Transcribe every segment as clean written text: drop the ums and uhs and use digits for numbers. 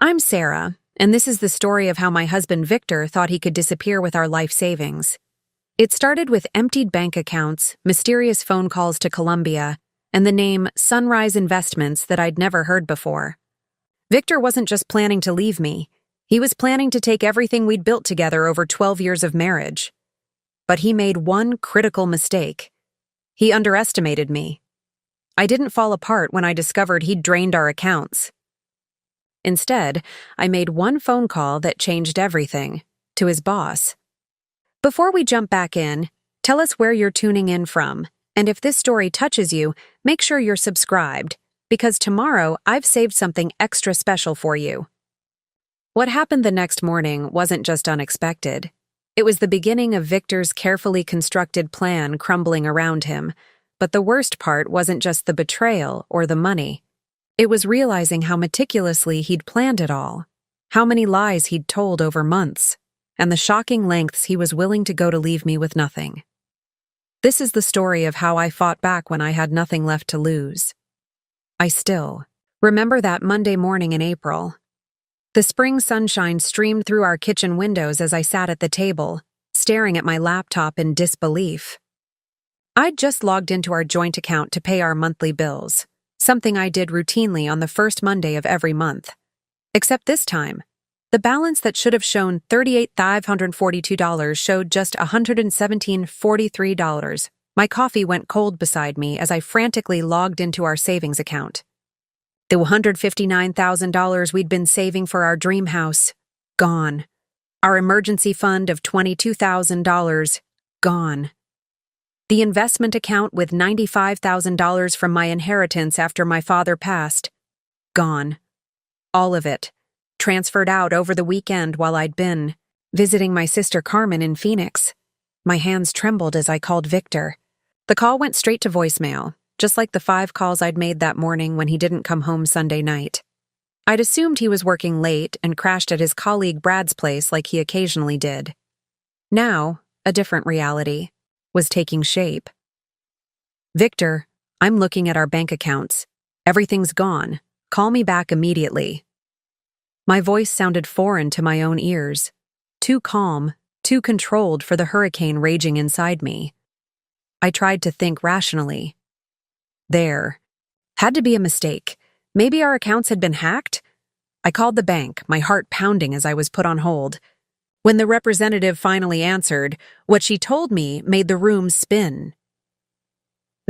I'm Sarah, and this is the story of how my husband Victor thought he could disappear with our life savings. It started with emptied bank accounts, mysterious phone calls to Colombia, and the name Sunrise Investments that I'd never heard before. Victor wasn't just planning to leave me. He was planning to take everything we'd built together over 12 years of marriage. But he made one critical mistake. He underestimated me. I didn't fall apart when I discovered he'd drained our accounts. Instead, I made one phone call that changed everything, to his boss. Before we jump back in, tell us where you're tuning in from, and if this story touches you, make sure you're subscribed, because tomorrow I've saved something extra special for you. What happened the next morning wasn't just unexpected. It was the beginning of Victor's carefully constructed plan crumbling around him, but the worst part wasn't just the betrayal or the money. It was realizing how meticulously he'd planned it all, how many lies he'd told over months, and the shocking lengths he was willing to go to leave me with nothing. This is the story of how I fought back when I had nothing left to lose. I still remember that Monday morning in April. The spring sunshine streamed through our kitchen windows as I sat at the table, staring at my laptop in disbelief. I'd just logged into our joint account to pay our monthly bills, something I did routinely on the first Monday of every month. Except this time, the balance that should have shown $38,542 showed just $117,043. My coffee went cold beside me as I frantically logged into our savings account. The $159,000 we'd been saving for our dream house, gone. Our emergency fund of $22,000, gone. The investment account with $95,000 from my inheritance after my father passed, gone. All of it, transferred out over the weekend while I'd been visiting my sister Carmen in Phoenix. My hands trembled as I called Victor. The call went straight to voicemail, just like the 5 calls I'd made that morning when he didn't come home Sunday night. I'd assumed he was working late and crashed at his colleague Brad's place like he occasionally did. Now, a different reality was taking shape. Victor, I'm looking at our bank accounts. Everything's gone. Call me back immediately. My voice sounded foreign to my own ears, too calm, too controlled for the hurricane raging inside me. I tried to think rationally. There. Had to be a mistake. Maybe our accounts had been hacked? I called the bank, my heart pounding as I was put on hold. When the representative finally answered, what she told me made the room spin.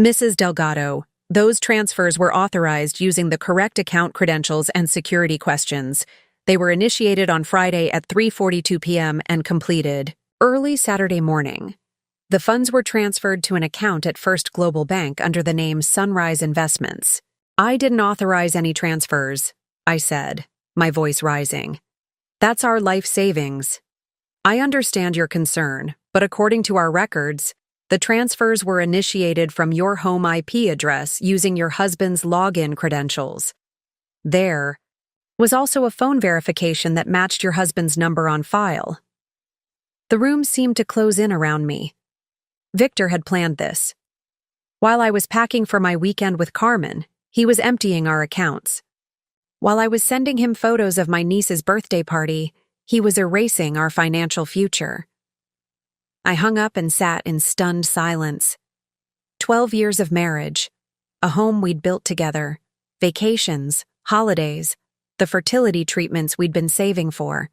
Mrs. Delgado, those transfers were authorized using the correct account credentials and security questions. They were initiated on Friday at 3:42 p.m. and completed early Saturday morning. The funds were transferred to an account at First Global Bank under the name Sunrise Investments. I didn't authorize any transfers, I said, my voice rising. That's our life savings. I understand your concern, but according to our records, the transfers were initiated from your home IP address using your husband's login credentials. There was also a phone verification that matched your husband's number on file. The room seemed to close in around me. Victor had planned this. While I was packing for my weekend with Carmen, he was emptying our accounts. While I was sending him photos of my niece's birthday party, he was erasing our financial future. I hung up and sat in stunned silence. 12 years of marriage, a home we'd built together, vacations, holidays, the fertility treatments we'd been saving for.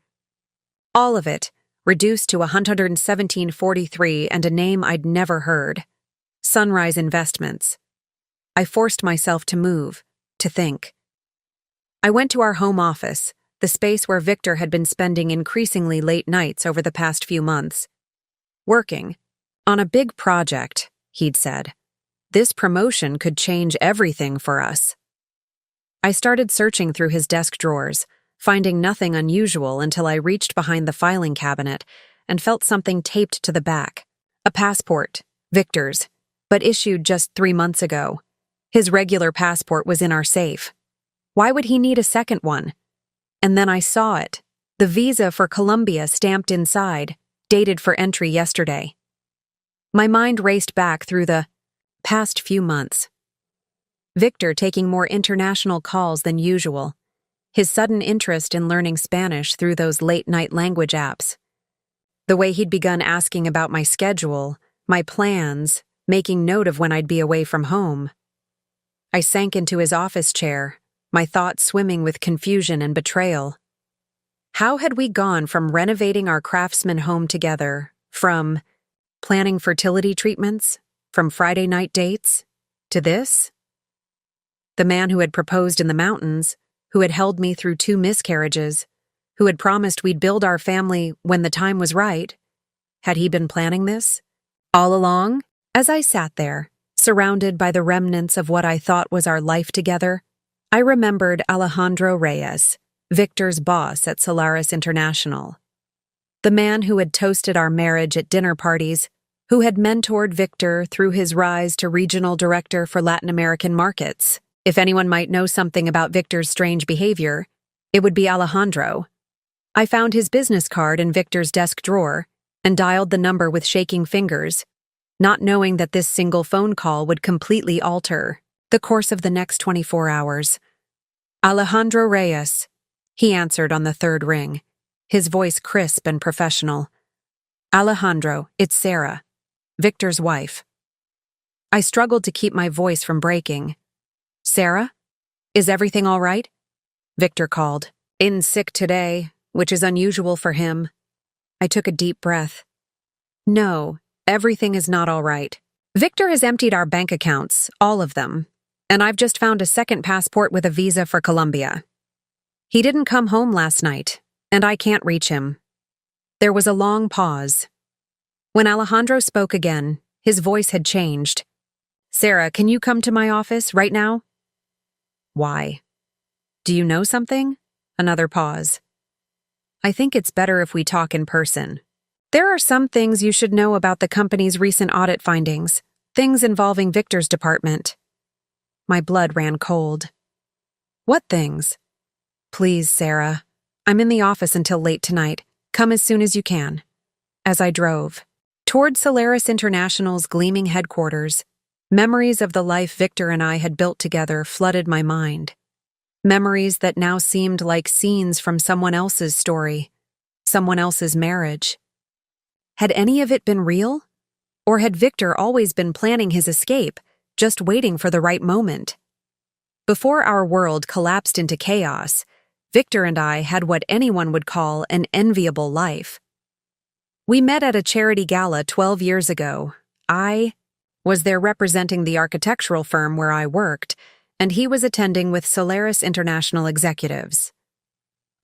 All of it reduced to $117,043 and a name I'd never heard. Sunrise Investments. I forced myself to move, to think. I went to our home office, the space where Victor had been spending increasingly late nights over the past few months. Working on a big project, he'd said. This promotion could change everything for us. I started searching through his desk drawers, finding nothing unusual until I reached behind the filing cabinet and felt something taped to the back. A passport, Victor's, but issued just 3 months ago. His regular passport was in our safe. Why would he need a second one? And then I saw it, the visa for Colombia stamped inside, dated for entry yesterday. My mind raced back through the past few months. Victor taking more international calls than usual. his sudden interest in learning Spanish through those late-night language apps, the way he'd begun asking about my schedule, my plans, making note of when I'd be away from home. I sank into his office chair, my thoughts swimming with confusion and betrayal. How had we gone from renovating our Craftsman home together, from planning fertility treatments, from Friday night dates, to this? The man who had proposed in the mountains, who had held me through 2 miscarriages, who had promised we'd build our family when the time was right. Had he been planning this? All along, as I sat there, surrounded by the remnants of what I thought was our life together, I remembered Alejandro Reyes, Victor's boss at Solaris International. The man who had toasted our marriage at dinner parties, who had mentored Victor through his rise to regional director for Latin American markets. If anyone might know something about Victor's strange behavior, it would be Alejandro. I found his business card in Victor's desk drawer and dialed the number with shaking fingers, not knowing that this single phone call would completely alter the course of the next 24 hours. Alejandro Reyes, he answered on the 3rd ring, his voice crisp and professional. Alejandro, it's Sarah, Victor's wife. I struggled to keep my voice from breaking. Sarah? Is everything all right? Victor called. In sick today, which is unusual for him. I took a deep breath. No, everything is not all right. Victor has emptied our bank accounts, all of them, and I've just found a second passport with a visa for Colombia. He didn't come home last night, and I can't reach him. There was a long pause. When Alejandro spoke again, his voice had changed. Sarah, can you come to my office right now? Why? Do you know something? Another pause. I think it's better if we talk in person. There are some things you should know about the company's recent audit findings, things involving Victor's department. My blood ran cold. What things? Please, Sarah. I'm in the office until late tonight. Come as soon as you can. As I drove toward Solaris International's gleaming headquarters, memories of the life Victor and I had built together flooded my mind. Memories that now seemed like scenes from someone else's story, someone else's marriage. Had any of it been real? Or had Victor always been planning his escape, just waiting for the right moment? Before our world collapsed into chaos, Victor and I had what anyone would call an enviable life. We met at a charity gala 12 years ago. I was there representing the architectural firm where I worked, and he was attending with Solaris International executives.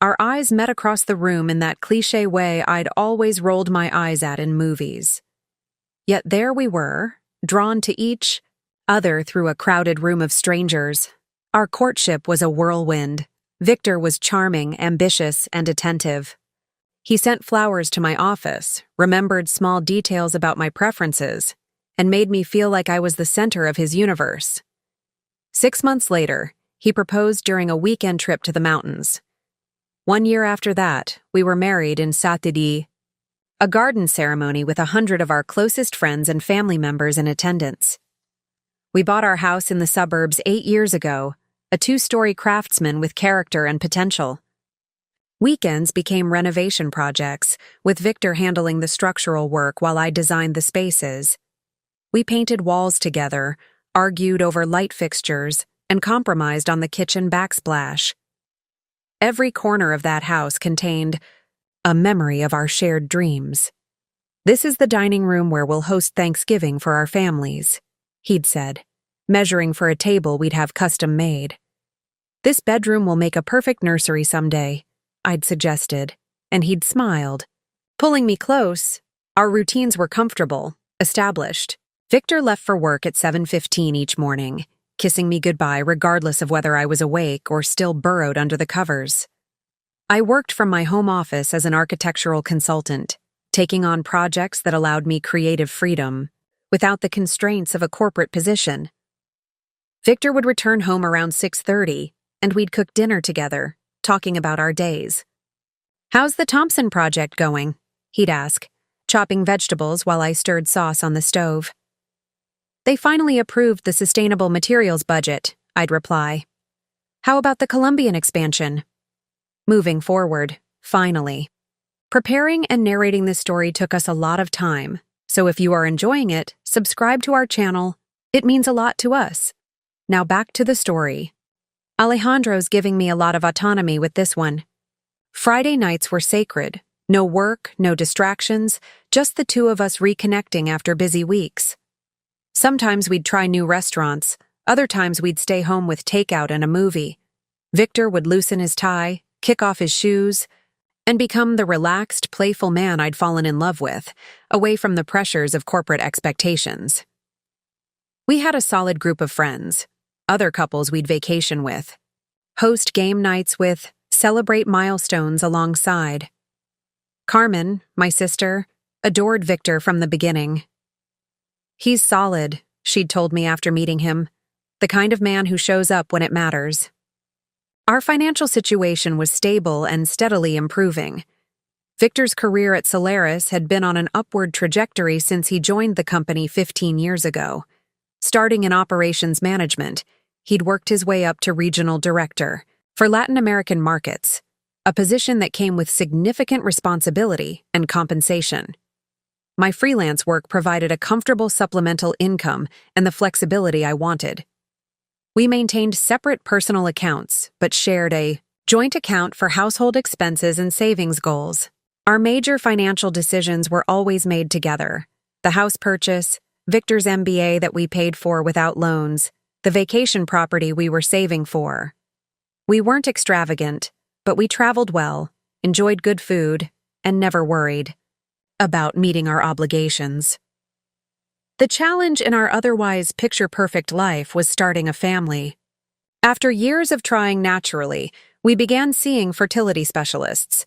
Our eyes met across the room in that cliché way I'd always rolled my eyes at in movies. Yet there we were, drawn to each other through a crowded room of strangers. Our courtship was a whirlwind. Victor was charming, ambitious, and attentive. He sent flowers to my office, remembered small details about my preferences, and made me feel like I was the center of his universe. 6 months later, he proposed during a weekend trip to the mountains. 1 year after that, we were married in Satidi, a garden ceremony with 100 of our closest friends and family members in attendance. We bought our house in the suburbs 8 years ago, a 2-story Craftsman with character and potential. Weekends became renovation projects, with Victor handling the structural work while I designed the spaces. We painted walls together, argued over light fixtures, and compromised on the kitchen backsplash. Every corner of that house contained a memory of our shared dreams. This is the dining room where we'll host Thanksgiving for our families, he'd said, measuring for a table we'd have custom made. This bedroom will make a perfect nursery someday, I'd suggested, and he'd smiled. Pulling me close, our routines were comfortable, established. Victor left for work at 7:15 each morning, kissing me goodbye regardless of whether I was awake or still burrowed under the covers. I worked from my home office as an architectural consultant, taking on projects that allowed me creative freedom, without the constraints of a corporate position. Victor would return home around 6:30, and we'd cook dinner together, talking about our days. "How's the Thompson project going?" he'd ask, chopping vegetables while I stirred sauce on the stove. "They finally approved the sustainable materials budget," I'd reply. "How about the Colombian expansion? Moving forward, finally. Preparing and narrating this story took us a lot of time, so if you are enjoying it, subscribe to our channel. It means a lot to us. Now back to the story. Alejandro's giving me a lot of autonomy with this one. Friday nights were sacred. No work, no distractions, just the two of us reconnecting after busy weeks. Sometimes we'd try new restaurants, other times we'd stay home with takeout and a movie. Victor would loosen his tie, kick off his shoes, and become the relaxed, playful man I'd fallen in love with, away from the pressures of corporate expectations. We had a solid group of friends, other couples we'd vacation with, host game nights with, celebrate milestones alongside. Carmen, my sister, adored Victor from the beginning. He's solid, she'd told me after meeting him, the kind of man who shows up when it matters. Our financial situation was stable and steadily improving. Victor's career at Solaris had been on an upward trajectory since he joined the company 15 years ago. Starting in operations management, he'd worked his way up to regional director for Latin American markets, a position that came with significant responsibility and compensation. My freelance work provided a comfortable supplemental income and the flexibility I wanted. We maintained separate personal accounts, but shared a joint account for household expenses and savings goals. Our major financial decisions were always made together. The house purchase, Victor's MBA that we paid for without loans, the vacation property we were saving for. We weren't extravagant, but we traveled well, enjoyed good food, and never worried about meeting our obligations. The challenge in our otherwise picture-perfect life was starting a family. After years of trying naturally, we began seeing fertility specialists.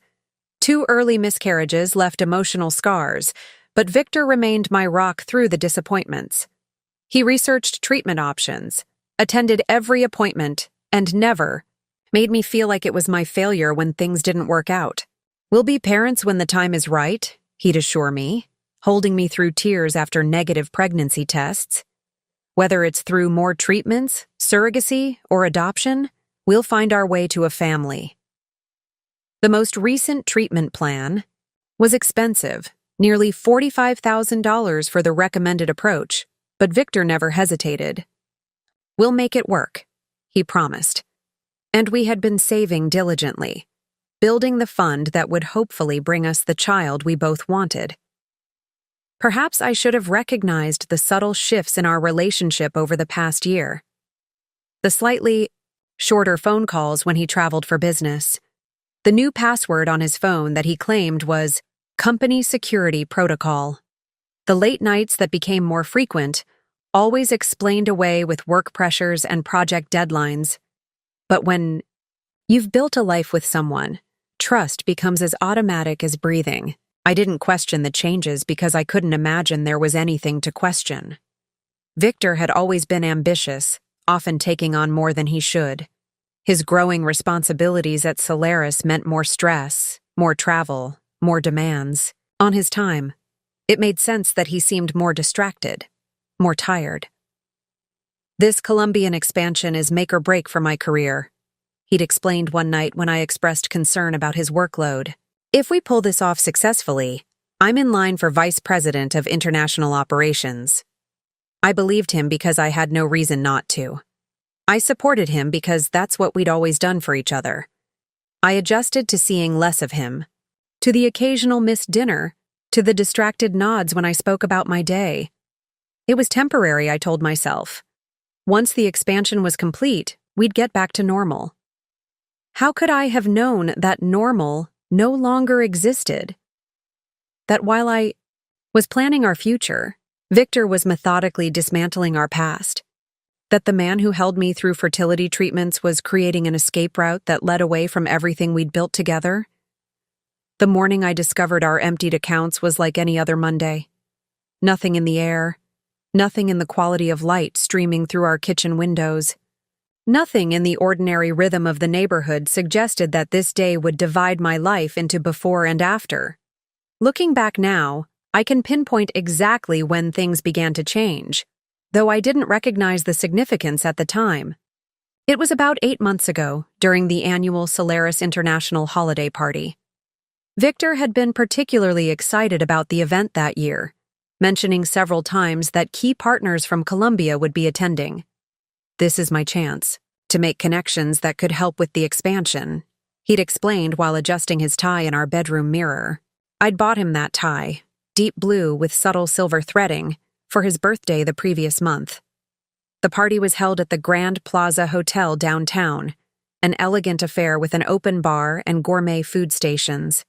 2 early miscarriages left emotional scars, but Victor remained my rock through the disappointments. He researched treatment options, attended every appointment, and never made me feel like it was my failure when things didn't work out. "We'll be parents when the time is right," he'd assure me, holding me through tears after negative pregnancy tests. "Whether it's through more treatments, surrogacy, or adoption, we'll find our way to a family." The most recent treatment plan was expensive, nearly $45,000 for the recommended approach, but Victor never hesitated. "We'll make it work," he promised. And we had been saving diligently, building the fund that would hopefully bring us the child we both wanted. Perhaps I should have recognized the subtle shifts in our relationship over the past year. The slightly shorter phone calls when he traveled for business. The new password on his phone that he claimed was Company Security Protocol. The late nights that became more frequent, always explained away with work pressures and project deadlines. But when you've built a life with someone, trust becomes as automatic as breathing. I didn't question the changes because I couldn't imagine there was anything to question. Victor had always been ambitious, often taking on more than he should. His growing responsibilities at Solaris meant more stress, more travel, more demands. On his time, it made sense that he seemed more distracted, more tired. "This Colombian expansion is make or break for my career," he'd explained one night when I expressed concern about his workload. "If we pull this off successfully, I'm in line for Vice President of International Operations." I believed him because I had no reason not to. I supported him because that's what we'd always done for each other. I adjusted to seeing less of him, to the occasional missed dinner, to the distracted nods when I spoke about my day. It was temporary, I told myself. Once the expansion was complete, we'd get back to normal. How could I have known that normal no longer existed? That while I was planning our future, Victor was methodically dismantling our past. That the man who held me through fertility treatments was creating an escape route that led away from everything we'd built together. The morning I discovered our emptied accounts was like any other Monday. Nothing in the air, nothing in the quality of light streaming through our kitchen windows. Nothing in the ordinary rhythm of the neighborhood suggested that this day would divide my life into before and after. Looking back now, I can pinpoint exactly when things began to change, though I didn't recognize the significance at the time. It was about 8 months ago, during the annual Solaris International holiday party. Victor had been particularly excited about the event that year, mentioning several times that key partners from Colombia would be attending. "This is my chance to make connections that could help with the expansion," he'd explained while adjusting his tie in our bedroom mirror. I'd bought him that tie, deep blue with subtle silver threading, for his birthday the previous month. The party was held at the Grand Plaza Hotel downtown, an elegant affair with an open bar and gourmet food stations.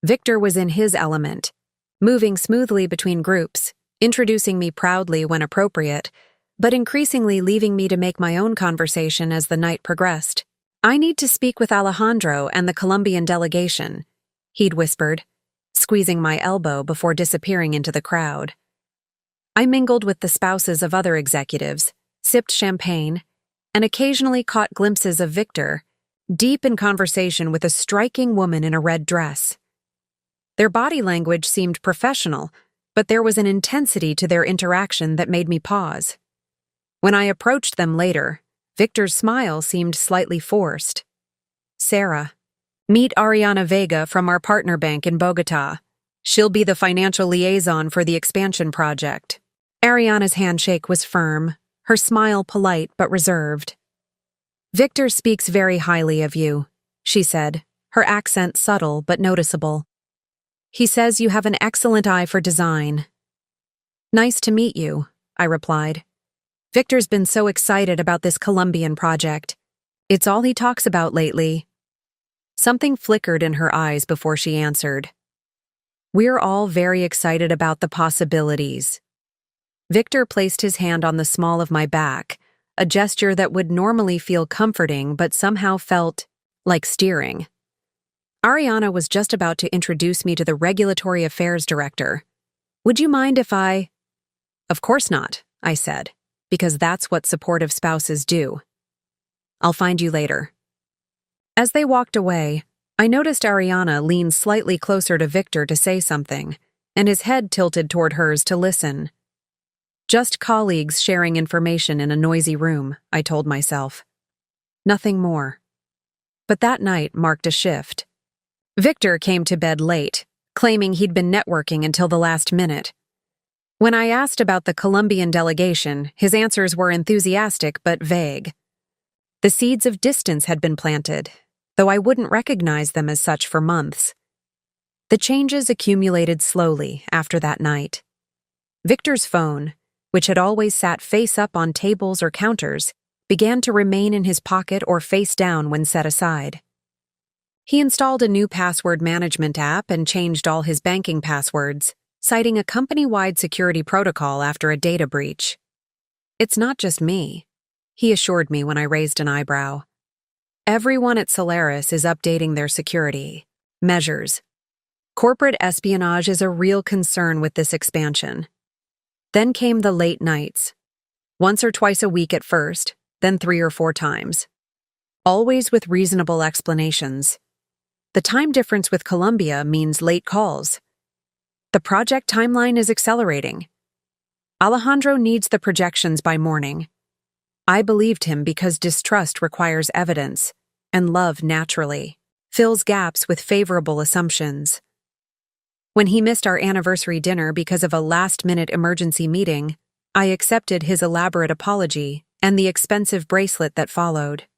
Victor was in his element, moving smoothly between groups, introducing me proudly when appropriate, but increasingly leaving me to make my own conversation as the night progressed. "I need to speak with Alejandro and the Colombian delegation," he'd whispered, squeezing my elbow before disappearing into the crowd. I mingled with the spouses of other executives, sipped champagne, and occasionally caught glimpses of Victor, deep in conversation with a striking woman in a red dress. Their body language seemed professional, but there was an intensity to their interaction that made me pause. When I approached them later, Victor's smile seemed slightly forced. "Sarah, meet Ariana Vega from our partner bank in Bogotá. She'll be the financial liaison for the expansion project." Ariana's handshake was firm, her smile polite but reserved. "Victor speaks very highly of you," she said, her accent subtle but noticeable. "He says you have an excellent eye for design." "Nice to meet you," I replied. "Victor's been so excited about this Colombian project. It's all he talks about lately." Something flickered in her eyes before she answered. "We're all very excited about the possibilities." Victor placed his hand on the small of my back, a gesture that would normally feel comforting but somehow felt like steering. "Ariana was just about to introduce me to the Regulatory Affairs Director. Would you mind if I—" "Of course not," I said, "because that's what supportive spouses do. I'll find you later." As they walked away, I noticed Ariana lean slightly closer to Victor to say something, and his head tilted toward hers to listen. Just colleagues sharing information in a noisy room, I told myself. Nothing more. But that night marked a shift. Victor came to bed late, claiming he'd been networking until the last minute. When I asked about the Colombian delegation, his answers were enthusiastic but vague. The seeds of distance had been planted, though I wouldn't recognize them as such for months. The changes accumulated slowly after that night. Victor's phone, which had always sat face up on tables or counters, began to remain in his pocket or face down when set aside. He installed a new password management app and changed all his banking passwords, citing a company-wide security protocol after a data breach. "It's not just me," he assured me when I raised an eyebrow. "Everyone at Solaris is updating their security measures. Corporate espionage is a real concern with this expansion." Then came the late nights. Once or twice a week at first, then 3 or 4 times. Always with reasonable explanations. The time difference with Colombia means late calls. The project timeline is accelerating. Alejandro needs the projections by morning. I believed him because distrust requires evidence, and love naturally fills gaps with favorable assumptions. When he missed our anniversary dinner because of a last-minute emergency meeting, I accepted his elaborate apology and the expensive bracelet that followed.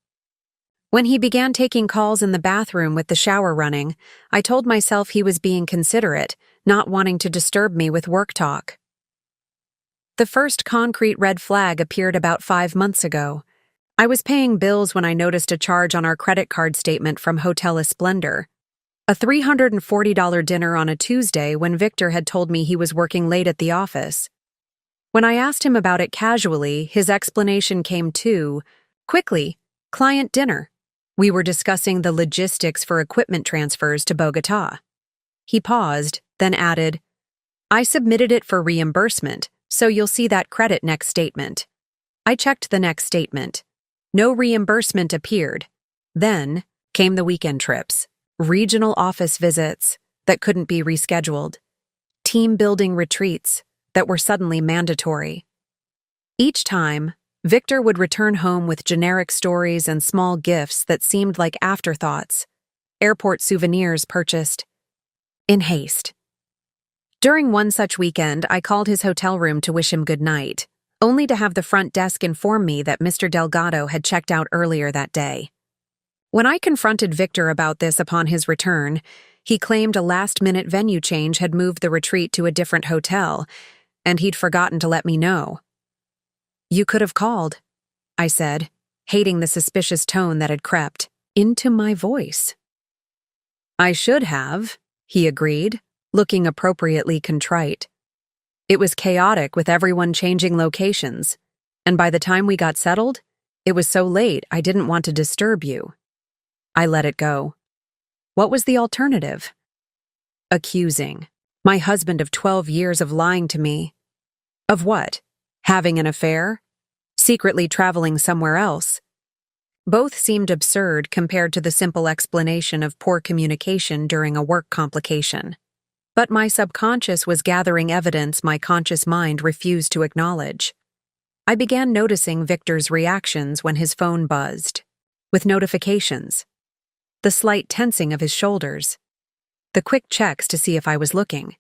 When he began taking calls in the bathroom with the shower running, I told myself he was being considerate, not wanting to disturb me with work talk. The first concrete red flag appeared about 5 months ago. I was paying bills when I noticed a charge on our credit card statement from Hotel Esplendor. A $340 dinner on a Tuesday when Victor had told me he was working late at the office. When I asked him about it casually, his explanation came too quickly: client dinner. We were discussing the logistics for equipment transfers to Bogotá. He paused, then added, "I submitted it for reimbursement, so you'll see that credit next statement." I checked the next statement. No reimbursement appeared. Then came the weekend trips. Regional office visits that couldn't be rescheduled, team-building retreats that were suddenly mandatory. Each time, Victor would return home with generic stories and small gifts that seemed like afterthoughts, airport souvenirs purchased in haste. During one such weekend, I called his hotel room to wish him good night, only to have the front desk inform me that Mr. Delgado had checked out earlier that day. When I confronted Victor about this upon his return, he claimed a last-minute venue change had moved the retreat to a different hotel, and he'd forgotten to let me know. "You could have called," I said, hating the suspicious tone that had crept into my voice. "I should have," he agreed, looking appropriately contrite. "It was chaotic with everyone changing locations, and by the time we got settled, it was so late I didn't want to disturb you." I let it go. What was the alternative? Accusing my husband of 12 years of lying to me. Of what? Having an affair? Secretly traveling somewhere else? Both seemed absurd compared to the simple explanation of poor communication during a work complication. But my subconscious was gathering evidence my conscious mind refused to acknowledge. I began noticing Victor's reactions when his phone buzzed, with notifications, the slight tensing of his shoulders, the quick checks to see if I was looking,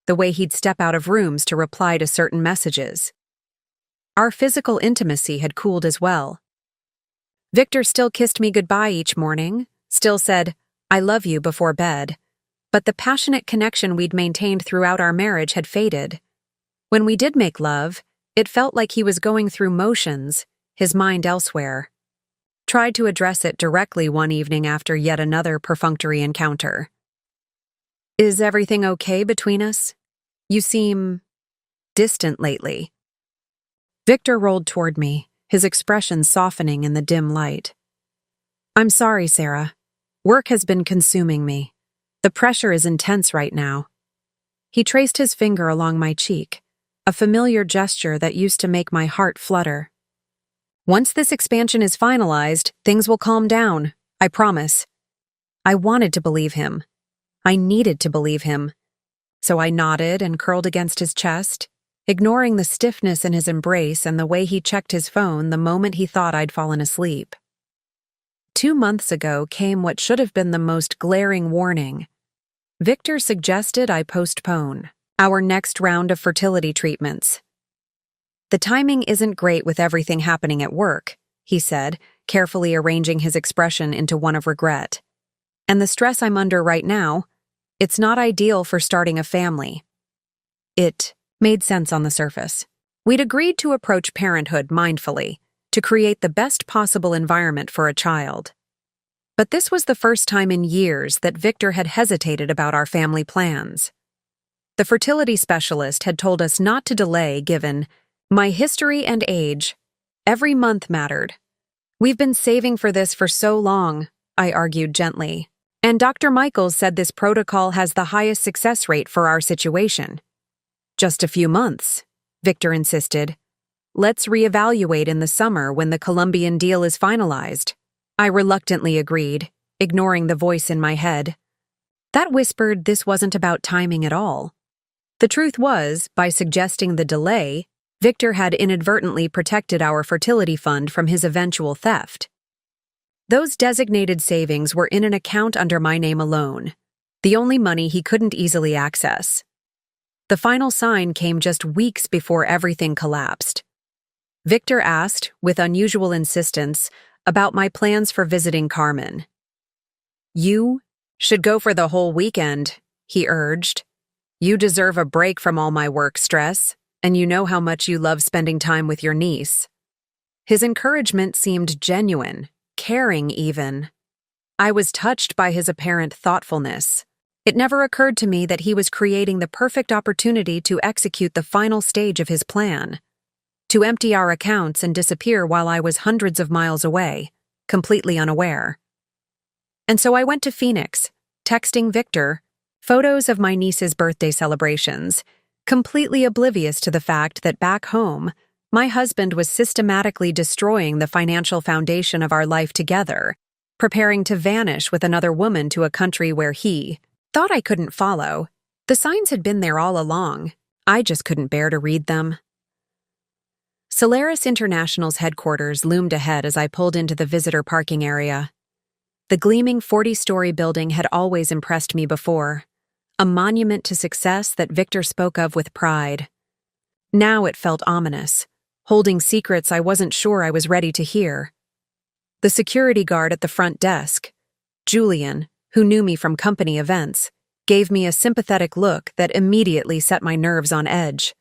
the way he'd step out of rooms to reply to certain messages. Our physical intimacy had cooled as well. Victor still kissed me goodbye each morning, still said, "I love you" before bed, but the passionate connection we'd maintained throughout our marriage had faded. When we did make love, it felt like he was going through motions, his mind elsewhere. Tried to address it directly one evening after yet another perfunctory encounter. "Is everything okay between us? You seem distant lately." Victor rolled toward me, his expression softening in the dim light. "I'm sorry, Sarah. Work has been consuming me. The pressure is intense right now." He traced his finger along my cheek, a familiar gesture that used to make my heart flutter. "Once this expansion is finalized, things will calm down, I promise." I wanted to believe him. I needed to believe him. So I nodded and curled against his chest, ignoring the stiffness in his embrace and the way he checked his phone the moment he thought I'd fallen asleep. 2 months ago came what should have been the most glaring warning. Victor suggested I postpone our next round of fertility treatments. "The timing isn't great with everything happening at work," he said, carefully arranging his expression into one of regret. "And the stress I'm under right now, it's not ideal for starting a family." It made sense on the surface. We'd agreed to approach parenthood mindfully, to create the best possible environment for a child. But this was the first time in years that Victor had hesitated about our family plans. The fertility specialist had told us not to delay given my history and age. Every month mattered. "We've been saving for this for so long," I argued gently. "And Dr. Michaels said this protocol has the highest success rate for our situation." "Just a few months," Victor insisted. "Let's reevaluate in the summer when the Colombian deal is finalized." I reluctantly agreed, ignoring the voice in my head. That whispered this wasn't about timing at all. The truth was, by suggesting the delay, Victor had inadvertently protected our fertility fund from his eventual theft. Those designated savings were in an account under my name alone, the only money he couldn't easily access. The final sign came just weeks before everything collapsed. Victor asked, with unusual insistence, about my plans for visiting Carmen. "You should go for the whole weekend," he urged. "You deserve a break from all my work stress, and you know how much you love spending time with your niece." His encouragement seemed genuine, caring even. I was touched by his apparent thoughtfulness. It never occurred to me that he was creating the perfect opportunity to execute the final stage of his plan, to empty our accounts and disappear while I was hundreds of miles away, completely unaware. And so I went to Phoenix, texting Victor photos of my niece's birthday celebrations, completely oblivious to the fact that back home, my husband was systematically destroying the financial foundation of our life together, preparing to vanish with another woman to a country where he thought I couldn't follow. The signs had been there all along. I just couldn't bear to read them. Solaris International's headquarters loomed ahead as I pulled into the visitor parking area. The gleaming 40-story building had always impressed me before, a monument to success that Victor spoke of with pride. Now it felt ominous, holding secrets I wasn't sure I was ready to hear. The security guard at the front desk, Julian, who knew me from company events, gave me a sympathetic look that immediately set my nerves on edge.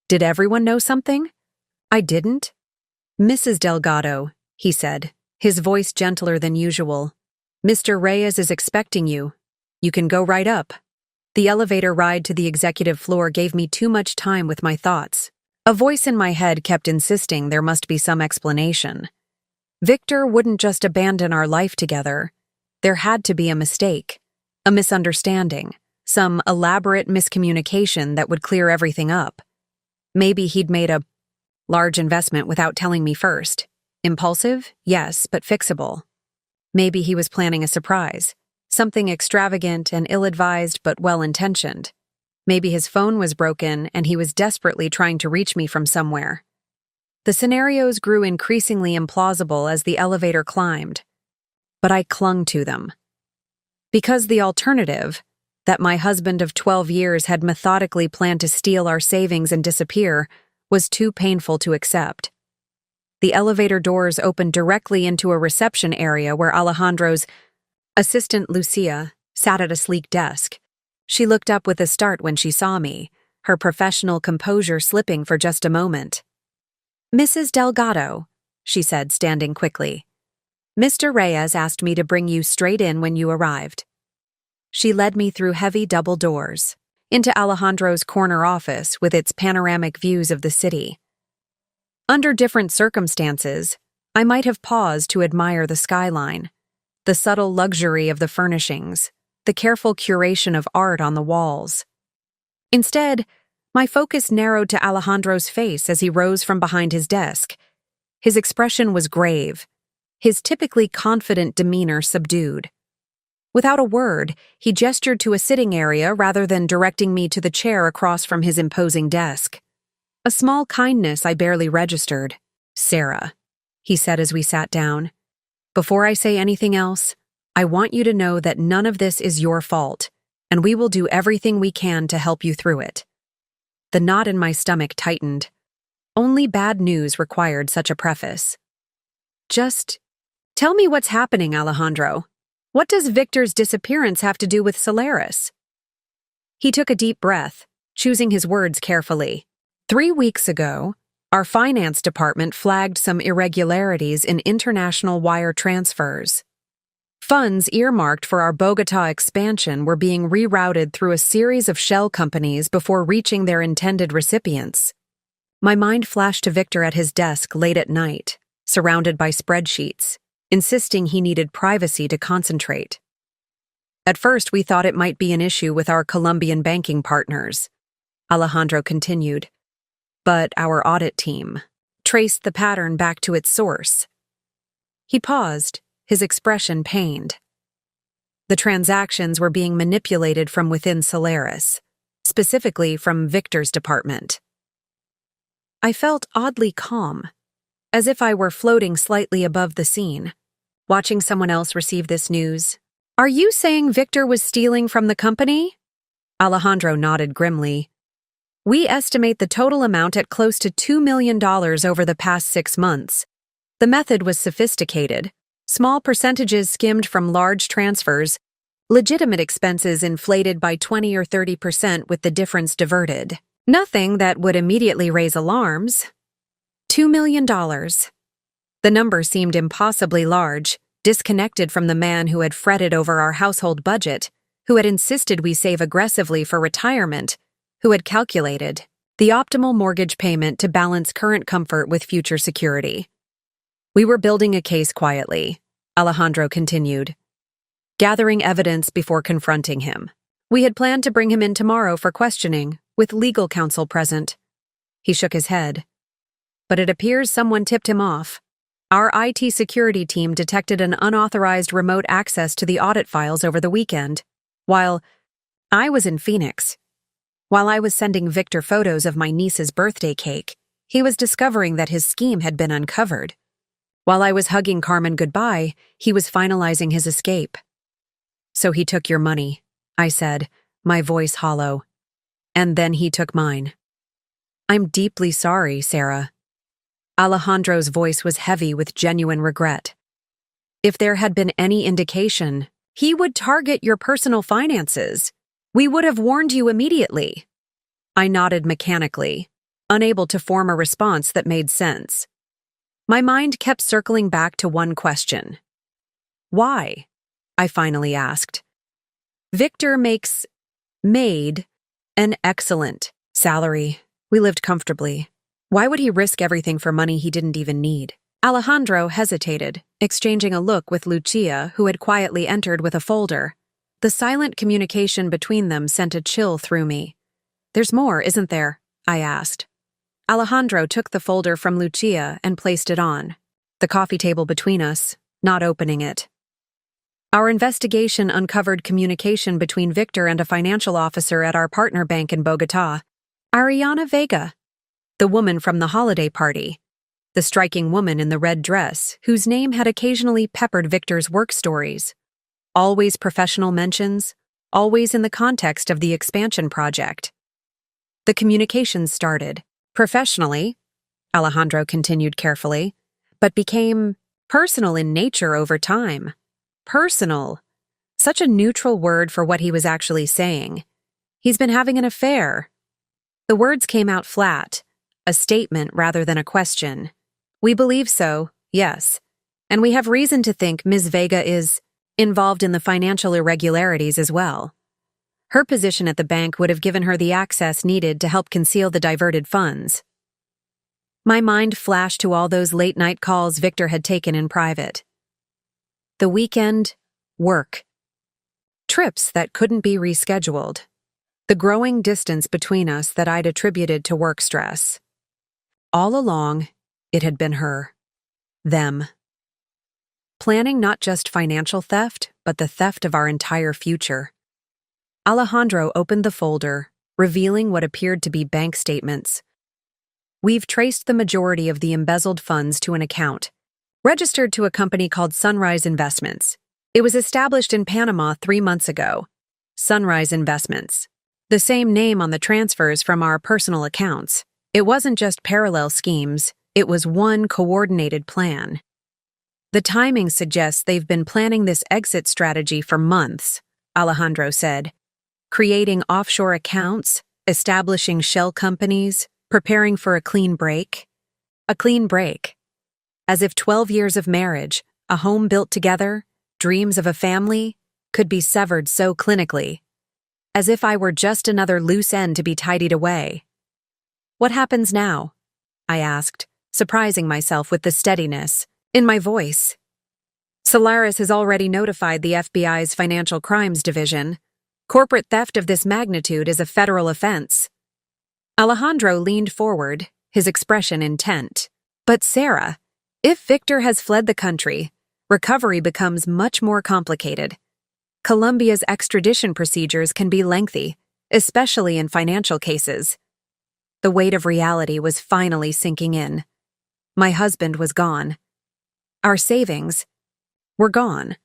Did everyone know something? I didn't. Mrs. Delgado, he said, his voice gentler than usual. Mr. Reyes is expecting you. You can go right up. The elevator ride to the executive floor gave me too much time with my thoughts. A voice in my head kept insisting there must be some explanation. Victor wouldn't just abandon our life together. There had to be a mistake, a misunderstanding, some elaborate miscommunication that would clear everything up. Maybe he'd made a large investment without telling me first. Impulsive? Yes, but fixable. Maybe he was planning a surprise. Something extravagant and ill-advised but well-intentioned. Maybe his phone was broken and he was desperately trying to reach me from somewhere. The scenarios grew increasingly implausible as the elevator climbed, but I clung to them. Because the alternative, that my husband of 12 years had methodically planned to steal our savings and disappear, was too painful to accept. The elevator doors opened directly into a reception area where Alejandro's assistant, Lucia, sat at a sleek desk. She looked up with a start when she saw me, her professional composure slipping for just a moment. "Mrs. Delgado," she said, standing quickly. "Mr. Reyes asked me to bring you straight in when you arrived." She led me through heavy double doors, into Alejandro's corner office with its panoramic views of the city. Under different circumstances, I might have paused to admire the skyline, the subtle luxury of the furnishings, the careful curation of art on the walls. Instead, my focus narrowed to Alejandro's face as he rose from behind his desk. His expression was grave, his typically confident demeanor subdued. Without a word, he gestured to a sitting area rather than directing me to the chair across from his imposing desk. A small kindness I barely registered. "Sarah," he said as we sat down, "before I say anything else, I want you to know that none of this is your fault, and we will do everything we can to help you through it." The knot in my stomach tightened. Only bad news required such a preface. "Just tell me what's happening, Alejandro. What does Victor's disappearance have to do with Solaris?" He took a deep breath, choosing his words carefully. 3 weeks ago, our finance department flagged some irregularities in international wire transfers. Funds earmarked for our Bogotá expansion were being rerouted through a series of shell companies before reaching their intended recipients. My mind flashed to Victor at his desk late at night, surrounded by spreadsheets, insisting he needed privacy to concentrate. At first, we thought it might be an issue with our Colombian banking partners, Alejandro continued. But our audit team traced the pattern back to its source. He paused, his expression pained. The transactions were being manipulated from within Solaris, specifically from Victor's department. I felt oddly calm, as if I were floating slightly above the scene, watching someone else receive this news. "Are you saying Victor was stealing from the company?" Alejandro nodded grimly. "We estimate the total amount at close to $2 million over the past 6 months. The method was sophisticated. Small percentages skimmed from large transfers, legitimate expenses inflated by 20 or 30% with the difference diverted. Nothing that would immediately raise alarms. $2 million. The number seemed impossibly large, disconnected from the man who had fretted over our household budget, who had insisted we save aggressively for retirement, who had calculated the optimal mortgage payment to balance current comfort with future security. We were building a case quietly, Alejandro continued, gathering evidence before confronting him. We had planned to bring him in tomorrow for questioning, with legal counsel present. He shook his head. But it appears someone tipped him off. Our IT security team detected an unauthorized remote access to the audit files over the weekend, while I was in Phoenix. While I was sending Victor photos of my niece's birthday cake, He was discovering that his scheme had been uncovered. While I was hugging Carmen goodbye, he was finalizing his escape. "So he took your money," I said, my voice hollow. "And then he took mine." "I'm deeply sorry, Sarah." Alejandro's voice was heavy with genuine regret. "If there had been any indication, he would target your personal finances. We would have warned you immediately." I nodded mechanically, unable to form a response that made sense. My mind kept circling back to one question. "Why?" I finally asked. "Victor made an excellent salary. We lived comfortably. Why would he risk everything for money he didn't even need?" Alejandro hesitated, exchanging a look with Lucia, who had quietly entered with a folder. The silent communication between them sent a chill through me. "There's more, isn't there?" I asked. Alejandro took the folder from Lucia and placed it on the coffee table between us, not opening it. "Our investigation uncovered communication between Victor and a financial officer at our partner bank in Bogotá, Ariana Vega, the woman from the holiday party, the striking woman in the red dress whose name had occasionally peppered Victor's work stories. Always professional mentions, always in the context of the expansion project. The communications started professionally," Alejandro continued carefully, "but became personal in nature over time. Personal. Such a neutral word for what he was actually saying. He's been having an affair." The words came out flat, a statement rather than a question. "We believe so, yes. And we have reason to think Ms. Vega is involved in the financial irregularities as well. Her position at the bank would have given her the access needed to help conceal the diverted funds." My mind flashed to all those late-night calls Victor had taken in private. The weekend, work. Trips that couldn't be rescheduled. The growing distance between us that I'd attributed to work stress. All along, it had been her. Them. Planning not just financial theft, but the theft of our entire future. Alejandro opened the folder, revealing what appeared to be bank statements. "We've traced the majority of the embezzled funds to an account, registered to a company called Sunrise Investments. It was established in Panama 3 months ago. Sunrise Investments. The same name on the transfers from our personal accounts. It wasn't just parallel schemes, it was one coordinated plan. The timing suggests they've been planning this exit strategy for months," Alejandro said. "Creating offshore accounts, establishing shell companies, preparing for a clean break. A clean break. As if 12 years of marriage, a home built together, dreams of a family, could be severed so clinically. As if I were just another loose end to be tidied away." "What happens now?" I asked, surprising myself with the steadiness in my voice. "Solaris has already notified the FBI's Financial Crimes Division. Corporate theft of this magnitude is a federal offense." Alejandro leaned forward, his expression intent. "But Sarah, if Victor has fled the country, recovery becomes much more complicated. Colombia's extradition procedures can be lengthy, especially in financial cases." The weight of reality was finally sinking in. My husband was gone. Our savings were gone.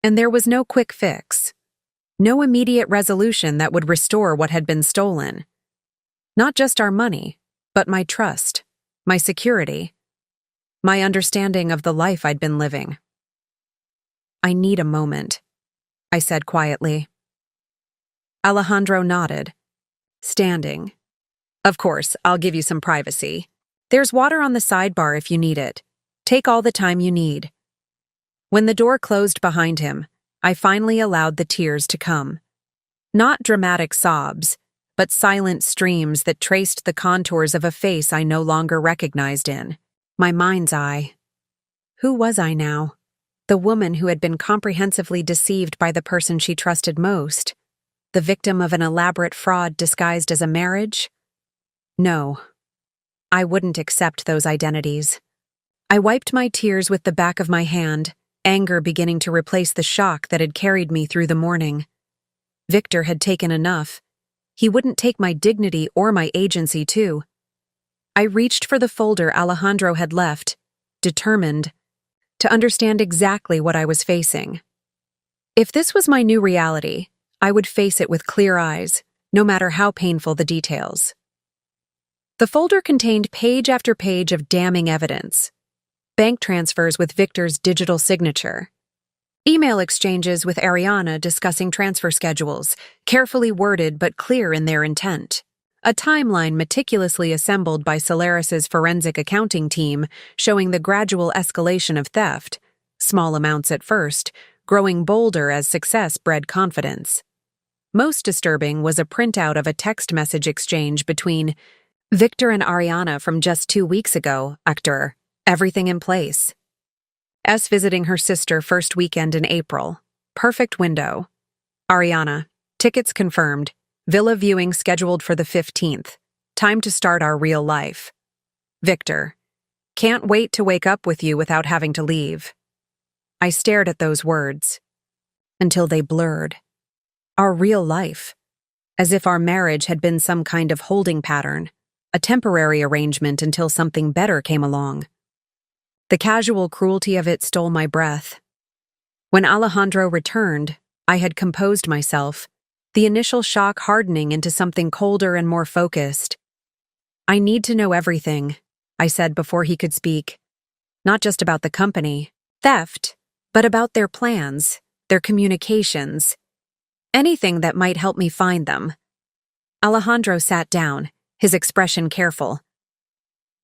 And there was no quick fix. No immediate resolution that would restore what had been stolen. Not just our money, but my trust, my security, my understanding of the life I'd been living. "I need a moment," I said quietly. Alejandro nodded, standing. "Of course, I'll give you some privacy. There's water on the sidebar if you need it. Take all the time you need." When the door closed behind him, I finally allowed the tears to come. Not dramatic sobs, but silent streams that traced the contours of a face I no longer recognized in my mind's eye. Who was I now? The woman who had been comprehensively deceived by the person she trusted most? The victim of an elaborate fraud disguised as a marriage? No, I wouldn't accept those identities. I wiped my tears with the back of my hand, anger beginning to replace the shock that had carried me through the morning. Victor had taken enough. He wouldn't take my dignity or my agency, too. I reached for the folder Alejandro had left, determined to understand exactly what I was facing. If this was my new reality, I would face it with clear eyes, no matter how painful the details. The folder contained page after page of damning evidence. Bank transfers with Victor's digital signature. Email exchanges with Ariana discussing transfer schedules, carefully worded but clear in their intent. A timeline meticulously assembled by Solaris's forensic accounting team showing the gradual escalation of theft, small amounts at first, growing bolder as success bred confidence. Most disturbing was a printout of a text message exchange between Victor and Ariana from just 2 weeks ago. Actor, everything in place. S visiting her sister first weekend in April. Perfect window. Ariana, tickets confirmed. Villa viewing scheduled for the 15th. Time to start our real life. Victor, can't wait to wake up with you without having to leave. I stared at those words until they blurred. Our real life. As if our marriage had been some kind of holding pattern, a temporary arrangement until something better came along. The casual cruelty of it stole my breath. When Alejandro returned, I had composed myself, the initial shock hardening into something colder and more focused. I need to know everything, I said before he could speak. Not just about the company, theft, but about their plans, their communications. Anything that might help me find them. Alejandro sat down, his expression careful.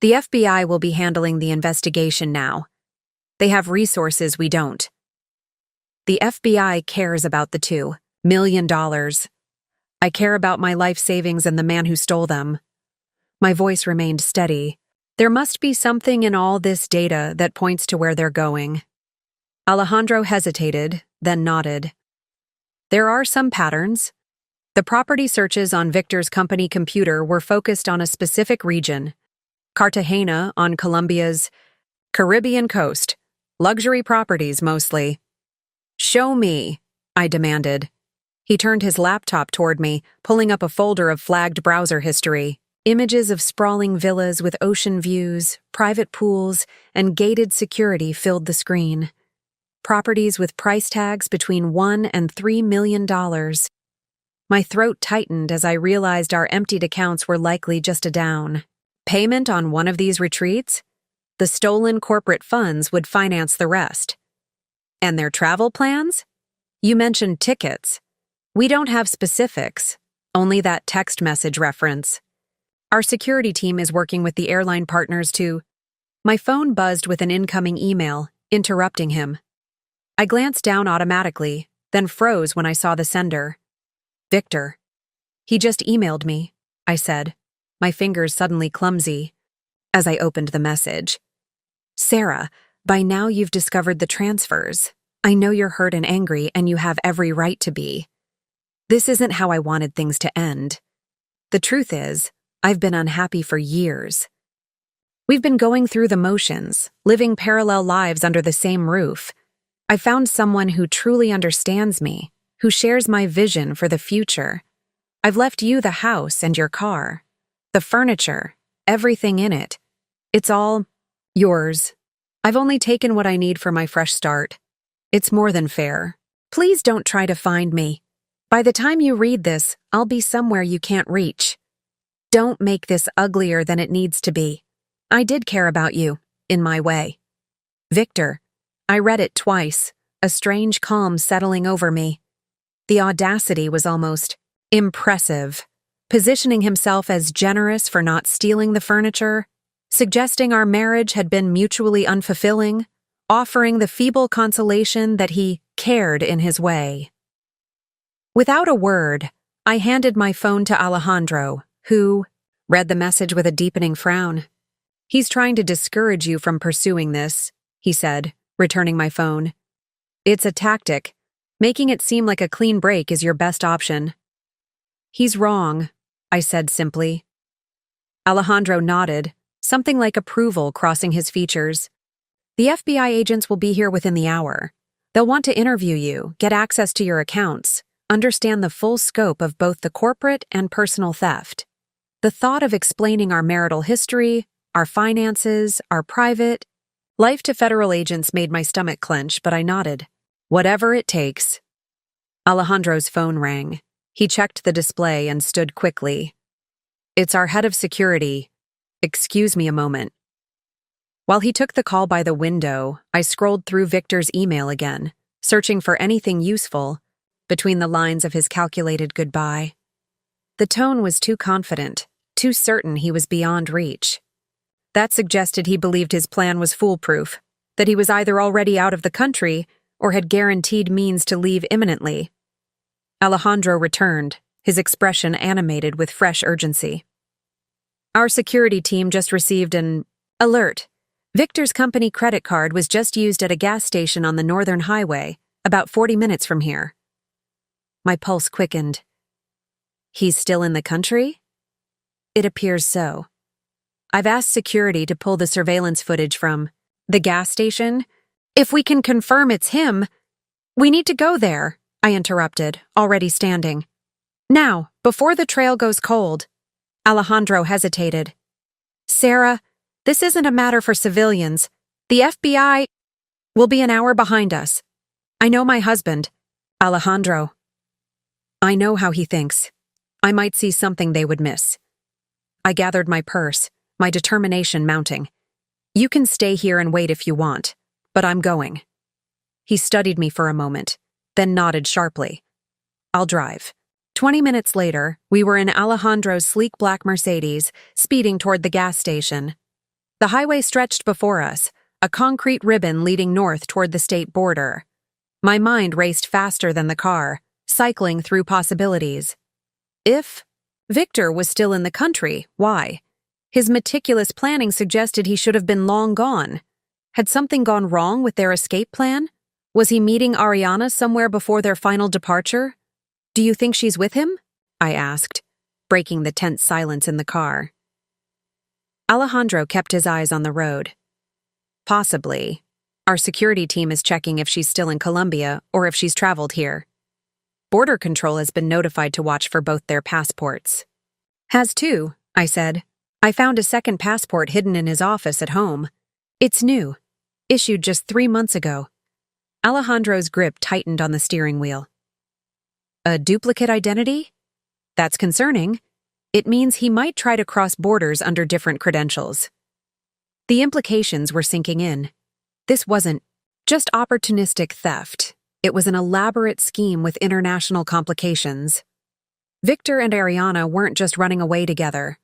The FBI will be handling the investigation now. They have resources we don't. The FBI cares about the $2 million. I care about my life savings and the man who stole them. My voice remained steady. There must be something in all this data that points to where they're going. Alejandro hesitated, then nodded. There are some patterns. The property searches on Victor's company computer were focused on a specific region. Cartagena on Colombia's Caribbean coast. Luxury properties mostly. Show me, I demanded. He turned his laptop toward me, pulling up a folder of flagged browser history. Images of sprawling villas with ocean views, private pools, and gated security filled the screen. Properties with price tags between $1 and $3 million. My throat tightened as I realized our emptied accounts were likely just a down payment on one of these retreats. The stolen corporate funds would finance the rest. And their travel plans? You mentioned tickets. We don't have specifics, only that text message reference. Our security team is working with the airline partners to... My phone buzzed with an incoming email, interrupting him. I glanced down automatically, then froze when I saw the sender. Victor. He just emailed me, I said, my fingers suddenly clumsy, as I opened the message. Sarah, by now you've discovered the transfers. I know you're hurt and angry, and you have every right to be. This isn't how I wanted things to end. The truth is, I've been unhappy for years. We've been going through the motions, living parallel lives under the same roof. I found someone who truly understands me, who shares my vision for the future. I've left you the house and your car, the furniture, everything in it. It's all yours. I've only taken what I need for my fresh start. It's more than fair. Please don't try to find me. By the time you read this, I'll be somewhere you can't reach. Don't make this uglier than it needs to be. I did care about you, in my way. Victor. I read it twice, a strange calm settling over me. The audacity was almost impressive, positioning himself as generous for not stealing the furniture, suggesting our marriage had been mutually unfulfilling, offering the feeble consolation that he cared in his way. Without a word, I handed my phone to Alejandro, who read the message with a deepening frown. He's trying to discourage you from pursuing this, he said, returning my phone. It's a tactic. Making it seem like a clean break is your best option. He's wrong, I said simply. Alejandro nodded, something like approval crossing his features. The FBI agents will be here within the hour. They'll want to interview you, get access to your accounts, understand the full scope of both the corporate and personal theft. The thought of explaining our marital history, our finances, our private life to federal agents made my stomach clench, but I nodded. Whatever it takes. Alejandro's phone rang. He checked the display and stood quickly. It's our head of security. Excuse me a moment. While he took the call by the window, I scrolled through Victor's email again, searching for anything useful between the lines of his calculated goodbye. The tone was too confident, too certain he was beyond reach. That suggested he believed his plan was foolproof, that he was either already out of the country or had guaranteed means to leave imminently. Alejandro returned, his expression animated with fresh urgency. Our security team just received an alert. Victor's company credit card was just used at a gas station on the Northern Highway, about 40 minutes from here. My pulse quickened. He's still in the country? It appears so. I've asked security to pull the surveillance footage from the gas station. If we can confirm it's him, we need to go there, I interrupted, already standing. Now, before the trail goes cold. Alejandro hesitated. Sarah, this isn't a matter for civilians. The FBI will be an hour behind us. I know my husband, Alejandro. I know how he thinks. I might see something they would miss. I gathered my purse, my determination mounting. You can stay here and wait if you want, but I'm going. He studied me for a moment, then nodded sharply. I'll drive. 20 minutes later, we were in Alejandro's sleek black Mercedes, speeding toward the gas station. The highway stretched before us, a concrete ribbon leading north toward the state border. My mind raced faster than the car, cycling through possibilities. If Victor was still in the country, why? His meticulous planning suggested he should have been long gone. Had something gone wrong with their escape plan? Was he meeting Ariana somewhere before their final departure? Do you think she's with him? I asked, breaking the tense silence in the car. Alejandro kept his eyes on the road. Possibly. Our security team is checking if she's still in Colombia or if she's traveled here. Border Control has been notified to watch for both their passports. Has too, I said. I found a second passport hidden in his office at home. It's new, issued just 3 months ago. Alejandro's grip tightened on the steering wheel. A duplicate identity? That's concerning. It means he might try to cross borders under different credentials. The implications were sinking in. This wasn't just opportunistic theft. It was an elaborate scheme with international complications. Victor and Ariana weren't just running away together.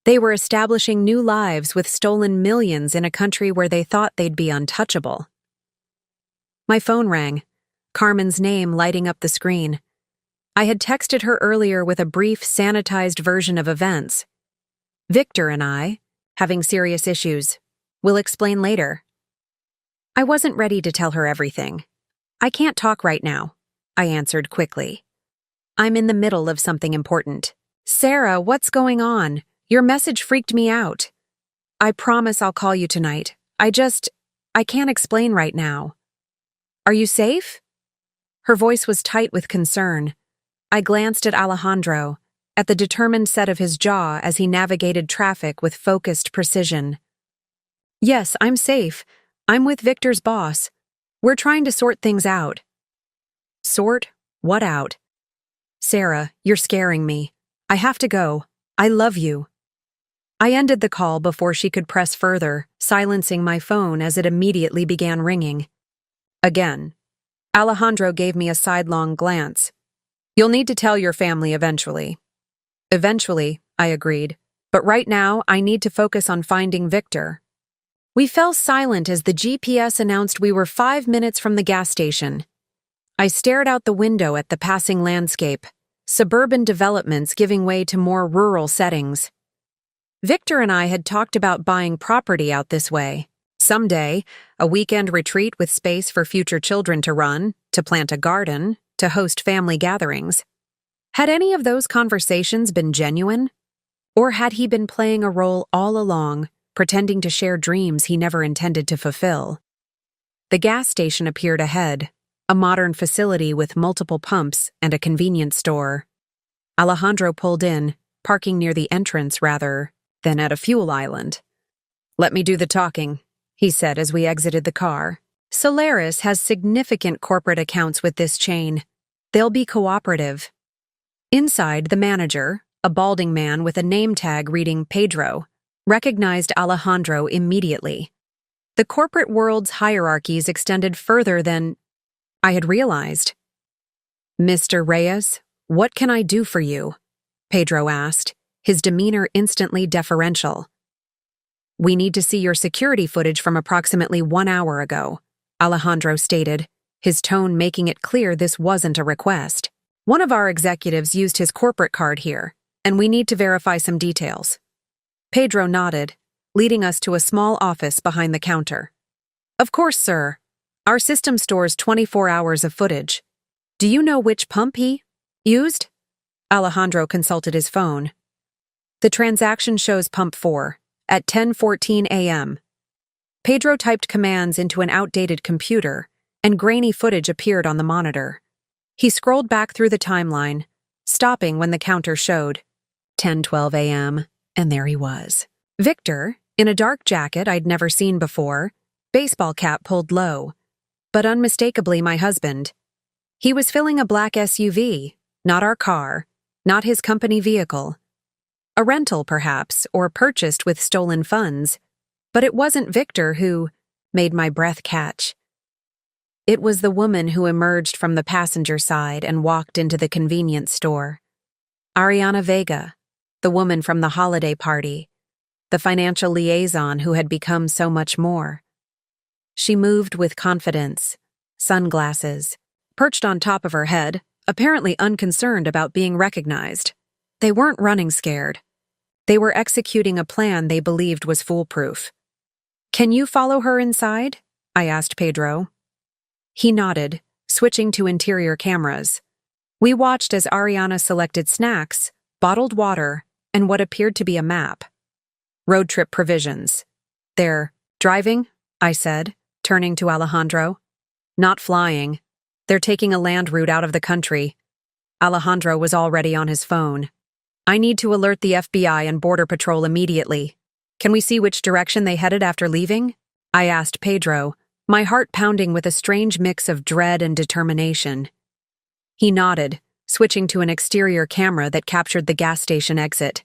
They were establishing new lives with stolen millions in a country where they thought they'd be untouchable. My phone rang, Carmen's name lighting up the screen. I had texted her earlier with a brief, sanitized version of events. Victor and I, having serious issues. We'll explain later. I wasn't ready to tell her everything. I can't talk right now, I answered quickly. I'm in the middle of something important. Sarah, what's going on? Your message freaked me out. I promise I'll call you tonight. I can't explain right now. Are you safe? Her voice was tight with concern. I glanced at Alejandro, at the determined set of his jaw as he navigated traffic with focused precision. Yes, I'm safe. I'm with Victor's boss. We're trying to sort things out. Sort what out? Sarah, you're scaring me. I have to go. I love you. I ended the call before she could press further, silencing my phone as it immediately began ringing. Again. Alejandro gave me a sidelong glance. You'll need to tell your family eventually. Eventually, I agreed, but right now I need to focus on finding Victor. We fell silent as the GPS announced we were 5 minutes from the gas station. I stared out the window at the passing landscape, suburban developments giving way to more rural settings. Victor and I had talked about buying property out this way. Someday, a weekend retreat with space for future children to run, to plant a garden, to host family gatherings. Had any of those conversations been genuine? Or had he been playing a role all along, pretending to share dreams he never intended to fulfill? The gas station appeared ahead, a modern facility with multiple pumps and a convenience store. Alejandro pulled in, parking near the entrance rather than at a fuel island. "Let me do the talking," he said as we exited the car. "Solaris has significant corporate accounts with this chain. They'll be cooperative." Inside, the manager, a balding man with a name tag reading Pedro, recognized Alejandro immediately. The corporate world's hierarchies extended further than I had realized. "Mr. Reyes, what can I do for you?" Pedro asked, his demeanor instantly deferential. "We need to see your security footage from approximately 1 hour ago," Alejandro stated, his tone making it clear this wasn't a request. "One of our executives used his corporate card here, and we need to verify some details." Pedro nodded, leading us to a small office behind the counter. "Of course, sir. Our system stores 24 hours of footage. Do you know which pump he used?" Alejandro consulted his phone. "The transaction shows pump 4 at 10:14 a.m. Pedro typed commands into an outdated computer, and grainy footage appeared on the monitor. He scrolled back through the timeline, stopping when the counter showed 10:12 a.m., and there he was. Victor, in a dark jacket I'd never seen before, baseball cap pulled low, but unmistakably my husband. He was filling a black SUV, not our car, not his company vehicle. A rental, perhaps, or purchased with stolen funds, but it wasn't Victor who made my breath catch. It was the woman who emerged from the passenger side and walked into the convenience store. Ariana Vega, the woman from the holiday party, the financial liaison who had become so much more. She moved with confidence, sunglasses, perched on top of her head, apparently unconcerned about being recognized. They weren't running scared. They were executing a plan they believed was foolproof. "Can you follow her inside?" I asked Pedro. He nodded, switching to interior cameras. We watched as Ariana selected snacks, bottled water, and what appeared to be a map. "Road trip provisions." "They're driving?" I said, turning to Alejandro. "Not flying. They're taking a land route out of the country." Alejandro was already on his phone. "I need to alert the FBI and Border Patrol immediately. Can we see which direction they headed after leaving?" I asked Pedro, my heart pounding with a strange mix of dread and determination. He nodded, switching to an exterior camera that captured the gas station exit.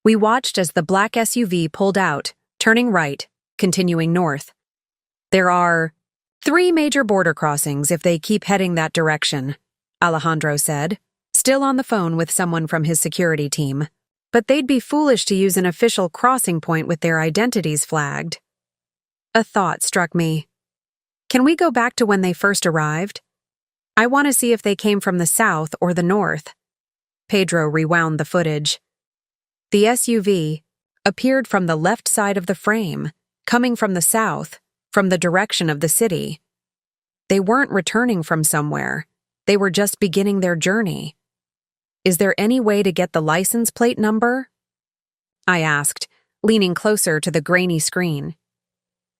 We watched as the black SUV pulled out, turning right, continuing north. "There are 3 major border crossings if they keep heading that direction," Alejandro said, still on the phone with someone from his security team. "But they'd be foolish to use an official crossing point with their identities flagged." A thought struck me. Can we go back to when they first arrived? I want to see if they came from the south or the north. Pedro rewound the footage. The SUV appeared from the left side of the frame, coming from the south, from the direction of the city. They weren't returning from somewhere. They were just beginning their journey. "Is there any way to get the license plate number?" I asked, leaning closer to the grainy screen.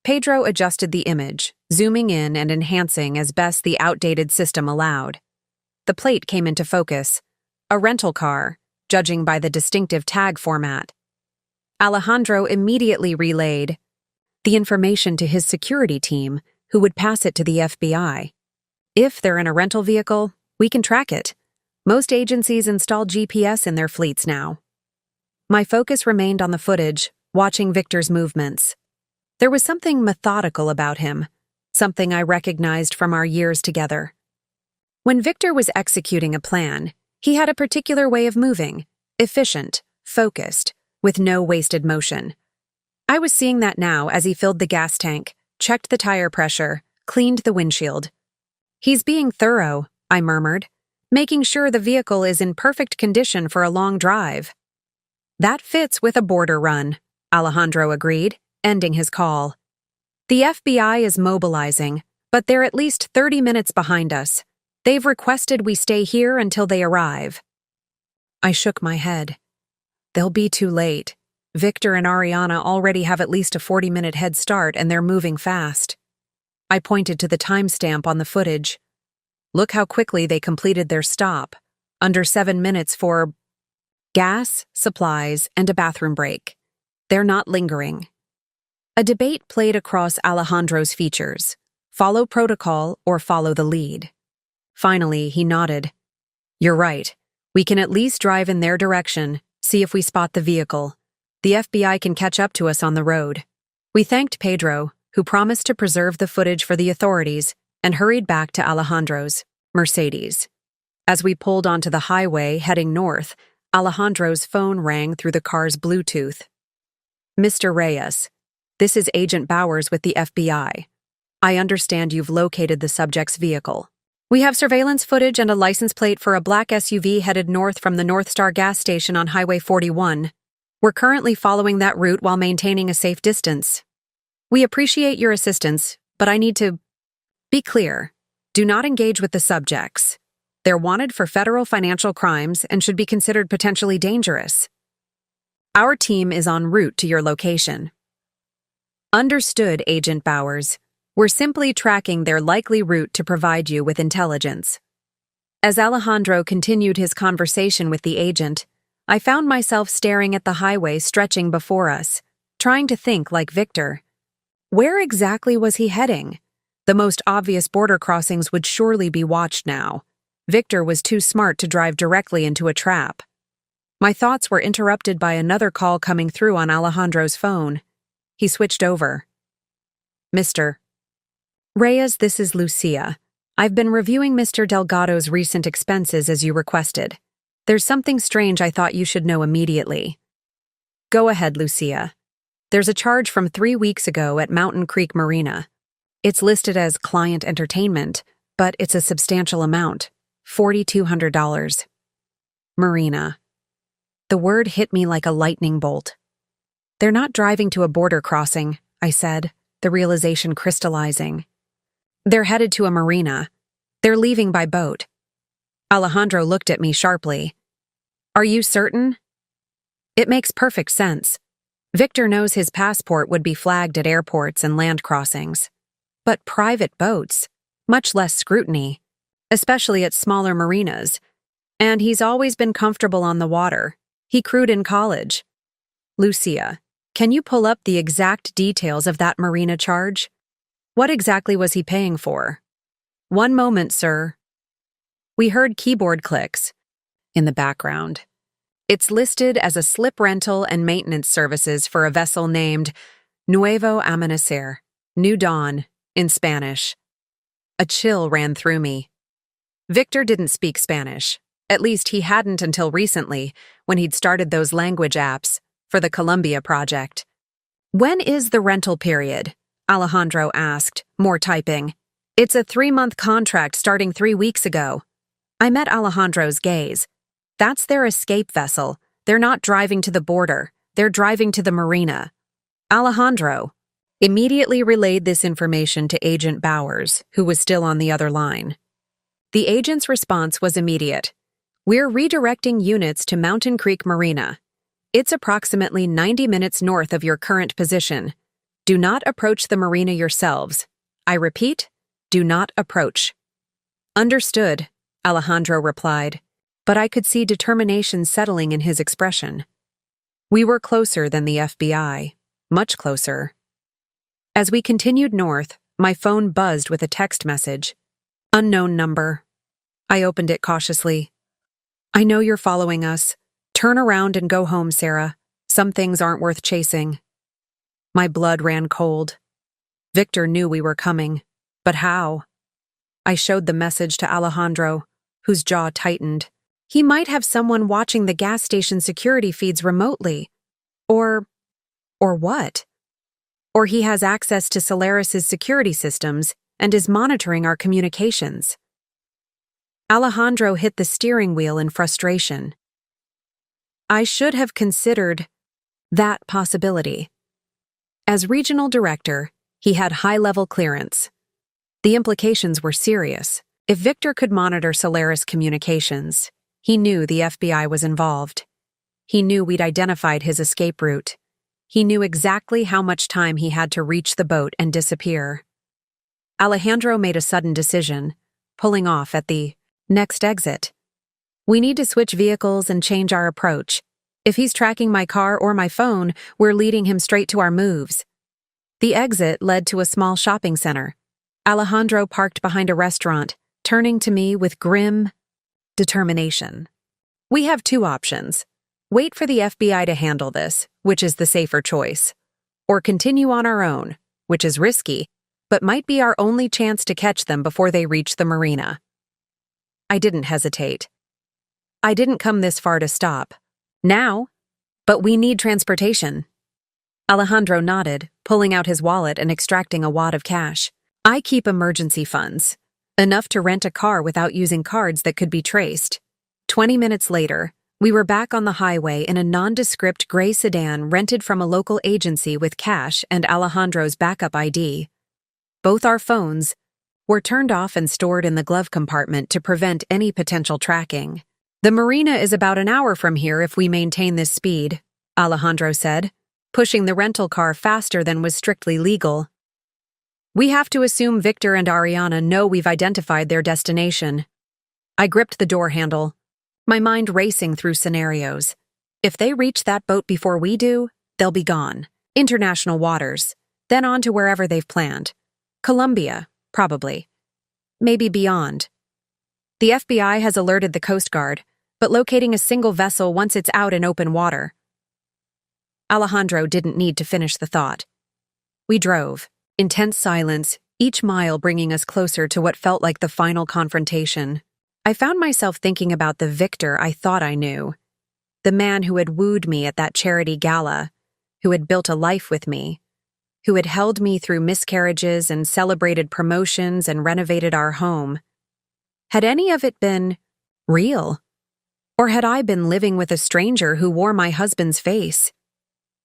Pedro adjusted the image, zooming in and enhancing as best the outdated system allowed. The plate came into focus. A rental car, judging by the distinctive tag format. Alejandro immediately relayed the information to his security team, who would pass it to the FBI. "If they're in a rental vehicle, we can track it. Most agencies install GPS in their fleets now." My focus remained on the footage, watching Victor's movements. There was something methodical about him, something I recognized from our years together. When Victor was executing a plan, he had a particular way of moving, efficient, focused, with no wasted motion. I was seeing that now as he filled the gas tank, checked the tire pressure, cleaned the windshield. "He's being thorough," I murmured, "making sure the vehicle is in perfect condition for a long drive." "That fits with a border run," Alejandro agreed, ending his call. "The FBI is mobilizing, but they're at least 30 minutes behind us. They've requested we stay here until they arrive." I shook my head. They'll be too late. Victor and Ariana already have at least a 40-minute head start, and they're moving fast. I pointed to the timestamp on the footage. "Look how quickly they completed their stop. Under 7 minutes for..." gas, supplies, and a bathroom break. They're not lingering. A debate played across Alejandro's features: follow protocol or follow the lead. Finally, he nodded. You're right. We can at least drive in their direction, see if we spot the vehicle. The FBI can catch up to us on the road. We thanked Pedro, who promised to preserve the footage for the authorities, and hurried back to Alejandro's Mercedes. As we pulled onto the highway heading north, Alejandro's phone rang through the car's Bluetooth. Mr. Reyes, this is Agent Bowers with the FBI. I understand you've located the subject's vehicle. We have surveillance footage and a license plate for a black SUV headed north from the North Star gas station on Highway 41. We're currently following that route while maintaining a safe distance. We appreciate your assistance, but I need to be clear. Do not engage with the subjects. They're wanted for federal financial crimes and should be considered potentially dangerous. Our team is en route to your location. Understood, Agent Bowers. We're simply tracking their likely route to provide you with intelligence. As Alejandro continued his conversation with the agent, I found myself staring at the highway stretching before us, trying to think like Victor. Where exactly was he heading? The most obvious border crossings would surely be watched now. Victor was too smart to drive directly into a trap. My thoughts were interrupted by another call coming through on Alejandro's phone. He switched over. Mr. Reyes, this is Lucia. I've been reviewing Mr. Delgado's recent expenses as you requested. There's something strange I thought you should know immediately. Go ahead, Lucia. There's a charge from 3 weeks ago at Mountain Creek Marina. It's listed as client entertainment, but it's a substantial amount, $4,200. Marina. The word hit me like a lightning bolt. They're not driving to a border crossing, I said, the realization crystallizing. They're headed to a marina. They're leaving by boat. Alejandro looked at me sharply. Are you certain? It makes perfect sense. Victor knows his passport would be flagged at airports and land crossings. But private boats, much less scrutiny, especially at smaller marinas. And he's always been comfortable on the water. He crewed in college. Lucia, can you pull up the exact details of that marina charge? What exactly was he paying for? One moment, sir. We heard keyboard clicks in the background. It's listed as a slip rental and maintenance services for a vessel named Nuevo Amanecer, New Dawn, in Spanish. A chill ran through me. Victor didn't speak Spanish. At least he hadn't until recently, when he'd started those language apps for the Columbia project. When is the rental period? Alejandro asked, more typing. It's a 3-month contract starting 3 weeks ago. I met Alejandro's gaze. That's their escape vessel. They're not driving to the border. They're driving to the marina. Alejandro immediately relayed this information to Agent Bowers, who was still on the other line. The agent's response was immediate. We're redirecting units to Mountain Creek Marina. It's approximately 90 minutes north of your current position. Do not approach the marina yourselves. I repeat, do not approach. Understood, Alejandro replied, but I could see determination settling in his expression. We were closer than the FBI, much closer. As we continued north, my phone buzzed with a text message. Unknown number. I opened it cautiously. I know you're following us. Turn around and go home, Sarah. Some things aren't worth chasing. My blood ran cold. Victor knew we were coming. But how? I showed the message to Alejandro, whose jaw tightened. He might have someone watching the gas station security feeds remotely. Or what? Or he has access to Solaris's security systems and is monitoring our communications. Alejandro hit the steering wheel in frustration. I should have considered that possibility. As regional director, he had high-level clearance. The implications were serious. If Victor could monitor Solaris communications, he knew the FBI was involved. He knew we'd identified his escape route. He knew exactly how much time he had to reach the boat and disappear. Alejandro made a sudden decision, pulling off at the next exit. We need to switch vehicles and change our approach. If he's tracking my car or my phone, we're leading him straight to our moves. The exit led to a small shopping center. Alejandro parked behind a restaurant, turning to me with grim determination. We have two options. Wait for the FBI to handle this, which is the safer choice. Or continue on our own, which is risky, but might be our only chance to catch them before they reach the marina. I didn't hesitate. I didn't come this far to stop. Now? But we need transportation. Alejandro nodded, pulling out his wallet and extracting a wad of cash. I keep emergency funds, enough to rent a car without using cards that could be traced. 20 minutes later, we were back on the highway in a nondescript gray sedan rented from a local agency with cash and Alejandro's backup ID. Both our phones were turned off and stored in the glove compartment to prevent any potential tracking. The marina is about an hour from here if we maintain this speed, Alejandro said, pushing the rental car faster than was strictly legal. We have to assume Victor and Ariana know we've identified their destination. I gripped the door handle, my mind racing through scenarios. If they reach that boat before we do, they'll be gone. International waters, then on to wherever they've planned. Colombia, probably. Maybe beyond. The FBI has alerted the Coast Guard, but locating a single vessel once it's out in open water. Alejandro didn't need to finish the thought. We drove, intense silence, each mile bringing us closer to what felt like the final confrontation. I found myself thinking about the Victor I thought I knew, the man who had wooed me at that charity gala, who had built a life with me, who had held me through miscarriages and celebrated promotions and renovated our home. Had any of it been real? Or had I been living with a stranger who wore my husband's face?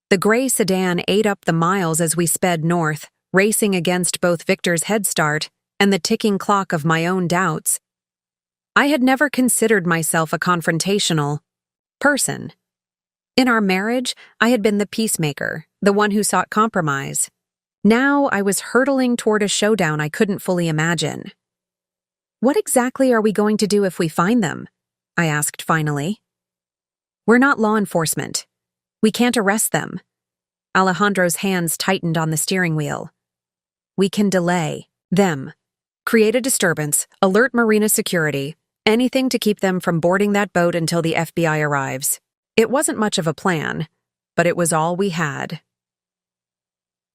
The gray sedan ate up the miles as we sped north, racing against both Victor's head start and the ticking clock of my own doubts. I had never considered myself a confrontational person. In our marriage, I had been the peacemaker, the one who sought compromise. Now I was hurtling toward a showdown I couldn't fully imagine. What exactly are we going to do if we find them? I asked finally. We're not law enforcement. We can't arrest them. Alejandro's hands tightened on the steering wheel. We can delay them. Create a disturbance, alert marina security, anything to keep them from boarding that boat until the FBI arrives. It wasn't much of a plan, but it was all we had.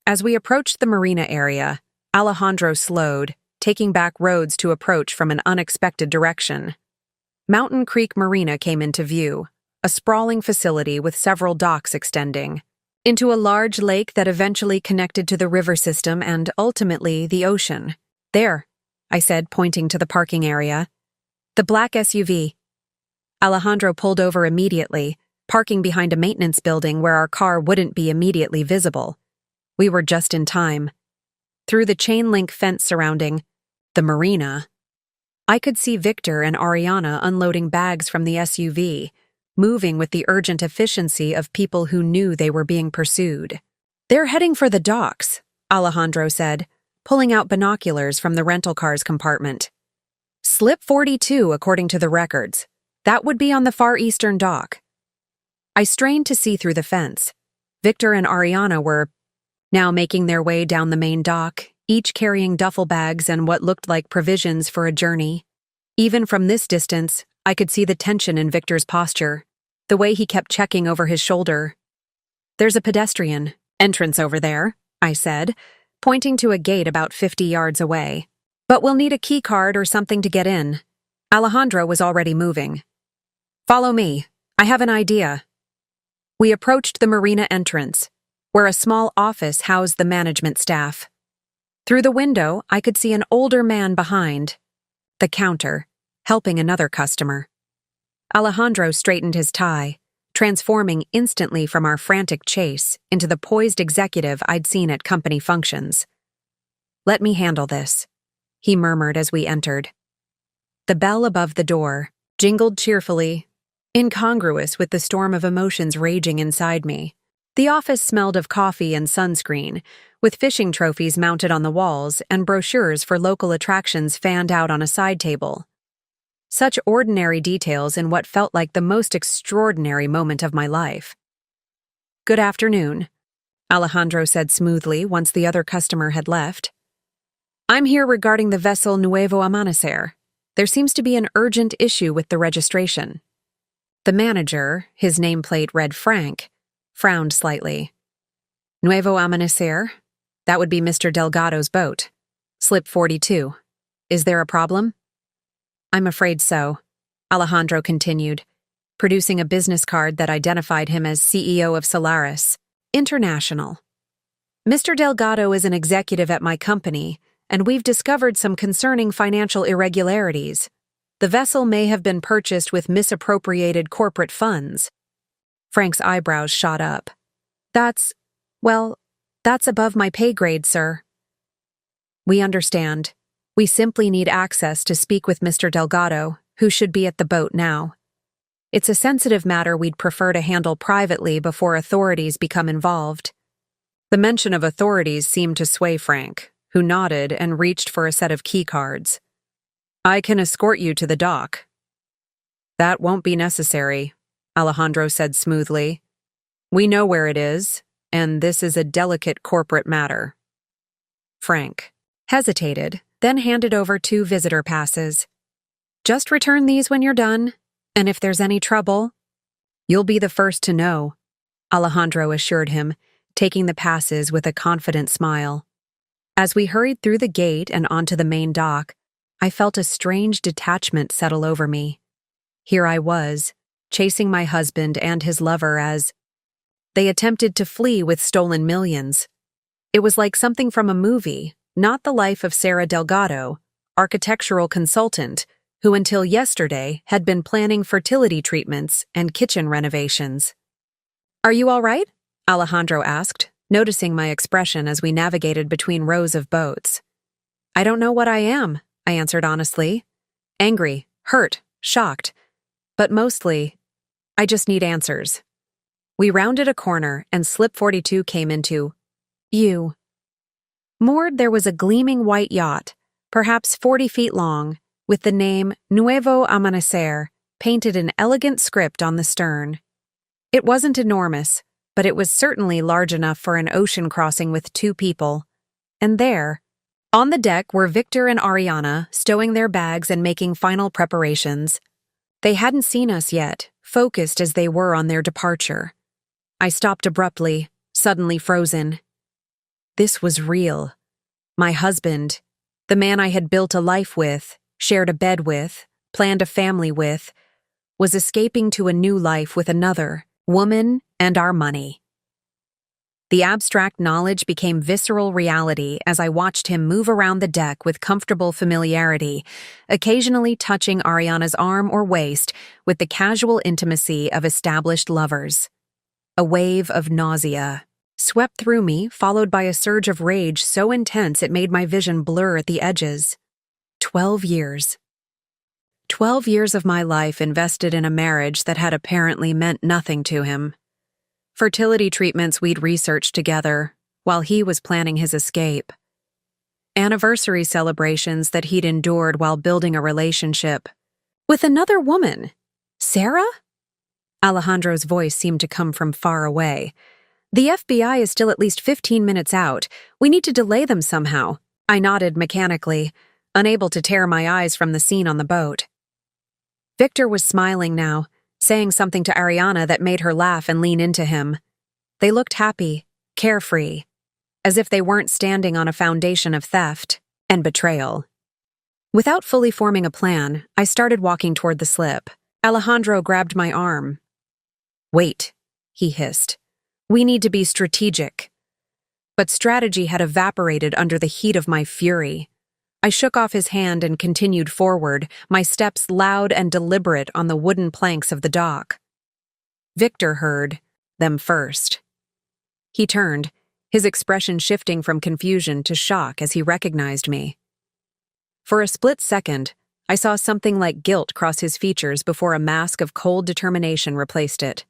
As we approached the marina area, Alejandro slowed, taking back roads to approach from an unexpected direction. Mountain Creek Marina came into view, a sprawling facility with several docks extending into a large lake that eventually connected to the river system and, ultimately, the ocean. There, I said, pointing to the parking area. The black SUV. Alejandro pulled over immediately, parking behind a maintenance building where our car wouldn't be immediately visible. We were just in time. Through the chain-link fence surrounding the marina, I could see Victor and Ariana unloading bags from the SUV, moving with the urgent efficiency of people who knew they were being pursued. They're heading for the docks, Alejandro said, pulling out binoculars from the rental car's compartment. Slip 42, according to the records. That would be on the far eastern dock. I strained to see through the fence. Victor and Ariana were now making their way down the main dock, each carrying duffel bags and what looked like provisions for a journey. Even from this distance, I could see the tension in Victor's posture, the way he kept checking over his shoulder. There's a pedestrian entrance over there, I said, pointing to a gate about 50 yards away. But we'll need a key card or something to get in. Alejandro was already moving. Follow me. I have an idea. We approached the marina entrance, where a small office housed the management staff. Through the window, I could see an older man behind the counter, helping another customer. Alejandro straightened his tie, transforming instantly from our frantic chase into the poised executive I'd seen at company functions. Let me handle this, he murmured as we entered. The bell above the door jingled cheerfully, incongruous with the storm of emotions raging inside me. The office smelled of coffee and sunscreen, with fishing trophies mounted on the walls and brochures for local attractions fanned out on a side table. Such ordinary details in what felt like the most extraordinary moment of my life. "Good afternoon," Alejandro said smoothly once the other customer had left. "I'm here regarding the vessel Nuevo Amanecer. There seems to be an urgent issue with the registration." The manager, his nameplate read Frank, frowned slightly. "Nuevo Amanecer? That would be Mr. Delgado's boat. Slip 42. Is there a problem?" "I'm afraid so," Alejandro continued, producing a business card that identified him as CEO of Solaris International. "Mr. Delgado is an executive at my company, and we've discovered some concerning financial irregularities. The vessel may have been purchased with misappropriated corporate funds." Frank's eyebrows shot up. That's above my pay grade, sir." "We understand. We simply need access to speak with Mr. Delgado, who should be at the boat now. It's a sensitive matter we'd prefer to handle privately before authorities become involved." The mention of authorities seemed to sway Frank, who nodded and reached for a set of key cards. "I can escort you to the dock." "That won't be necessary," Alejandro said smoothly. "We know where it is, and this is a delicate corporate matter." Frank hesitated, then handed over 2 visitor passes. "Just return these when you're done, and if there's any trouble—" "You'll be the first to know," Alejandro assured him, taking the passes with a confident smile. As we hurried through the gate and onto the main dock, I felt a strange detachment settle over me. Here I was, chasing my husband and his lover as they attempted to flee with stolen millions. It was like something from a movie, not the life of Sarah Delgado, architectural consultant, who until yesterday had been planning fertility treatments and kitchen renovations. "Are you all right?" Alejandro asked, noticing my expression as we navigated between rows of boats. "I don't know what I am," I answered honestly. "Angry, hurt, shocked. But mostly, I just need answers." We rounded a corner and Slip 42 came into view. Moored there was a gleaming white yacht, perhaps 40 feet long, with the name Nuevo Amanecer painted in elegant script on the stern. It wasn't enormous, but it was certainly large enough for an ocean crossing with 2 people. And there, on the deck, were Victor and Ariana stowing their bags and making final preparations. They hadn't seen us yet, focused as they were on their departure. I stopped abruptly, suddenly frozen. This was real. My husband, the man I had built a life with, shared a bed with, planned a family with, was escaping to a new life with another woman and our money. The abstract knowledge became visceral reality as I watched him move around the deck with comfortable familiarity, occasionally touching Ariana's arm or waist with the casual intimacy of established lovers. A wave of nausea swept through me, followed by a surge of rage so intense it made my vision blur at the edges. 12 years. 12 years of my life invested in a marriage that had apparently meant nothing to him. Fertility treatments we'd researched together, while he was planning his escape. Anniversary celebrations that he'd endured while building a relationship. With another woman. Sarah? Alejandro's voice seemed to come from far away. "The FBI is still at least 15 minutes out. We need to delay them somehow." I nodded mechanically, unable to tear my eyes from the scene on the boat. Victor was smiling now, saying something to Ariana that made her laugh and lean into him. They looked happy, carefree, as if they weren't standing on a foundation of theft and betrayal. Without fully forming a plan, I started walking toward the slip. Alejandro grabbed my arm. "Wait," he hissed. "We need to be strategic." But strategy had evaporated under the heat of my fury. I shook off his hand and continued forward, my steps loud and deliberate on the wooden planks of the dock. Victor heard them first. He turned, his expression shifting from confusion to shock as he recognized me. For a split second, I saw something like guilt cross his features before a mask of cold determination replaced it.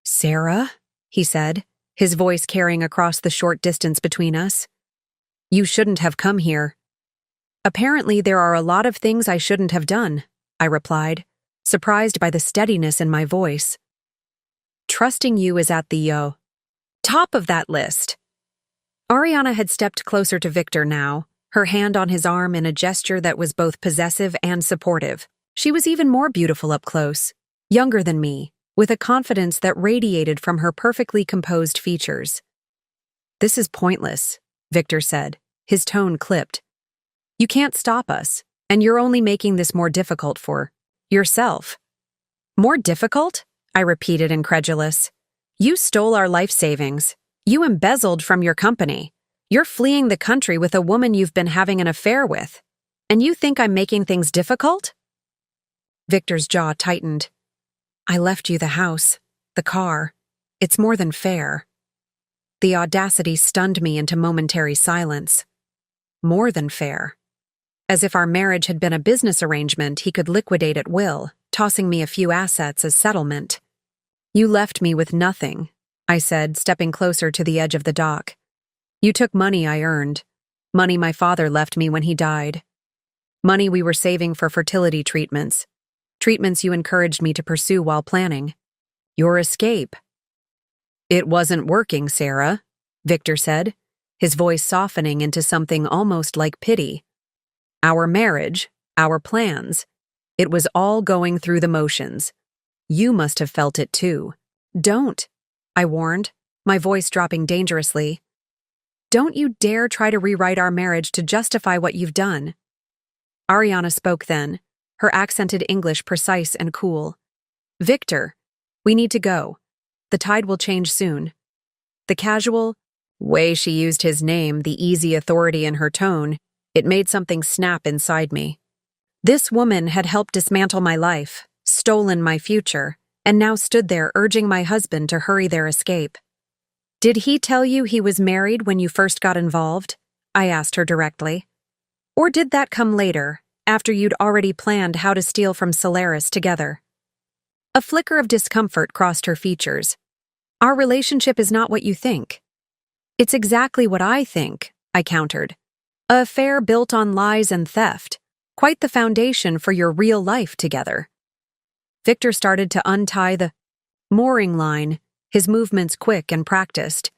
"Sarah?" he said, his voice carrying across the short distance between us. "You shouldn't have come here." "Apparently there are a lot of things I shouldn't have done," I replied, surprised by the steadiness in my voice. Trusting you is at the top of that list. Ariana had stepped closer to Victor now, her hand on his arm in a gesture that was both possessive and supportive. She was even more beautiful up close, younger than me, with a confidence that radiated from her perfectly composed features. This is pointless, Victor said, his tone clipped. You can't stop us, and you're only making this more difficult for yourself. More difficult? I repeated, incredulous. You stole our life savings. You embezzled from your company. You're fleeing the country with a woman you've been having an affair with. And you think I'm making things difficult? Victor's jaw tightened. I left you the house, the car. It's more than fair. The audacity stunned me into momentary silence. More than fair. As if our marriage had been a business arrangement he could liquidate at will, tossing me a few assets as settlement. You left me with nothing, I said, stepping closer to the edge of the dock. You took money I earned. Money my father left me when he died. Money we were saving for fertility treatments. Treatments you encouraged me to pursue while planning. Your escape. It wasn't working, Sarah, Victor said, his voice softening into something almost like pity. Our marriage, our plans, it was all going through the motions. You must have felt it too. Don't, I warned, my voice dropping dangerously. Don't you dare try to rewrite our marriage to justify what you've done. Ariana spoke then, her accented English precise and cool. Victor, we need to go. The tide will change soon. The casual way she used his name, the easy authority in her tone, it made something snap inside me. This woman had helped dismantle my life, stolen my future, and now stood there urging my husband to hurry their escape. Did he tell you he was married when you first got involved? I asked her directly. Or did that come later, after you'd already planned how to steal from Solaris together? A flicker of discomfort crossed her features. Our relationship is not what you think. It's exactly what I think, I countered. A affair built on lies and theft, quite the foundation for your real life together. Victor started to untie the mooring line, his movements quick and practiced.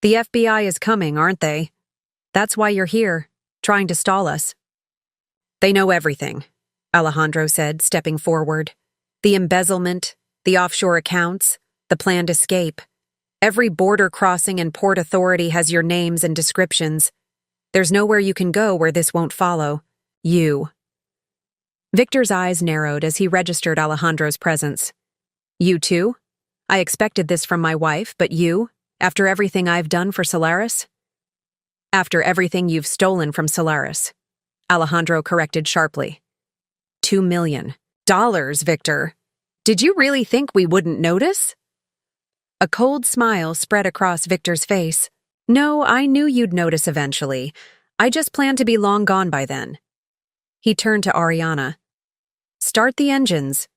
The FBI is coming, aren't they? That's why you're here, trying to stall us. They know everything, Alejandro said, stepping forward. The embezzlement, the offshore accounts, the planned escape. Every border crossing and port authority has your names and descriptions. There's nowhere you can go where this won't follow. You. Victor's eyes narrowed as he registered Alejandro's presence. You too? I expected this from my wife, but you, after everything I've done for Solaris? After everything you've stolen from Solaris, Alejandro corrected sharply. $2 million, Victor. Did you really think we wouldn't notice? A cold smile spread across Victor's face. No, I knew you'd notice eventually. I just planned to be long gone by then. He turned to Ariana. Start the engines.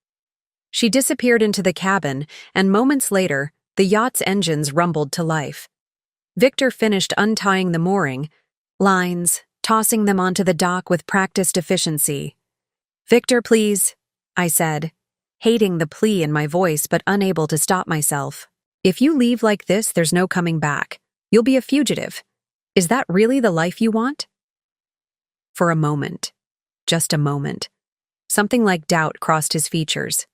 She disappeared into the cabin, and moments later, the yacht's engines rumbled to life. Victor finished untying the mooring lines, tossing them onto the dock with practiced efficiency. Victor, please, I said, hating the plea in my voice but unable to stop myself. If you leave like this, there's no coming back. You'll be a fugitive. Is that really the life you want? For a moment, just a moment, something like doubt crossed his features.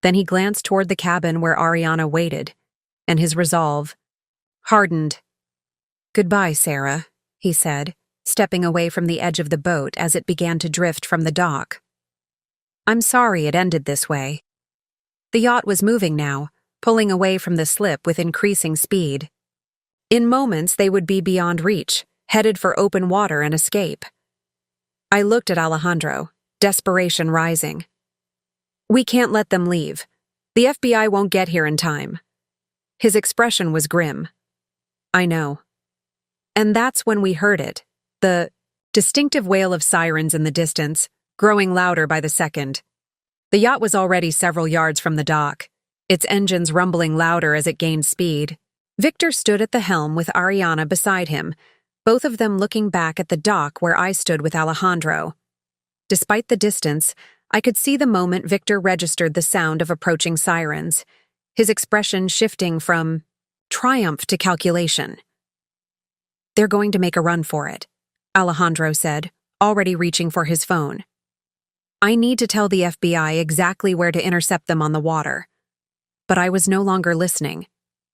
Then he glanced toward the cabin where Ariana waited, and his resolve hardened. Goodbye, Sarah, he said, stepping away from the edge of the boat as it began to drift from the dock. I'm sorry it ended this way. The yacht was moving now, pulling away from the slip with increasing speed. In moments they would be beyond reach, headed for open water and escape. I looked at Alejandro, desperation rising. We can't let them leave. The FBI won't get here in time. His expression was grim. I know. And that's when we heard it, the distinctive wail of sirens in the distance, growing louder by the second. The yacht was already several yards from the dock, its engines rumbling louder as it gained speed. Victor stood at the helm with Ariana beside him, both of them looking back at the dock where I stood with Alejandro. Despite the distance, I could see the moment Victor registered the sound of approaching sirens, his expression shifting from triumph to calculation. "They're going to make a run for it," Alejandro said, already reaching for his phone. "I need to tell the FBI exactly where to intercept them on the water." But I was no longer listening.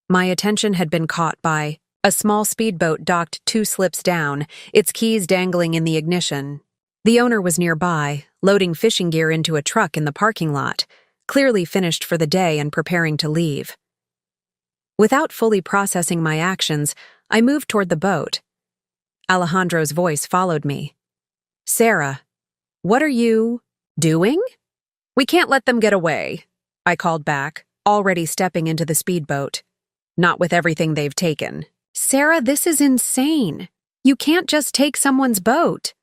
My attention had been caught by a small speedboat docked 2 slips down, its keys dangling in the ignition. The owner was nearby, loading fishing gear into a truck in the parking lot, clearly finished for the day and preparing to leave. Without fully processing my actions, I moved toward the boat. Alejandro's voice followed me. "Sarah, what are you doing?" "We can't let them get away," I called back, already stepping into the speedboat. "Not with everything they've taken." "Sarah, this is insane. You can't just take someone's boat."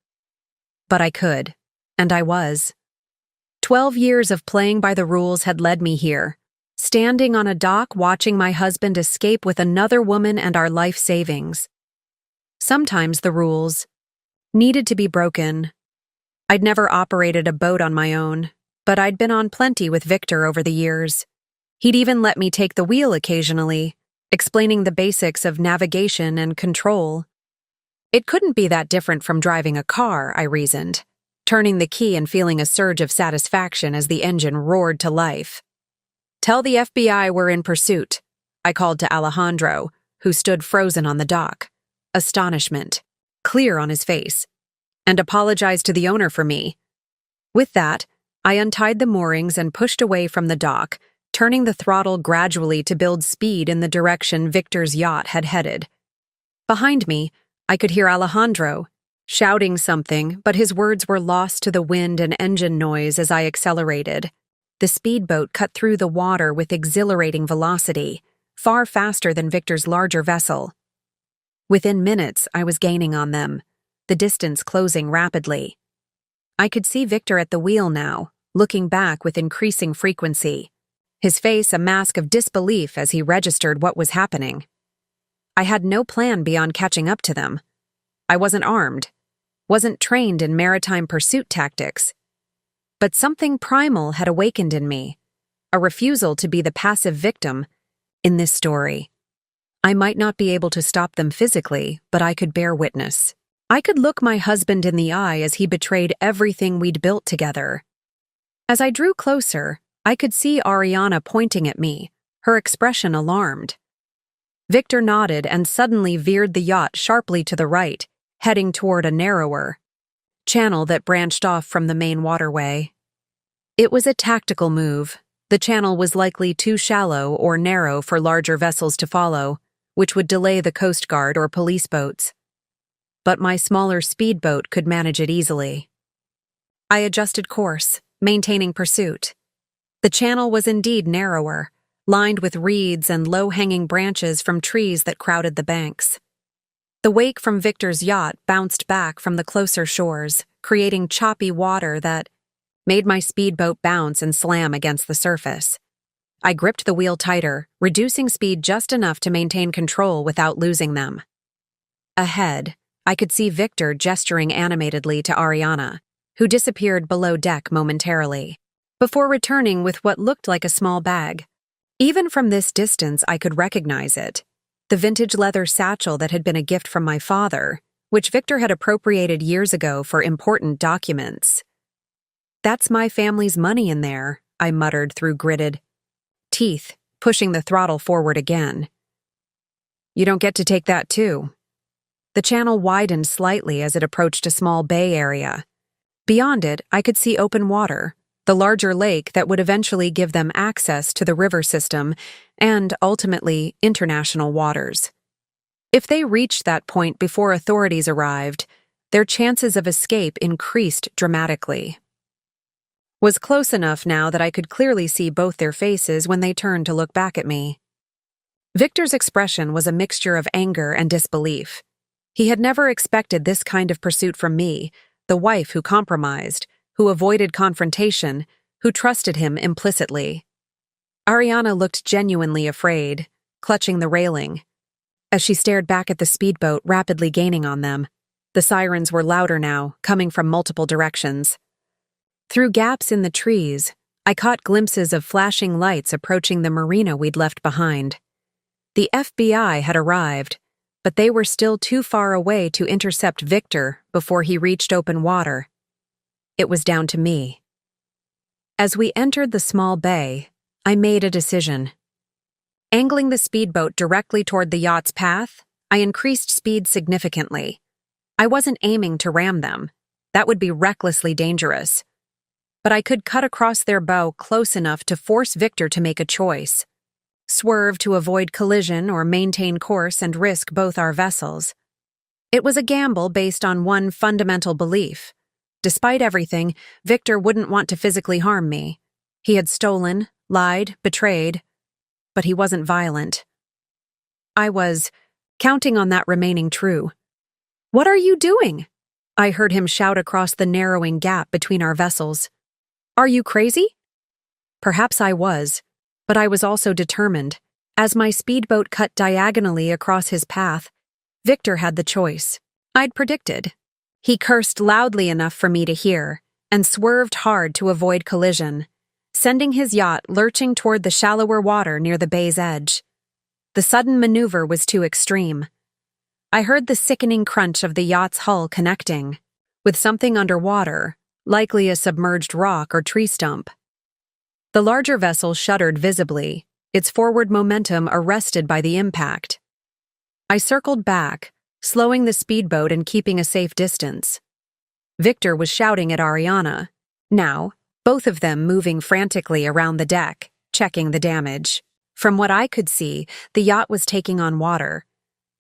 But I could, and I was. 12 years of playing by the rules had led me here, standing on a dock watching my husband escape with another woman and our life savings. Sometimes the rules needed to be broken. I'd never operated a boat on my own, but I'd been on plenty with Victor over the years. He'd even let me take the wheel occasionally, explaining the basics of navigation and control. It couldn't be that different from driving a car, I reasoned, turning the key and feeling a surge of satisfaction as the engine roared to life. "Tell the FBI we're in pursuit," I called to Alejandro, who stood frozen on the dock, astonishment clear on his face, "and apologize to the owner for me." With that, I untied the moorings and pushed away from the dock, turning the throttle gradually to build speed in the direction Victor's yacht had headed. Behind me, I could hear Alejandro shouting something, but his words were lost to the wind and engine noise as I accelerated. The speedboat cut through the water with exhilarating velocity, far faster than Victor's larger vessel. Within minutes, I was gaining on them, the distance closing rapidly. I could see Victor at the wheel now, looking back with increasing frequency, his face a mask of disbelief as he registered what was happening. I had no plan beyond catching up to them. I wasn't armed, wasn't trained in maritime pursuit tactics. But something primal had awakened in me, a refusal to be the passive victim in this story. I might not be able to stop them physically, but I could bear witness. I could look my husband in the eye as he betrayed everything we'd built together. As I drew closer, I could see Ariana pointing at me, her expression alarmed. Victor nodded and suddenly veered the yacht sharply to the right, heading toward a narrower channel that branched off from the main waterway. It was a tactical move. The channel was likely too shallow or narrow for larger vessels to follow, which would delay the Coast Guard or police boats. But my smaller speedboat could manage it easily. I adjusted course, maintaining pursuit. The channel was indeed narrower, lined with reeds and low-hanging branches from trees that crowded the banks. The wake from Victor's yacht bounced back from the closer shores, creating choppy water that made my speedboat bounce and slam against the surface. I gripped the wheel tighter, reducing speed just enough to maintain control without losing them. Ahead, I could see Victor gesturing animatedly to Ariana, who disappeared below deck momentarily, before returning with what looked like a small bag. Even from this distance, I could recognize it. The vintage leather satchel that had been a gift from my father, which Victor had appropriated years ago for important documents. "That's my family's money in there," I muttered through gritted teeth, pushing the throttle forward again. "You don't get to take that too." The channel widened slightly as it approached a small bay area. Beyond it, I could see open water, the larger lake that would eventually give them access to the river system and, ultimately, international waters. If they reached that point before authorities arrived, their chances of escape increased dramatically. Was close enough now that I could clearly see both their faces when they turned to look back at me. Victor's expression was a mixture of anger and disbelief. He had never expected this kind of pursuit from me, the wife who compromised, who avoided confrontation, who trusted him implicitly. Ariana looked genuinely afraid, clutching the railing. As she stared back at the speedboat rapidly gaining on them, the sirens were louder now, coming from multiple directions. Through gaps in the trees, I caught glimpses of flashing lights approaching the marina we'd left behind. The FBI had arrived, but they were still too far away to intercept Victor before he reached open water. It was down to me. As we entered the small bay, I made a decision. Angling the speedboat directly toward the yacht's path, I increased speed significantly. I wasn't aiming to ram them. That would be recklessly dangerous. But I could cut across their bow close enough to force Victor to make a choice. Swerve to avoid collision or maintain course and risk both our vessels. It was a gamble based on one fundamental belief. Despite everything, Victor wouldn't want to physically harm me. He had stolen, lied, betrayed, but he wasn't violent. I was counting on that remaining true. "What are you doing?" I heard him shout across the narrowing gap between our vessels. "Are you crazy?" Perhaps I was, but I was also determined. As my speedboat cut diagonally across his path, Victor had the choice. I'd predicted. He cursed loudly enough for me to hear, and swerved hard to avoid collision, sending his yacht lurching toward the shallower water near the bay's edge. The sudden maneuver was too extreme. I heard the sickening crunch of the yacht's hull connecting with something underwater, likely a submerged rock or tree stump. The larger vessel shuddered visibly, its forward momentum arrested by the impact. I circled back, slowing the speedboat and keeping a safe distance. Victor was shouting at Ariana, now, both of them moving frantically around the deck, checking the damage. From what I could see, the yacht was taking on water,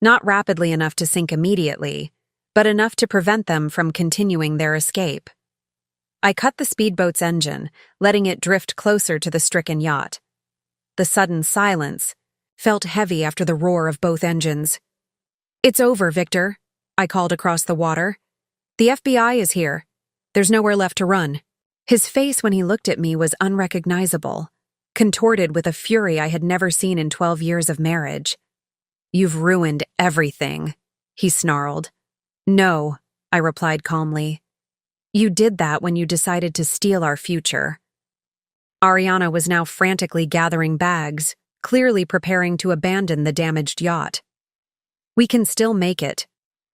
not rapidly enough to sink immediately, but enough to prevent them from continuing their escape. I cut the speedboat's engine, letting it drift closer to the stricken yacht. The sudden silence felt heavy after the roar of both engines. "It's over, Victor," I called across the water. "The FBI is here. There's nowhere left to run." His face when he looked at me was unrecognizable, contorted with a fury I had never seen in 12 years of marriage. "You've ruined everything," he snarled. "No," I replied calmly. "You did that when you decided to steal our future." Ariana was now frantically gathering bags, clearly preparing to abandon the damaged yacht. "We can still make it,"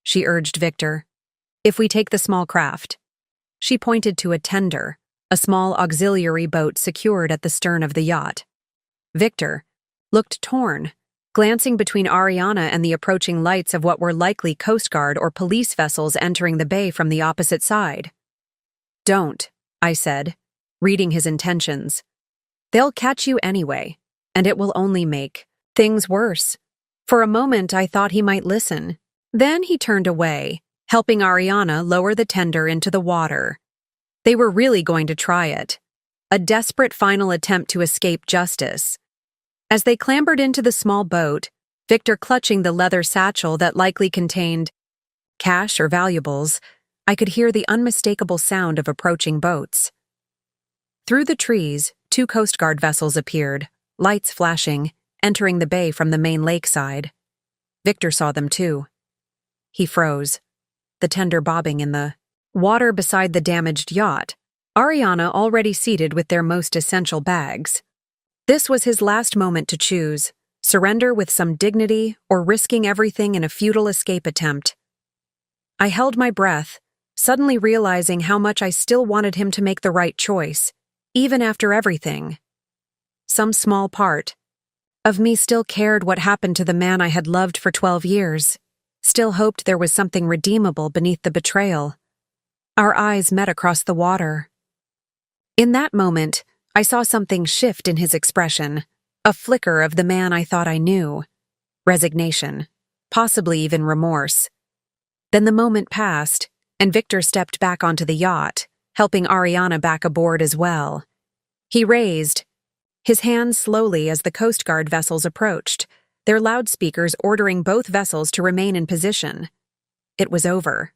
she urged Victor, "if we take the small craft." She pointed to a tender, a small auxiliary boat secured at the stern of the yacht. Victor looked torn, glancing between Ariana and the approaching lights of what were likely Coast Guard or police vessels entering the bay from the opposite side. "Don't," I said, reading his intentions. "They'll catch you anyway, and it will only make things worse." For a moment, I thought he might listen. Then he turned away, helping Ariana lower the tender into the water. They were really going to try it. A desperate final attempt to escape justice. As they clambered into the small boat, Victor clutching the leather satchel that likely contained cash or valuables, I could hear the unmistakable sound of approaching boats. Through the trees, 2 Coast Guard vessels appeared, lights flashing, entering the bay from the main lakeside. Victor saw them too. He froze, the tender bobbing in the water beside the damaged yacht, Ariana already seated with their most essential bags. This was his last moment to choose, surrender with some dignity or risking everything in a futile escape attempt. I held my breath, suddenly realizing how much I still wanted him to make the right choice, even after everything. Some small part of me still cared what happened to the man I had loved for 12 years, still hoped there was something redeemable beneath the betrayal. Our eyes met across the water. In that moment, I saw something shift in his expression, a flicker of the man I thought I knew. Resignation, possibly even remorse. Then the moment passed, and Victor stepped back onto the yacht, helping Ariana back aboard as well. He raised his hands slowly as the Coast Guard vessels approached, their loudspeakers ordering both vessels to remain in position. It was over.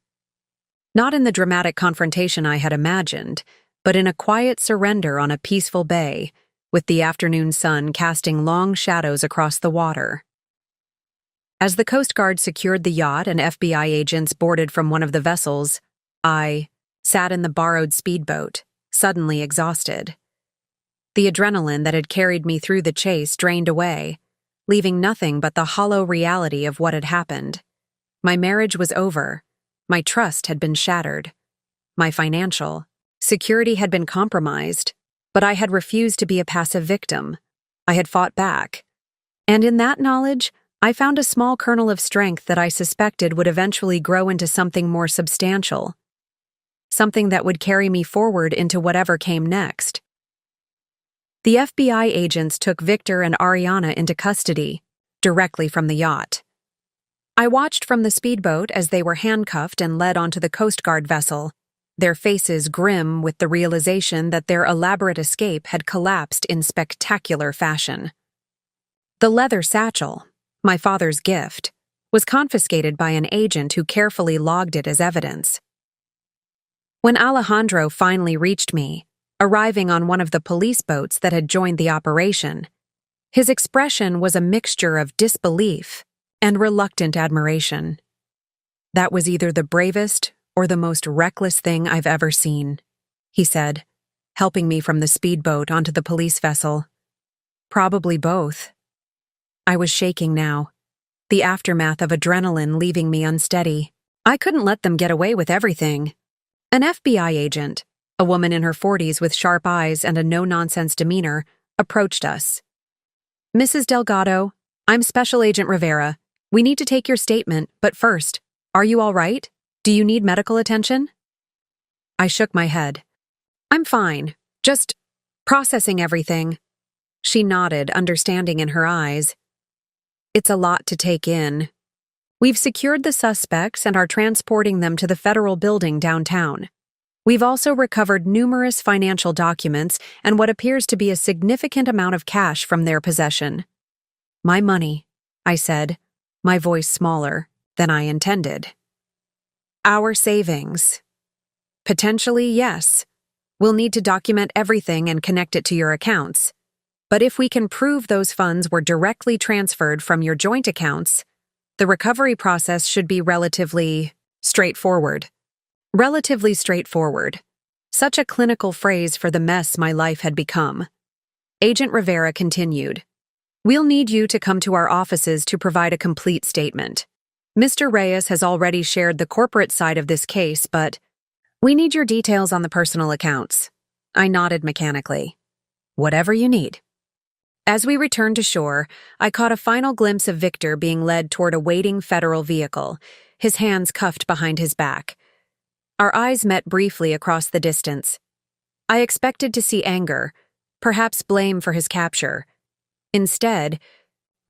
Not in the dramatic confrontation I had imagined, but in a quiet surrender on a peaceful bay, with the afternoon sun casting long shadows across the water. As the Coast Guard secured the yacht and FBI agents boarded from one of the vessels, I sat in the borrowed speedboat, suddenly exhausted. The adrenaline that had carried me through the chase drained away, leaving nothing but the hollow reality of what had happened. My marriage was over. My trust had been shattered. My financial security had been compromised, but I had refused to be a passive victim. I had fought back. And in that knowledge, I found a small kernel of strength that I suspected would eventually grow into something more substantial. Something that would carry me forward into whatever came next. The FBI agents took Victor and Ariana into custody, directly from the yacht. I watched from the speedboat as they were handcuffed and led onto the Coast Guard vessel, their faces grim with the realization that their elaborate escape had collapsed in spectacular fashion. The leather satchel, my father's gift, was confiscated by an agent who carefully logged it as evidence. When Alejandro finally reached me, arriving on one of the police boats that had joined the operation, his expression was a mixture of disbelief and reluctant admiration. "That was either the bravest or the most reckless thing I've ever seen," he said, helping me from the speedboat onto the police vessel. "Probably both." I was shaking now, the aftermath of adrenaline leaving me unsteady. I couldn't let them get away with everything. An FBI agent, a woman in her 40s with sharp eyes and a no-nonsense demeanor, approached us. "Mrs. Delgado, I'm Special Agent Rivera. We need to take your statement, but first, are you all right? Do you need medical attention?" I shook my head. "I'm fine, just processing everything." She nodded, understanding in her eyes. "It's a lot to take in. We've secured the suspects and are transporting them to the federal building downtown. We've also recovered numerous financial documents and what appears to be a significant amount of cash from their possession." "My money," I said, my voice smaller than I intended. "Our savings." "Potentially, yes. We'll need to document everything and connect it to your accounts. But if we can prove those funds were directly transferred from your joint accounts, the recovery process should be relatively straightforward." Relatively straightforward. Such a clinical phrase for the mess my life had become. Agent Rivera continued. "We'll need you to come to our offices to provide a complete statement. Mr. Reyes has already shared the corporate side of this case, but we need your details on the personal accounts." I nodded mechanically. "Whatever you need." As we returned to shore, I caught a final glimpse of Victor being led toward a waiting federal vehicle, his hands cuffed behind his back. Our eyes met briefly across the distance. I expected to see anger, perhaps blame for his capture. Instead,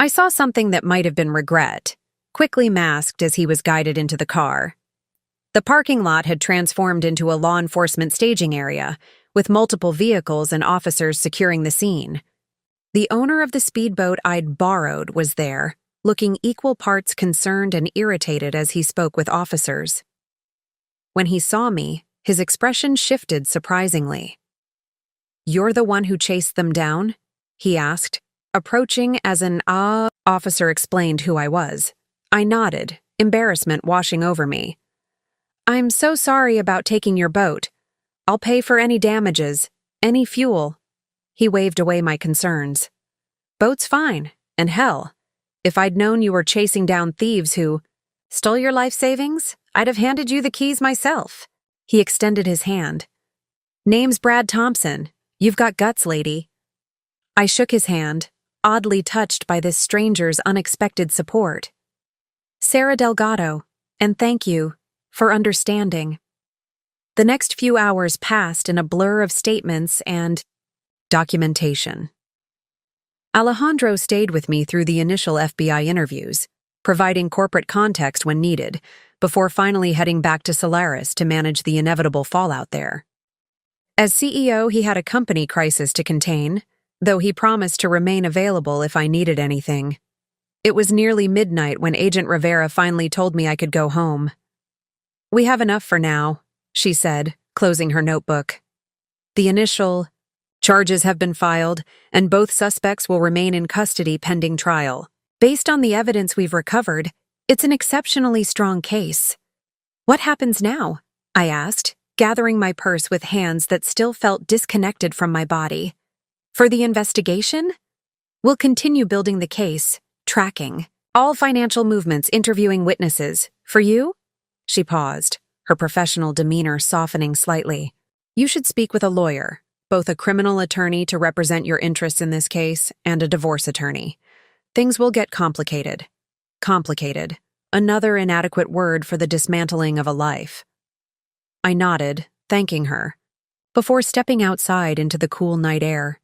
I saw something that might have been regret, quickly masked as he was guided into the car. The parking lot had transformed into a law enforcement staging area, with multiple vehicles and officers securing the scene. The owner of the speedboat I'd borrowed was there, looking equal parts concerned and irritated as he spoke with officers. When he saw me, his expression shifted surprisingly. "You're the one who chased them down?" he asked, approaching as an officer explained who I was. I nodded, embarrassment washing over me. "I'm so sorry about taking your boat. I'll pay for any damages, any fuel." He waved away my concerns. "Boat's fine, and hell, if I'd known you were chasing down thieves who stole your life savings, I'd have handed you the keys myself." He extended his hand. "Name's Brad Thompson. You've got guts, lady." I shook his hand, oddly touched by this stranger's unexpected support. "Sarah Delgado, and thank you for understanding." The next few hours passed in a blur of statements and documentation. Alejandro stayed with me through the initial FBI interviews, providing corporate context when needed, before finally heading back to Solaris to manage the inevitable fallout there. As CEO, he had a company crisis to contain, though he promised to remain available if I needed anything. It was nearly midnight when Agent Rivera finally told me I could go home. "We have enough for now," she said, closing her notebook. "The initial charges have been filed, and both suspects will remain in custody pending trial. Based on the evidence we've recovered, it's an exceptionally strong case." "What happens now?" I asked, gathering my purse with hands that still felt disconnected from my body. For the investigation? We'll continue building the case, tracking all financial movements, interviewing witnesses. For you? She paused, her professional demeanor softening slightly. You should speak with a lawyer, both a criminal attorney to represent your interests in this case and a divorce attorney. Things will get complicated. Complicated. Another inadequate word for the dismantling of a life. I nodded, thanking her, before stepping outside into the cool night air.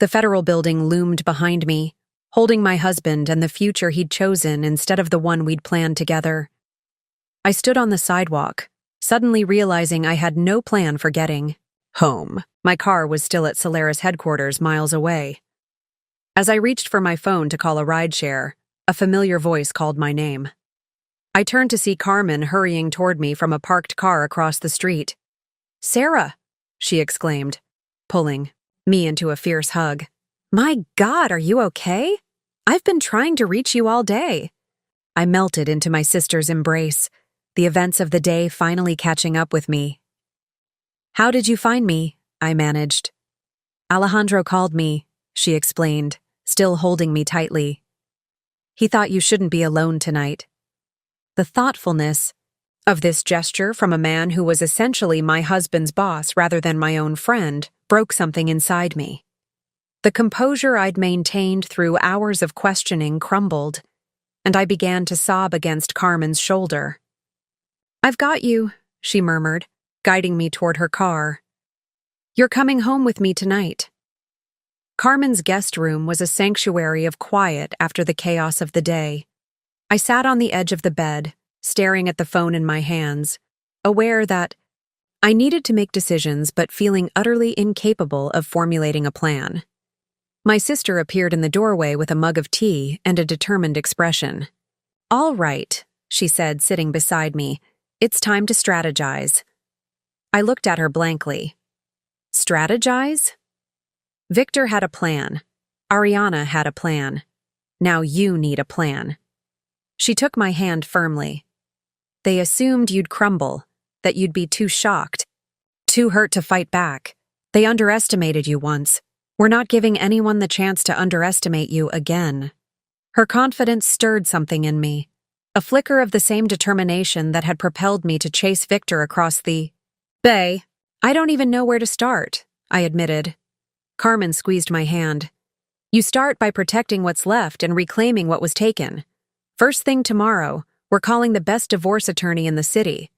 The federal building loomed behind me, holding my husband and the future he'd chosen instead of the one we'd planned together. I stood on the sidewalk, suddenly realizing I had no plan for getting home. My car was still at Solaris headquarters miles away. As I reached for my phone to call a rideshare, a familiar voice called my name. I turned to see Carmen hurrying toward me from a parked car across the street. "Sarah!" she exclaimed, pulling me into a fierce hug. "My God, are you okay? I've been trying to reach you all day." I melted into my sister's embrace, the events of the day finally catching up with me. "How did you find me?" I managed. "Alejandro called me," she explained, still holding me tightly. "He thought you shouldn't be alone tonight." The thoughtfulness of this gesture from a man who was essentially my husband's boss rather than my own friend broke something inside me. The composure I'd maintained through hours of questioning crumbled, and I began to sob against Carmen's shoulder. "I've got you," she murmured, guiding me toward her car. "You're coming home with me tonight." Carmen's guest room was a sanctuary of quiet after the chaos of the day. I sat on the edge of the bed, staring at the phone in my hands, aware that I needed to make decisions but feeling utterly incapable of formulating a plan. My sister appeared in the doorway with a mug of tea and a determined expression. "All right," she said, sitting beside me. "It's time to strategize." I looked at her blankly. Strategize? Victor had a plan. Ariana had a plan. Now you need a plan. She took my hand firmly. "They assumed you'd crumble, that you'd be too shocked, too hurt to fight back. They underestimated you once. We're not giving anyone the chance to underestimate you again." Her confidence stirred something in me, a flicker of the same determination that had propelled me to chase Victor across the bay. "I don't even know where to start," I admitted. Carmen squeezed my hand. "You start by protecting what's left and reclaiming what was taken. First thing tomorrow, we're calling the best divorce attorney in the city.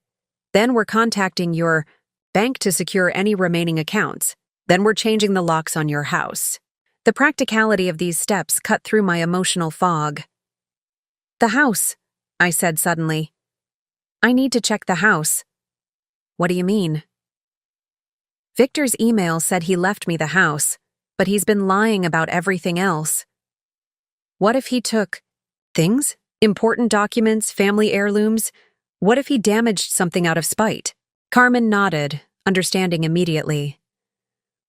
Then we're contacting your bank to secure any remaining accounts. Then we're changing the locks on your house." The practicality of these steps cut through my emotional fog. "The house," I said suddenly. "I need to check the house." "What do you mean?" "Victor's email said he left me the house, but he's been lying about everything else." "What if he took things? Important documents, family heirlooms? What if he damaged something out of spite?" Carmen nodded, understanding immediately.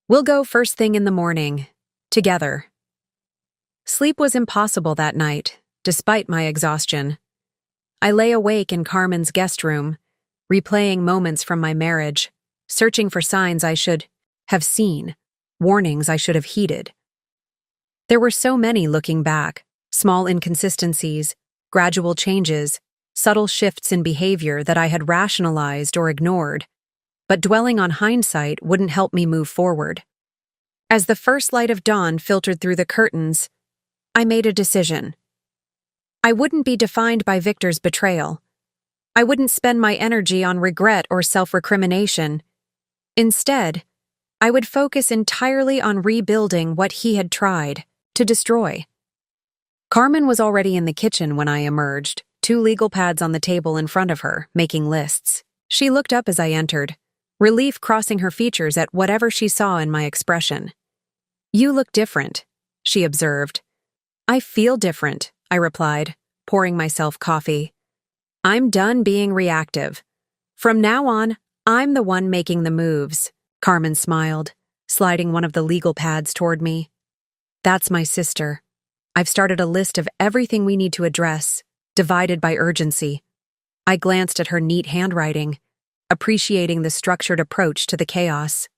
"We'll go first thing in the morning. Together." Sleep was impossible that night, despite my exhaustion. I lay awake in Carmen's guest room, replaying moments from my marriage, searching for signs I should have seen, warnings I should have heeded. There were so many looking back, small inconsistencies, gradual changes, subtle shifts in behavior that I had rationalized or ignored, but dwelling on hindsight wouldn't help me move forward. As the first light of dawn filtered through the curtains, I made a decision. I wouldn't be defined by Victor's betrayal. I wouldn't spend my energy on regret or self-recrimination. Instead, I would focus entirely on rebuilding what he had tried to destroy. Carmen was already in the kitchen when I emerged, 2 legal pads on the table in front of her, making lists. She looked up as I entered, relief crossing her features at whatever she saw in my expression. "You look different," she observed. "I feel different," I replied, pouring myself coffee. "I'm done being reactive. From now on, I'm the one making the moves." Carmen smiled, sliding one of the legal pads toward me. "That's my sister. I've started a list of everything we need to address, divided by urgency." I glanced at her neat handwriting. appreciating the structured approach to the chaos.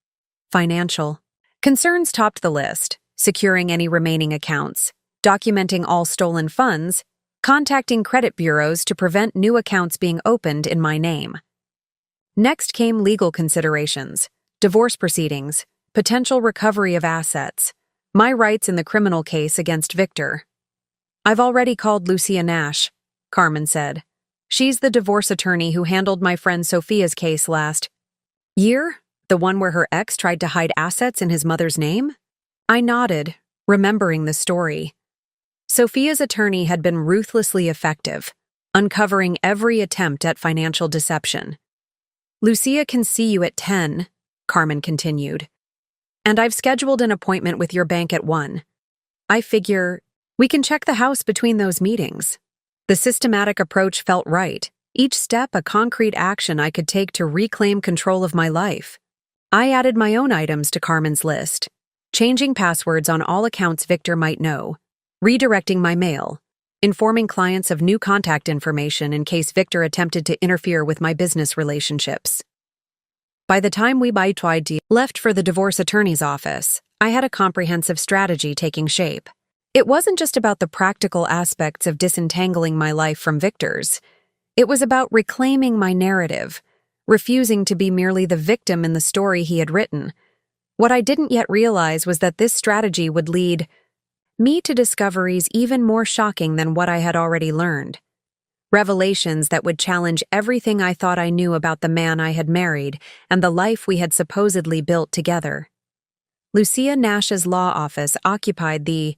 Financial concerns topped the list, securing any remaining accounts, documenting all stolen funds, contacting credit bureaus to prevent new accounts being opened in my name. Next came legal considerations, divorce proceedings, potential recovery of assets, my rights in the criminal case against Victor. "I've already called Lucia Nash," Carmen said. "She's the divorce attorney who handled my friend Sophia's case last year, the one where her ex tried to hide assets in his mother's name?" I nodded, remembering the story. Sophia's attorney had been ruthlessly effective, uncovering every attempt at financial deception. "Lucia can see you at 10, Carmen continued. "And I've scheduled an appointment with your bank at 1. I figure we can check the house between those meetings." The systematic approach felt right, each step a concrete action I could take to reclaim control of my life. I added my own items to Carmen's list, changing passwords on all accounts Victor might know, redirecting my mail, informing clients of new contact information in case Victor attempted to interfere with my business relationships. By the time we left for the divorce attorney's office, I had a comprehensive strategy taking shape. It wasn't just about the practical aspects of disentangling my life from Victor's. It was about reclaiming my narrative, refusing to be merely the victim in the story he had written. What I didn't yet realize was that this strategy would lead me to discoveries even more shocking than what I had already learned. Revelations that would challenge everything I thought I knew about the man I had married and the life we had supposedly built together. Lucia Nash's law office occupied the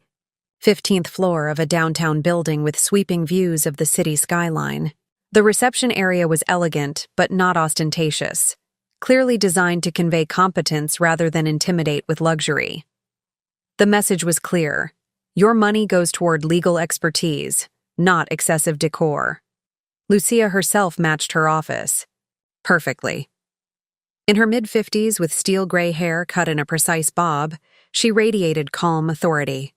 15th floor of a downtown building with sweeping views of the city skyline. The reception area was elegant but not ostentatious, clearly designed to convey competence rather than intimidate with luxury. The message was clear: your money goes toward legal expertise, not excessive decor. Lucia herself matched her office perfectly. In her mid-50s with steel gray hair cut in a precise bob, she radiated calm authority.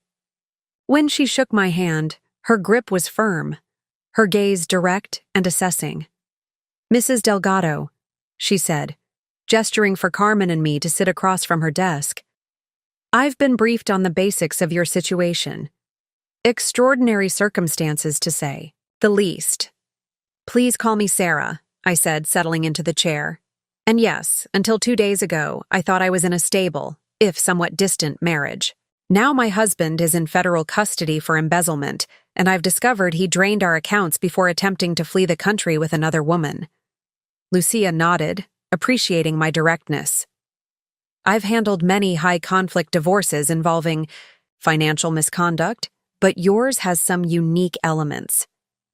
When she shook my hand, her grip was firm, her gaze direct and assessing. "Mrs. Delgado," she said, gesturing for Carmen and me to sit across from her desk. "I've been briefed on the basics of your situation. Extraordinary circumstances, to say the least. Please call me Sarah," I said, settling into the chair. "And yes, until 2 days ago, I thought I was in a stable, if somewhat distant, marriage. Now my husband is in federal custody for embezzlement, and I've discovered he drained our accounts before attempting to flee the country with another woman." Lucia nodded, appreciating my directness. "I've handled many high-conflict divorces involving financial misconduct, but yours has some unique elements.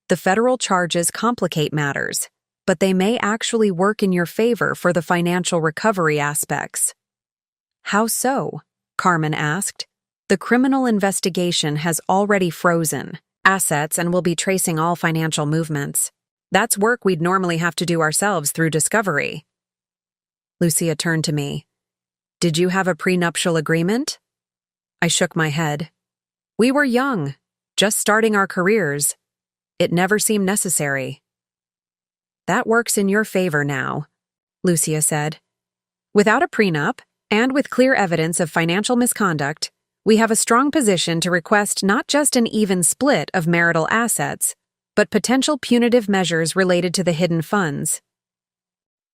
The federal charges complicate matters, but they may actually work in your favor for the financial recovery aspects." "How so?" Carmen asked. "The criminal investigation has already frozen assets and will be tracing all financial movements. That's work we'd normally have to do ourselves through discovery." Lucia turned to me. "Did you have a prenuptial agreement?" I shook my head. "We were young, just starting our careers. It never seemed necessary." "That works in your favor now," Lucia said. "Without a prenup, and with clear evidence of financial misconduct, we have a strong position to request not just an even split of marital assets, but potential punitive measures related to the hidden funds."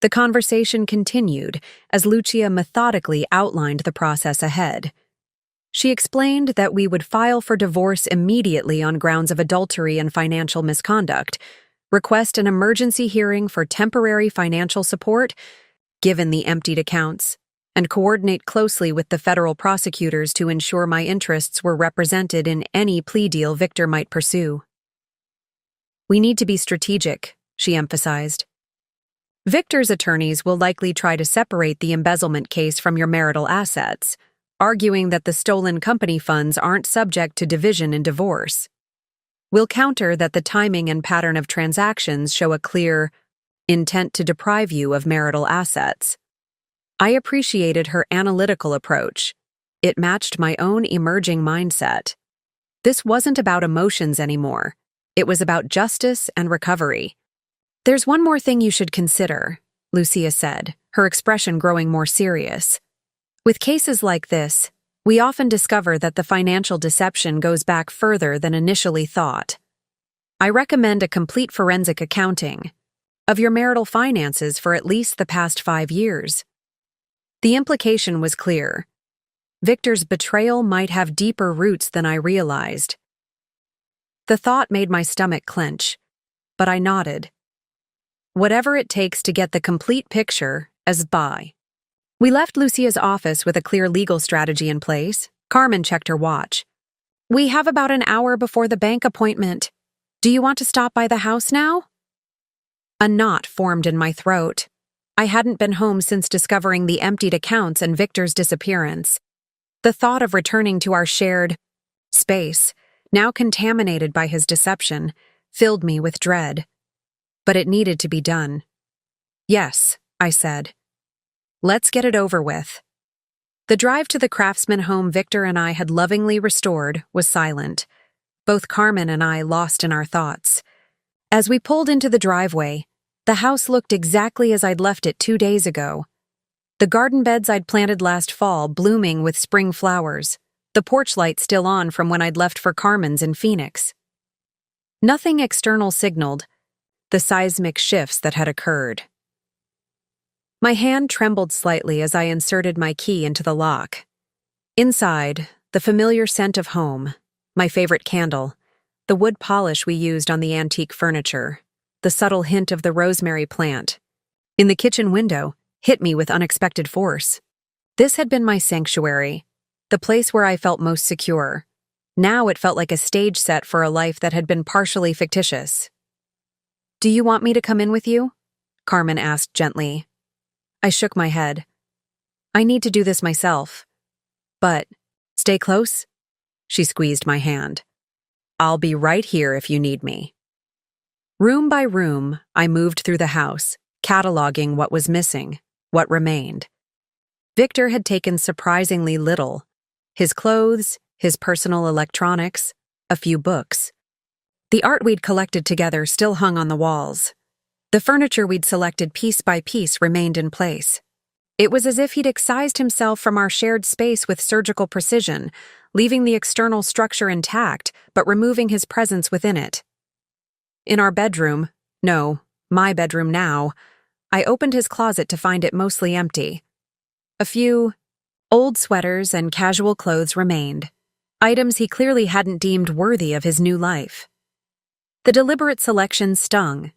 The conversation continued as Lucia methodically outlined the process ahead. She explained that we would file for divorce immediately on grounds of adultery and financial misconduct, request an emergency hearing for temporary financial support, given the emptied accounts, and coordinate closely with the federal prosecutors to ensure my interests were represented in any plea deal Victor might pursue. "We need to be strategic," she emphasized. "Victor's attorneys will likely try to separate the embezzlement case from your marital assets, arguing that the stolen company funds aren't subject to division in divorce. We'll counter that the timing and pattern of transactions show a clear intent to deprive you of marital assets." I appreciated her analytical approach. It matched my own emerging mindset. This wasn't about emotions anymore. It was about justice and recovery. "There's one more thing you should consider," Lucia said, her expression growing more serious. With cases like this, we often discover that the financial deception goes back further than initially thought. I recommend a complete forensic accounting of your marital finances for at least the past 5 years. The implication was clear. Victor's betrayal might have deeper roots than I realized. The thought made my stomach clench, but I nodded. Whatever it takes to get the complete picture, as by. We left Lucia's office with a clear legal strategy in place. Carmen checked her watch. We have about an hour before the bank appointment. Do you want to stop by the house now? A knot formed in my throat. I hadn't been home since discovering the emptied accounts and Victor's disappearance. The thought of returning to our shared space, now contaminated by his deception, filled me with dread. But it needed to be done. Yes, I said. Let's get it over with. The drive to the Craftsman home Victor and I had lovingly restored was silent, both Carmen and I lost in our thoughts. As we pulled into the driveway, the house looked exactly as I'd left it 2 days ago. The garden beds I'd planted last fall blooming with spring flowers, the porch light still on from when I'd left for Carmen's in Phoenix. Nothing external signaled the seismic shifts that had occurred. My hand trembled slightly as I inserted my key into the lock. Inside, the familiar scent of home, my favorite candle, the wood polish we used on the antique furniture, the subtle hint of the rosemary plant. In the kitchen window, hit me with unexpected force. This had been my sanctuary, the place where I felt most secure. Now it felt like a stage set for a life that had been partially fictitious. Do you want me to come in with you? Carmen asked gently. I shook my head. I need to do this myself. But, stay close? She squeezed my hand. I'll be right here if you need me. Room by room, I moved through the house, cataloging what was missing, what remained. Victor had taken surprisingly little. His clothes, his personal electronics, a few books. The art we'd collected together still hung on the walls. The furniture we'd selected piece by piece remained in place. It was as if he'd excised himself from our shared space with surgical precision, leaving the external structure intact, but removing his presence within it. In our bedroom, no, my bedroom now, I opened his closet to find it mostly empty. A few old sweaters and casual clothes remained, items he clearly hadn't deemed worthy of his new life. The deliberate selection stung.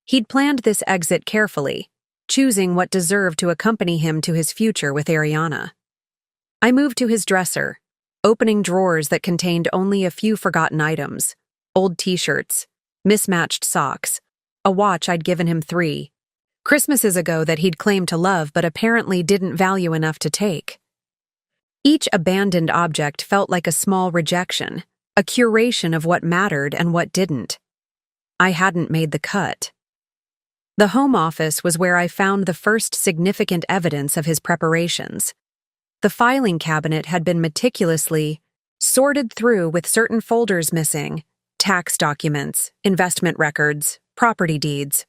He'd planned this exit carefully, choosing what deserved to accompany him to his future with Ariana. I moved to his dresser, opening drawers that contained only a few forgotten items, old t-shirts, mismatched socks, a watch I'd given him 3 Christmases ago that he'd claimed to love but apparently didn't value enough to take. Each abandoned object felt like a small rejection, a curation of what mattered and what didn't. I hadn't made the cut. The home office was where I found the first significant evidence of his preparations. The filing cabinet had been meticulously sorted through with certain folders missing, tax documents, investment records, property deeds.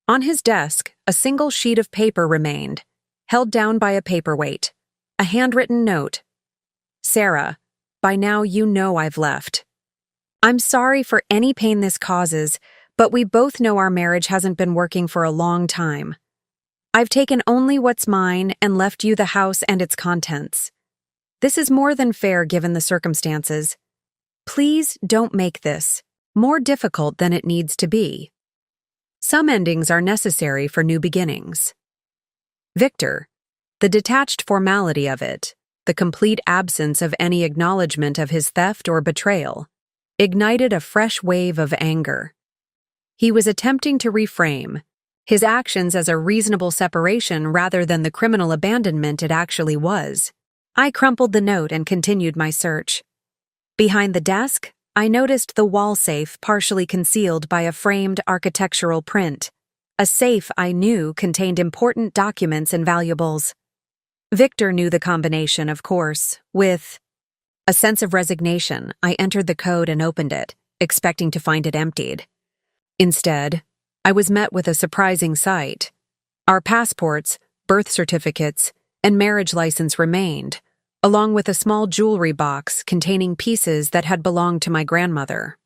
On his desk, a single sheet of paper remained, held down by a paperweight, a handwritten note. Sarah, by now you know I've left. I'm sorry for any pain this causes, but we both know our marriage hasn't been working for a long time. I've taken only what's mine and left you the house and its contents. This is more than fair given the circumstances. Please don't make this more difficult than it needs to be. Some endings are necessary for new beginnings. Victor, the detached formality of it, the complete absence of any acknowledgement of his theft or betrayal, ignited a fresh wave of anger. He was attempting to reframe his actions as a reasonable separation rather than the criminal abandonment it actually was. I crumpled the note and continued my search. Behind the desk, I noticed the wall safe partially concealed by a framed architectural print. A safe I knew contained important documents and valuables. Victor knew the combination, of course. With a sense of resignation, I entered the code and opened it, expecting to find it emptied. Instead, I was met with a surprising sight. Our passports, birth certificates, and marriage license remained, along with a small jewelry box containing pieces that had belonged to my grandmother.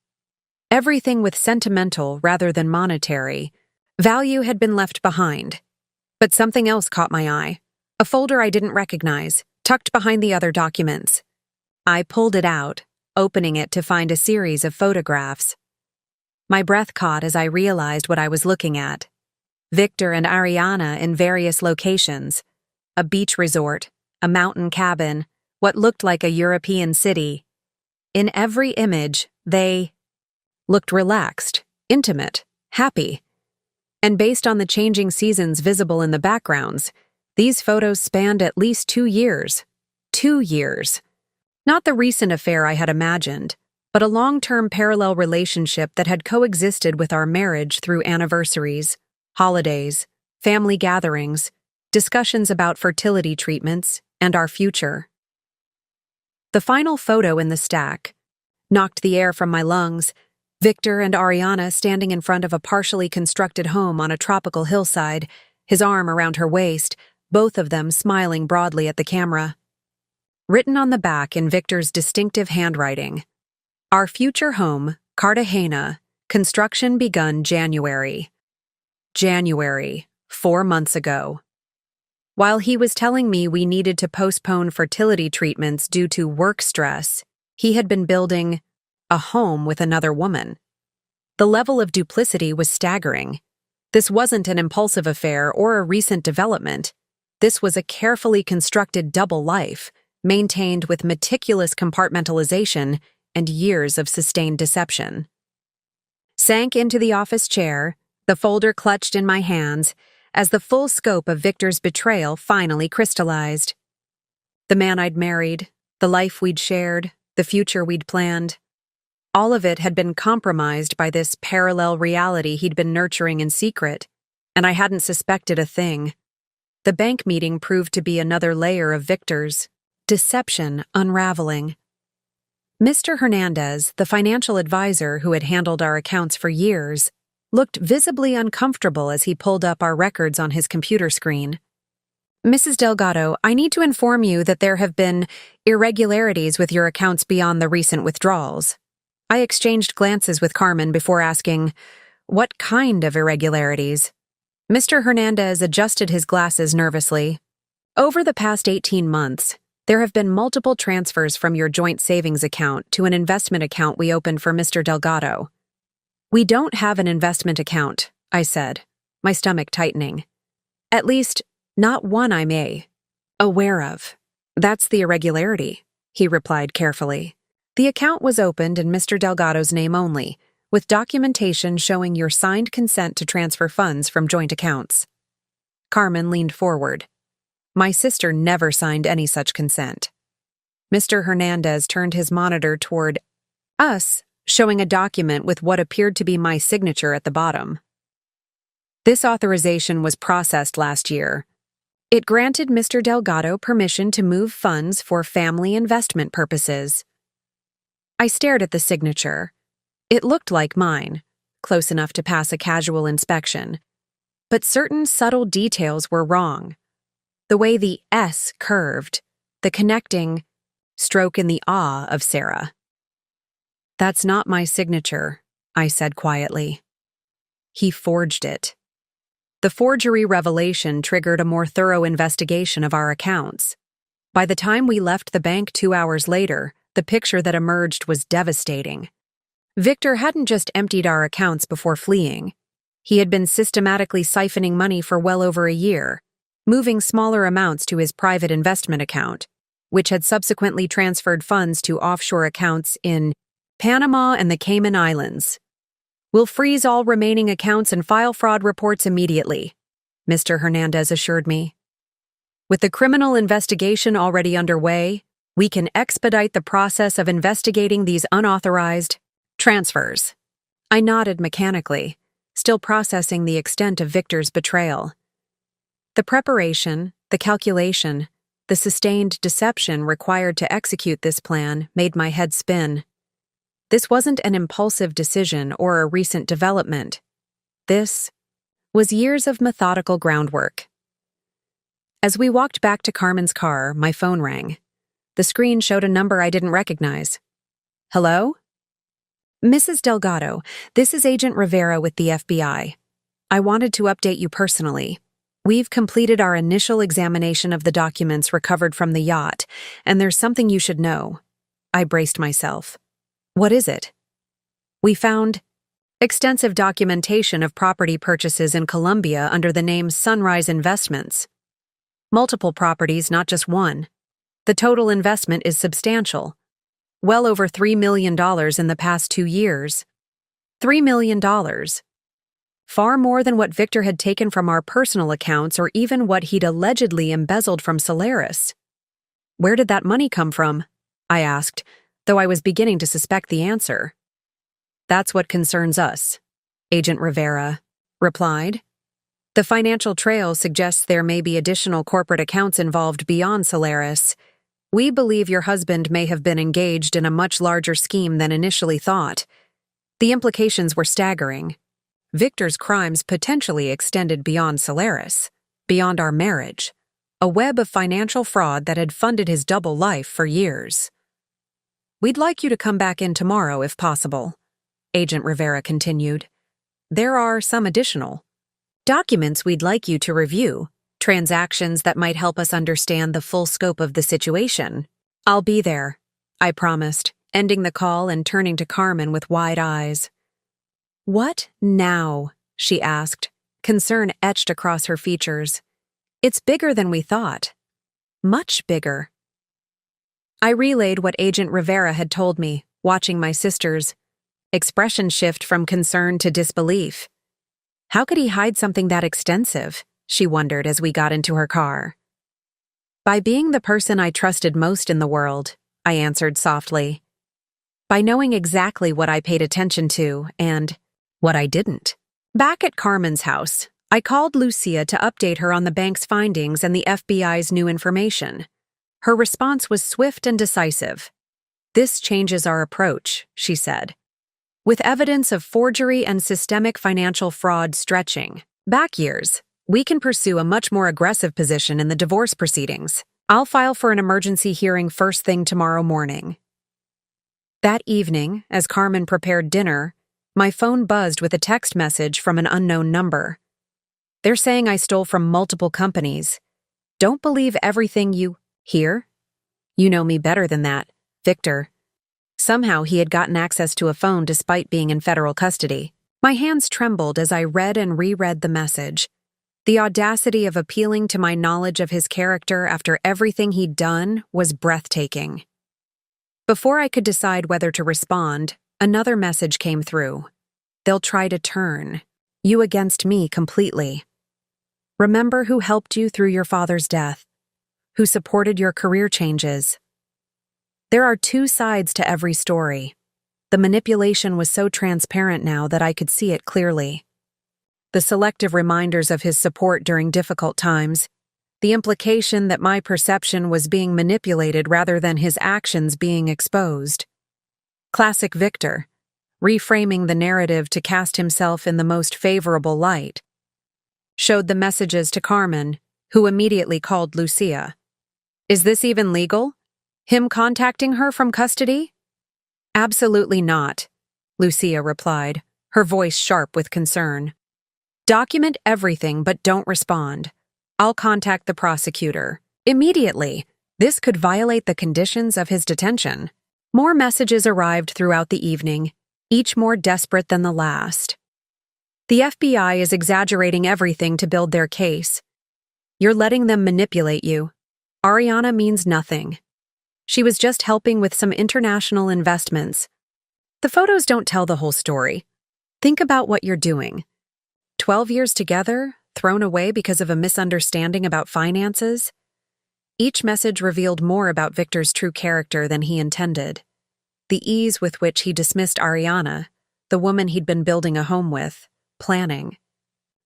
Everything with sentimental rather than monetary value had been left behind. But something else caught my eye, a folder I didn't recognize, tucked behind the other documents. I pulled it out, opening it to find a series of photographs. My breath caught as I realized what I was looking at. Victor and Ariana in various locations. A beach resort, a mountain cabin, what looked like a European city. In every image, they looked relaxed, intimate, happy. And based on the changing seasons visible in the backgrounds, these photos spanned at least 2 years. 2 years. Not the recent affair I had imagined, but a long-term parallel relationship that had coexisted with our marriage through anniversaries, holidays, family gatherings, discussions about fertility treatments, and our future. The final photo in the stack knocked the air from my lungs. Victor and Ariana standing in front of a partially constructed home on a tropical hillside, his arm around her waist, both of them smiling broadly at the camera. Written on the back in Victor's distinctive handwriting, "Our future home, Cartagena, construction begun January." January, 4 months ago. While he was telling me we needed to postpone fertility treatments due to work stress, he had been building a home with another woman. The level of duplicity was staggering. This wasn't an impulsive affair or a recent development. This was a carefully constructed double life, maintained with meticulous compartmentalization and years of sustained deception. Sank into the office chair, the folder clutched in my hands, as the full scope of Victor's betrayal finally crystallized. The man I'd married, the life we'd shared, the future we'd planned. All of it had been compromised by this parallel reality he'd been nurturing in secret, and I hadn't suspected a thing. The bank meeting proved to be another layer of Victor's deception unraveling. Mr. Hernandez, the financial advisor who had handled our accounts for years, looked visibly uncomfortable as he pulled up our records on his computer screen. "Mrs. Delgado, I need to inform you that there have been irregularities with your accounts beyond the recent withdrawals." I exchanged glances with Carmen before asking, "What kind of irregularities?" Mr. Hernandez adjusted his glasses nervously. "Over the past 18 months, there have been multiple transfers from your joint savings account to an investment account we opened for Mr. Delgado." "We don't have an investment account," I said, my stomach tightening. "At least, not one I'm aware of." "That's the irregularity," he replied carefully. "The account was opened in Mr. Delgado's name only, with documentation showing your signed consent to transfer funds from joint accounts." Carmen leaned forward. "My sister never signed any such consent." Mr. Hernandez turned his monitor toward us, showing a document with what appeared to be my signature at the bottom. "This authorization was processed last year. It granted Mr. Delgado permission to move funds for family investment purposes." I stared at the signature. It looked like mine, close enough to pass a casual inspection. But certain subtle details were wrong. The way the S curved, the connecting stroke in the ah of Sarah. "That's not my signature," I said quietly. "He forged it." The forgery revelation triggered a more thorough investigation of our accounts. By the time we left the bank 2 hours later, the picture that emerged was devastating. Victor hadn't just emptied our accounts before fleeing. He had been systematically siphoning money for well over a year, moving smaller amounts to his private investment account, which had subsequently transferred funds to offshore accounts in Panama and the Cayman Islands. "We'll freeze all remaining accounts and file fraud reports immediately," Mr. Hernandez assured me. "With the criminal investigation already underway, we can expedite the process of investigating these unauthorized transfers." I nodded mechanically, still processing the extent of Victor's betrayal. The preparation, the calculation, the sustained deception required to execute this plan made my head spin. This wasn't an impulsive decision or a recent development. This was years of methodical groundwork. As we walked back to Carmen's car, my phone rang. The screen showed a number I didn't recognize. Hello? Mrs. Delgado, this is Agent Rivera with the FBI. I wanted to update you personally. We've completed our initial examination of the documents recovered from the yacht, and there's something you should know. I braced myself. What is it? We found extensive documentation of property purchases in Colombia under the name Sunrise Investments. Multiple properties, not just one. The total investment is substantial. Well over $3 million in the past 2 years. $3 million. Far more than what Victor had taken from our personal accounts or even what he'd allegedly embezzled from Solaris. Where did that money come from? I asked, though I was beginning to suspect the answer. That's what concerns us, Agent Rivera replied. The financial trail suggests there may be additional corporate accounts involved beyond Solaris. We believe your husband may have been engaged in a much larger scheme than initially thought. The implications were staggering. Victor's crimes potentially extended beyond Solaris, beyond our marriage, a web of financial fraud that had funded his double life for years. We'd like you to come back in tomorrow if possible, Agent Rivera continued. There are some additional documents we'd like you to review, transactions that might help us understand the full scope of the situation. I'll be there, I promised, ending the call and turning to Carmen with wide eyes. What now? She asked, concern etched across her features. It's bigger than we thought. Much bigger. I relayed what Agent Rivera had told me, watching my sister's expression shift from concern to disbelief. How could he hide something that extensive? She wondered as we got into her car. By being the person I trusted most in the world, I answered softly. By knowing exactly what I paid attention to and what I didn't. Back at Carmen's house, I called Lucia to update her on the bank's findings and the FBI's new information. Her response was swift and decisive. This changes our approach, she said. With evidence of forgery and systemic financial fraud stretching back years, we can pursue a much more aggressive position in the divorce proceedings. I'll file for an emergency hearing first thing tomorrow morning. That evening, as Carmen prepared dinner, my phone buzzed with a text message from an unknown number. They're saying I stole from multiple companies. Don't believe everything you hear. You know me better than that, Victor. Somehow he had gotten access to a phone despite being in federal custody. My hands trembled as I read and reread the message. The audacity of appealing to my knowledge of his character after everything he'd done was breathtaking. Before I could decide whether to respond, another message came through. They'll try to turn you against me completely. Remember who helped you through your father's death, who supported your career changes. There are two sides to every story. The manipulation was so transparent now that I could see it clearly. The selective reminders of his support during difficult times, the implication that my perception was being manipulated rather than his actions being exposed. Classic Victor, reframing the narrative to cast himself in the most favorable light. Showed the messages to Carmen, who immediately called Lucia. Is this even legal? Him contacting her from custody? Absolutely not, Lucia replied, her voice sharp with concern. Document everything but don't respond. I'll contact the prosecutor. Immediately. This could violate the conditions of his detention. More messages arrived throughout the evening, each more desperate than the last. The FBI is exaggerating everything to build their case. You're letting them manipulate you. Ariana means nothing. She was just helping with some international investments. The photos don't tell the whole story. Think about what you're doing. 12 years together, thrown away because of a misunderstanding about finances? Each message revealed more about Victor's true character than he intended. The ease with which he dismissed Ariana, the woman he'd been building a home with, planning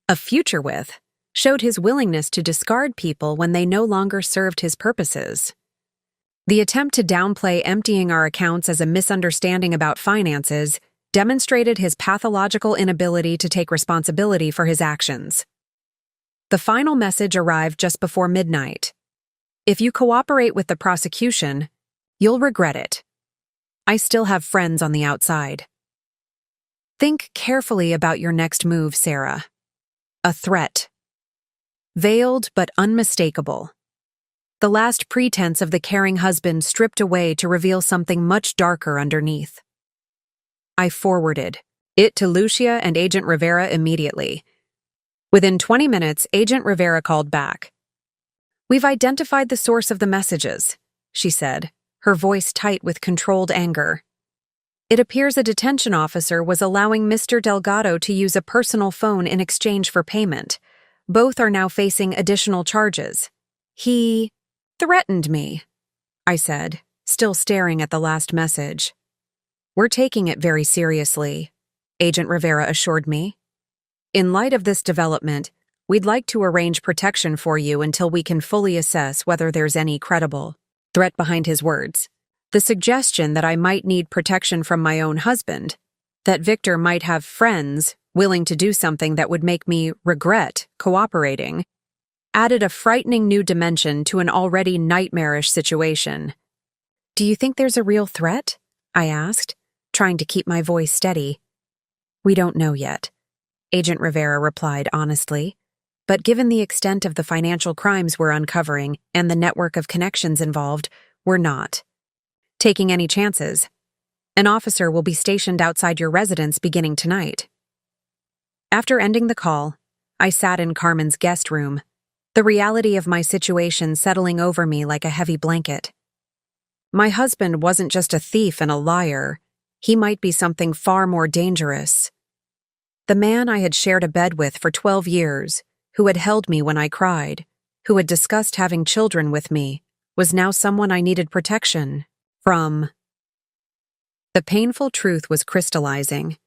a future with, showed his willingness to discard people when they no longer served his purposes. The attempt to downplay emptying our accounts as a misunderstanding about finances demonstrated his pathological inability to take responsibility for his actions. The final message arrived just before midnight. If you cooperate with the prosecution, you'll regret it. I still have friends on the outside. Think carefully about your next move, Sarah. A threat. Veiled but unmistakable. The last pretense of the caring husband stripped away to reveal something much darker underneath. I forwarded it to Lucia and Agent Rivera immediately. Within 20 minutes, Agent Rivera called back. "We've identified the source of the messages," she said, her voice tight with controlled anger. "It appears a detention officer was allowing Mr. Delgado to use a personal phone in exchange for payment. Both are now facing additional charges. He threatened me," I said, still staring at the last message. "We're taking it very seriously," Agent Rivera assured me. "In light of this development, we'd like to arrange protection for you until we can fully assess whether there's any credible threat behind his words. The suggestion that I might need protection from my own husband, that Victor might have friends willing to do something that would make me regret cooperating, added a frightening new dimension to an already nightmarish situation." "Do you think there's a real threat?" I asked, trying to keep my voice steady. "We don't know yet," Agent Rivera replied honestly. "But given the extent of the financial crimes we're uncovering and the network of connections involved, we're not taking any chances. An officer will be stationed outside your residence beginning tonight." After ending the call, I sat in Carmen's guest room, the reality of my situation settling over me like a heavy blanket. My husband wasn't just a thief and a liar. He might be something far more dangerous. The man I had shared a bed with for 12 years, who had held me when I cried, who had discussed having children with me, was now someone I needed protection from. The painful truth was crystallizing.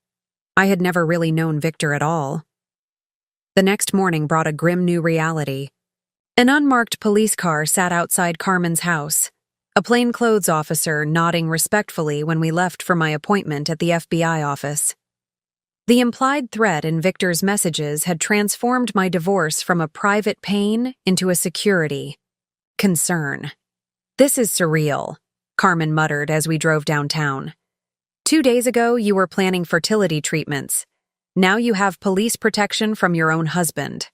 I had never really known Victor at all. The next morning brought a grim new reality. An unmarked police car sat outside Carmen's house, a plainclothes officer nodding respectfully when we left for my appointment at the FBI office. The implied threat in Victor's messages had transformed my divorce from a private pain into a security concern. "This is surreal," Carmen muttered as we drove downtown. 2 days ago, you were planning fertility treatments. Now you have police protection from your own husband."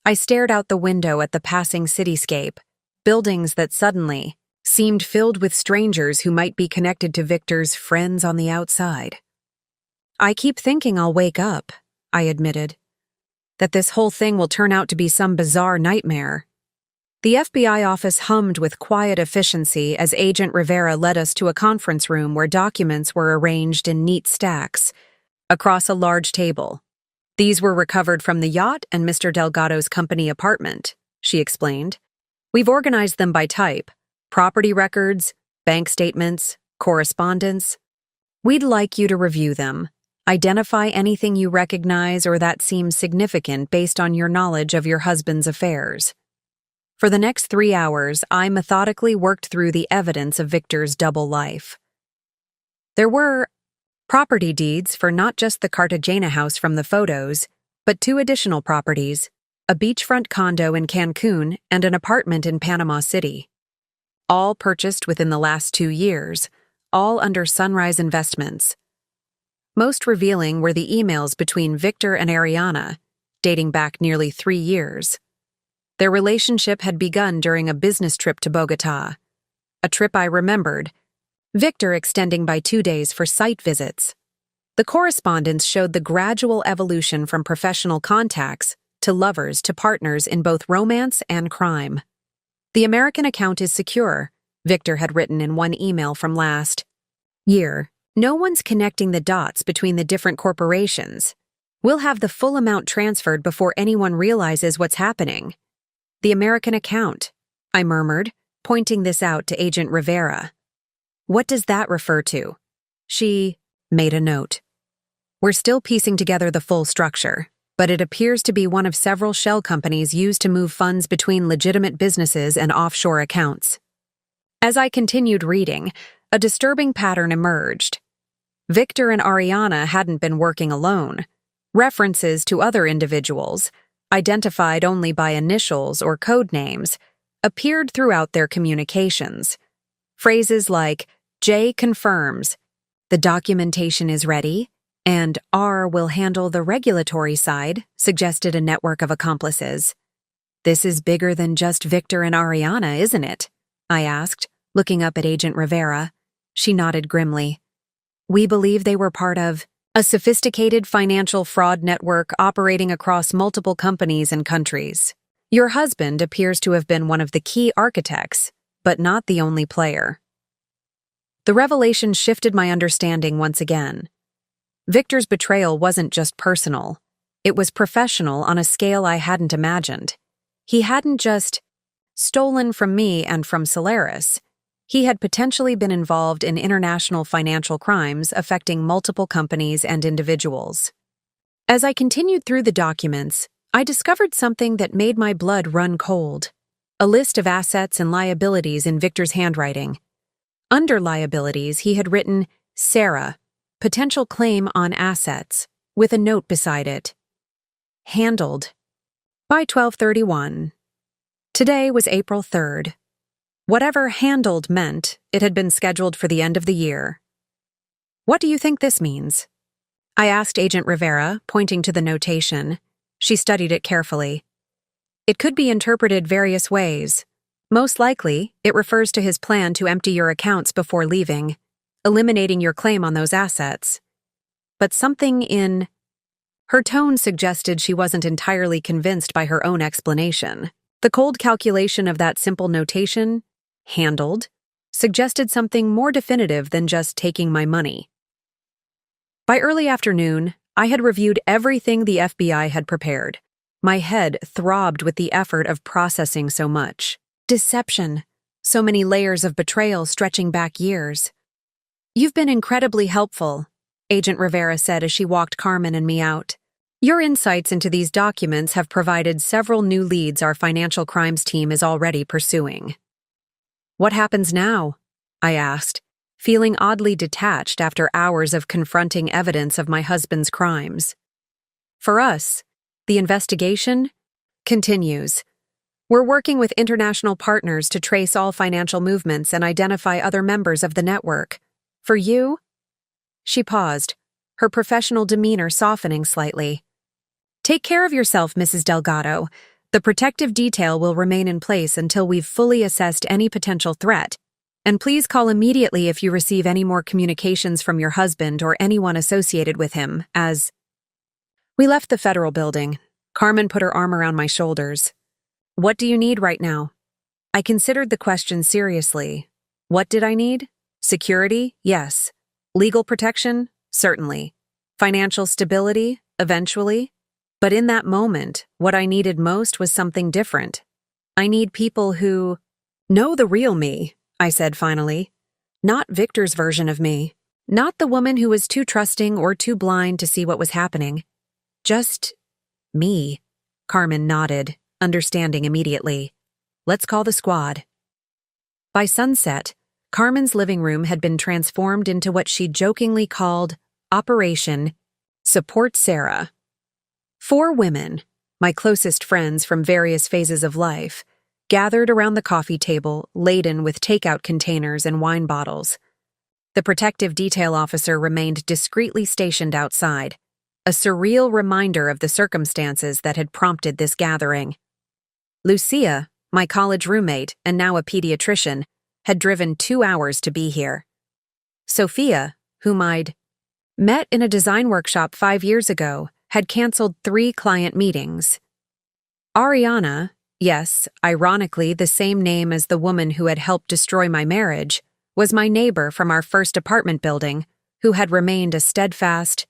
I stared out the window at the passing cityscape, buildings that suddenly seemed filled with strangers who might be connected to Victor's friends on the outside. "I keep thinking I'll wake up," I admitted, "that this whole thing will turn out to be some bizarre nightmare." The FBI office hummed with quiet efficiency as Agent Rivera led us to a conference room where documents were arranged in neat stacks across a large table. "These were recovered from the yacht and Mr. Delgado's company apartment," she explained. "We've organized them by type: property records, bank statements, correspondence. We'd like you to review them. Identify anything you recognize or that seems significant based on your knowledge of your husband's affairs." For the next 3 hours, I methodically worked through the evidence of Victor's double life. There were property deeds for not just the Cartagena house from the photos, but 2 additional properties, a beachfront condo in Cancun and an apartment in Panama City. All purchased within the last 2 years, all under Sunrise Investments. Most revealing were the emails between Victor and Ariana, dating back nearly 3 years. Their relationship had begun during a business trip to Bogotá, a trip I remembered, Victor extending by 2 days for site visits. The correspondence showed the gradual evolution from professional contacts to lovers to partners in both romance and crime. "The American account is secure," Victor had written in one email from last year. "No one's connecting the dots between the different corporations. We'll have the full amount transferred before anyone realizes what's happening." "The American account," I murmured, pointing this out to Agent Rivera. "What does that refer to?" She made a note. "We're still piecing together the full structure, but it appears to be one of several shell companies used to move funds between legitimate businesses and offshore accounts." As I continued reading, a disturbing pattern emerged. Victor and Ariana hadn't been working alone. References to other individuals, identified only by initials or code names, appeared throughout their communications. Phrases like, J confirms, the documentation is ready, and R will handle the regulatory side, suggested a network of accomplices. This is bigger than just Victor and Ariana, isn't it? I asked, looking up at Agent Rivera. She nodded grimly. We believe they were part of a sophisticated financial fraud network operating across multiple companies and countries. Your husband appears to have been one of the key architects, but not the only player. The revelation shifted my understanding once again. Victor's betrayal wasn't just personal. It was professional on a scale I hadn't imagined. He hadn't just stolen from me and from Solaris. He had potentially been involved in international financial crimes affecting multiple companies and individuals. As I continued through the documents, I discovered something that made my blood run cold. A list of assets and liabilities in Victor's handwriting. Under liabilities, he had written, Sarah, potential claim on assets, with a note beside it. Handled. By 12/31. Today was April 3rd. Whatever handled meant, it had been scheduled for the end of the year. What do you think this means? I asked Agent Rivera, pointing to the notation. She studied it carefully. It could be interpreted various ways. Most likely, it refers to his plan to empty your accounts before leaving, eliminating your claim on those assets. But something in her tone suggested she wasn't entirely convinced by her own explanation. The cold calculation of that simple notation, handled, suggested something more definitive than just taking my money. By early afternoon, I had reviewed everything the FBI had prepared. My head throbbed with the effort of processing so much. Deception. So many layers of betrayal stretching back years. You've been incredibly helpful, Agent Rivera said as she walked Carmen and me out. Your insights into these documents have provided several new leads our financial crimes team is already pursuing. What happens now? I asked, feeling oddly detached after hours of confronting evidence of my husband's crimes. For us, the investigation continues. We're working with international partners to trace all financial movements and identify other members of the network. For you? She paused, her professional demeanor softening slightly. Take care of yourself, Mrs. Delgado. The protective detail will remain in place until we've fully assessed any potential threat. And please call immediately if you receive any more communications from your husband or anyone associated with him, as... We left the federal building. Carmen put her arm around my shoulders. What do you need right now? I considered the question seriously. What did I need? Security? Yes. Legal protection? Certainly. Financial stability? Eventually. But in that moment, what I needed most was something different. I need people who know the real me, I said finally. Not Victor's version of me. Not the woman who was too trusting or too blind to see what was happening. Just me. Carmen nodded, understanding immediately. Let's call the squad. By sunset, Carmen's living room had been transformed into what she jokingly called Operation Support Sarah. 4 women, my closest friends from various phases of life, gathered around the coffee table laden with takeout containers and wine bottles. The protective detail officer remained discreetly stationed outside, a surreal reminder of the circumstances that had prompted this gathering. Lucia, my college roommate and now a pediatrician, had driven 2 hours to be here. Sophia, whom I'd met in a design workshop 5 years ago, had canceled 3 client meetings. Ariana, yes, ironically the same name as the woman who had helped destroy my marriage, was my neighbor from our first apartment building, who had remained a steadfast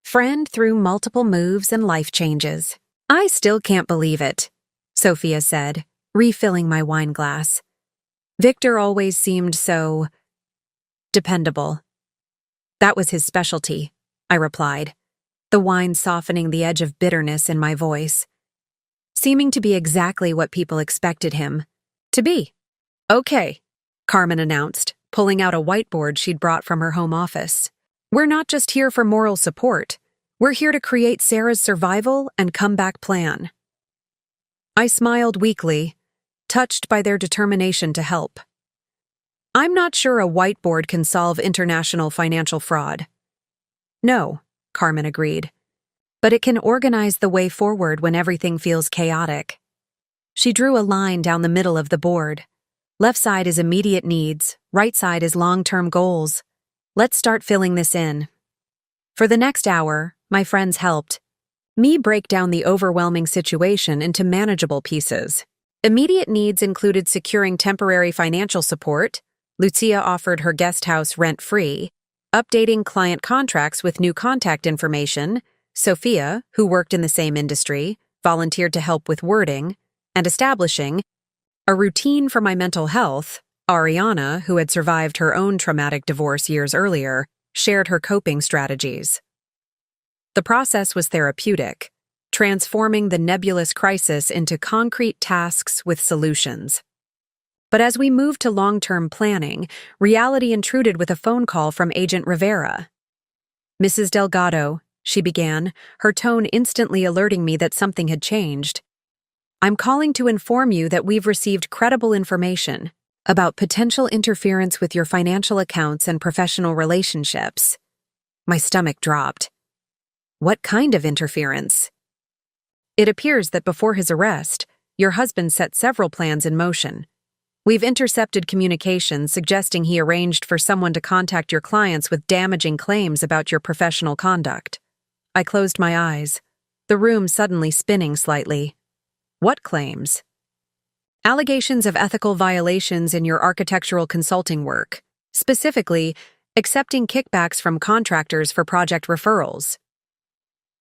friend through multiple moves and life changes. I still can't believe it, Sophia said, refilling my wine glass. Victor always seemed so dependable. That was his specialty, I replied, the wine softening the edge of bitterness in my voice. Seeming to be exactly what people expected him to be. Okay, Carmen announced, pulling out a whiteboard she'd brought from her home office. We're not just here for moral support. We're here to create Sarah's survival and comeback plan. I smiled weakly, touched by their determination to help. I'm not sure a whiteboard can solve international financial fraud. No, Carmen agreed. But it can organize the way forward when everything feels chaotic. She drew a line down the middle of the board. Left side is immediate needs, right side is long-term goals. Let's start filling this in. For the next hour, my friends helped me break down the overwhelming situation into manageable pieces. Immediate needs included securing temporary financial support. Lucia offered her guest house rent-free, updating client contracts with new contact information. Sophia, who worked in the same industry, volunteered to help with wording, and establishing a routine for my mental health. Ariana, who had survived her own traumatic divorce years earlier, shared her coping strategies. The process was therapeutic, transforming the nebulous crisis into concrete tasks with solutions. But as we moved to long-term planning, reality intruded with a phone call from Agent Rivera. "Mrs. Delgado," she began, her tone instantly alerting me that something had changed. "I'm calling to inform you that we've received credible information about potential interference with your financial accounts and professional relationships." My stomach dropped. What kind of interference? "It appears that before his arrest, your husband set several plans in motion. We've intercepted communications suggesting he arranged for someone to contact your clients with damaging claims about your professional conduct." I closed my eyes, the room suddenly spinning slightly. What claims? Allegations of ethical violations in your architectural consulting work, specifically, accepting kickbacks from contractors for project referrals.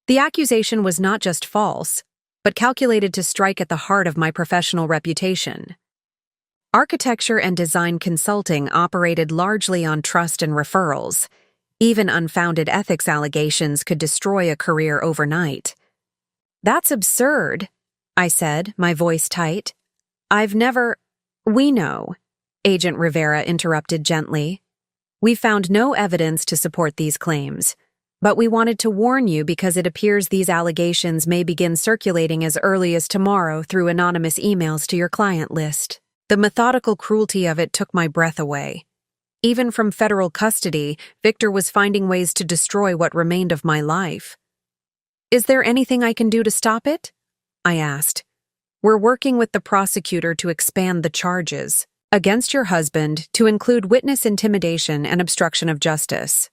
The accusation was not just false, but calculated to strike at the heart of my professional reputation. Architecture and design consulting operated largely on trust and referrals. Even unfounded ethics allegations could destroy a career overnight. "That's absurd," I said, my voice tight. "We know," Agent Rivera interrupted gently. "We found no evidence to support these claims, but we wanted to warn you because it appears these allegations may begin circulating as early as tomorrow through anonymous emails to your client list." The methodical cruelty of it took my breath away. Even from federal custody, Victor was finding ways to destroy what remained of my life. "Is there anything I can do to stop it?" I asked. "We're working with the prosecutor to expand the charges against your husband to include witness intimidation and obstruction of justice.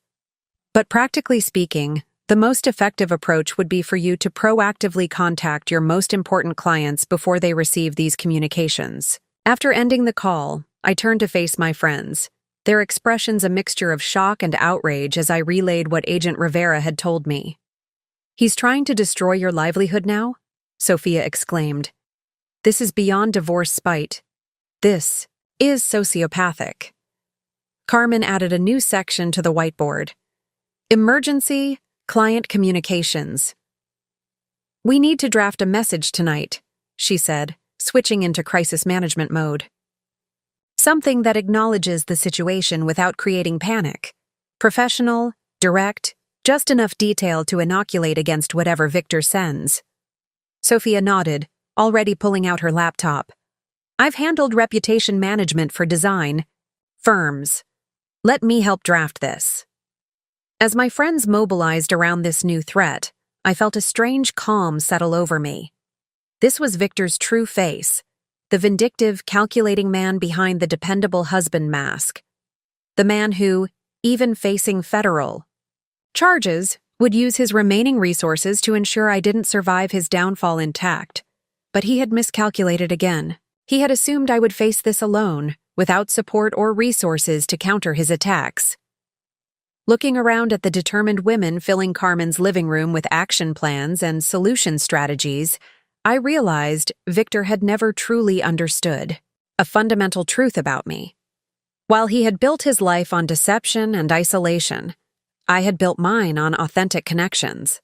But practically speaking, the most effective approach would be for you to proactively contact your most important clients before they receive these communications." After ending the call, I turned to face my friends, their expressions a mixture of shock and outrage as I relayed what Agent Rivera had told me. "He's trying to destroy your livelihood now?" Sophia exclaimed. "This is beyond divorce spite. This is sociopathic." Carmen added a new section to the whiteboard. "Emergency client communications." "We need to draft a message tonight," she said, switching into crisis management mode. "Something that acknowledges the situation without creating panic. Professional, direct, just enough detail to inoculate against whatever Victor sends." Sophia nodded, already pulling out her laptop. "I've handled reputation management for design firms. Let me help draft this." As my friends mobilized around this new threat, I felt a strange calm settle over me. This was Victor's true face, the vindictive, calculating man behind the dependable husband mask. The man who, even facing federal charges, would use his remaining resources to ensure I didn't survive his downfall intact. But he had miscalculated again. He had assumed I would face this alone, without support or resources to counter his attacks. Looking around at the determined women filling Carmen's living room with action plans and solution strategies, I realized Victor had never truly understood a fundamental truth about me. While he had built his life on deception and isolation, I had built mine on authentic connections.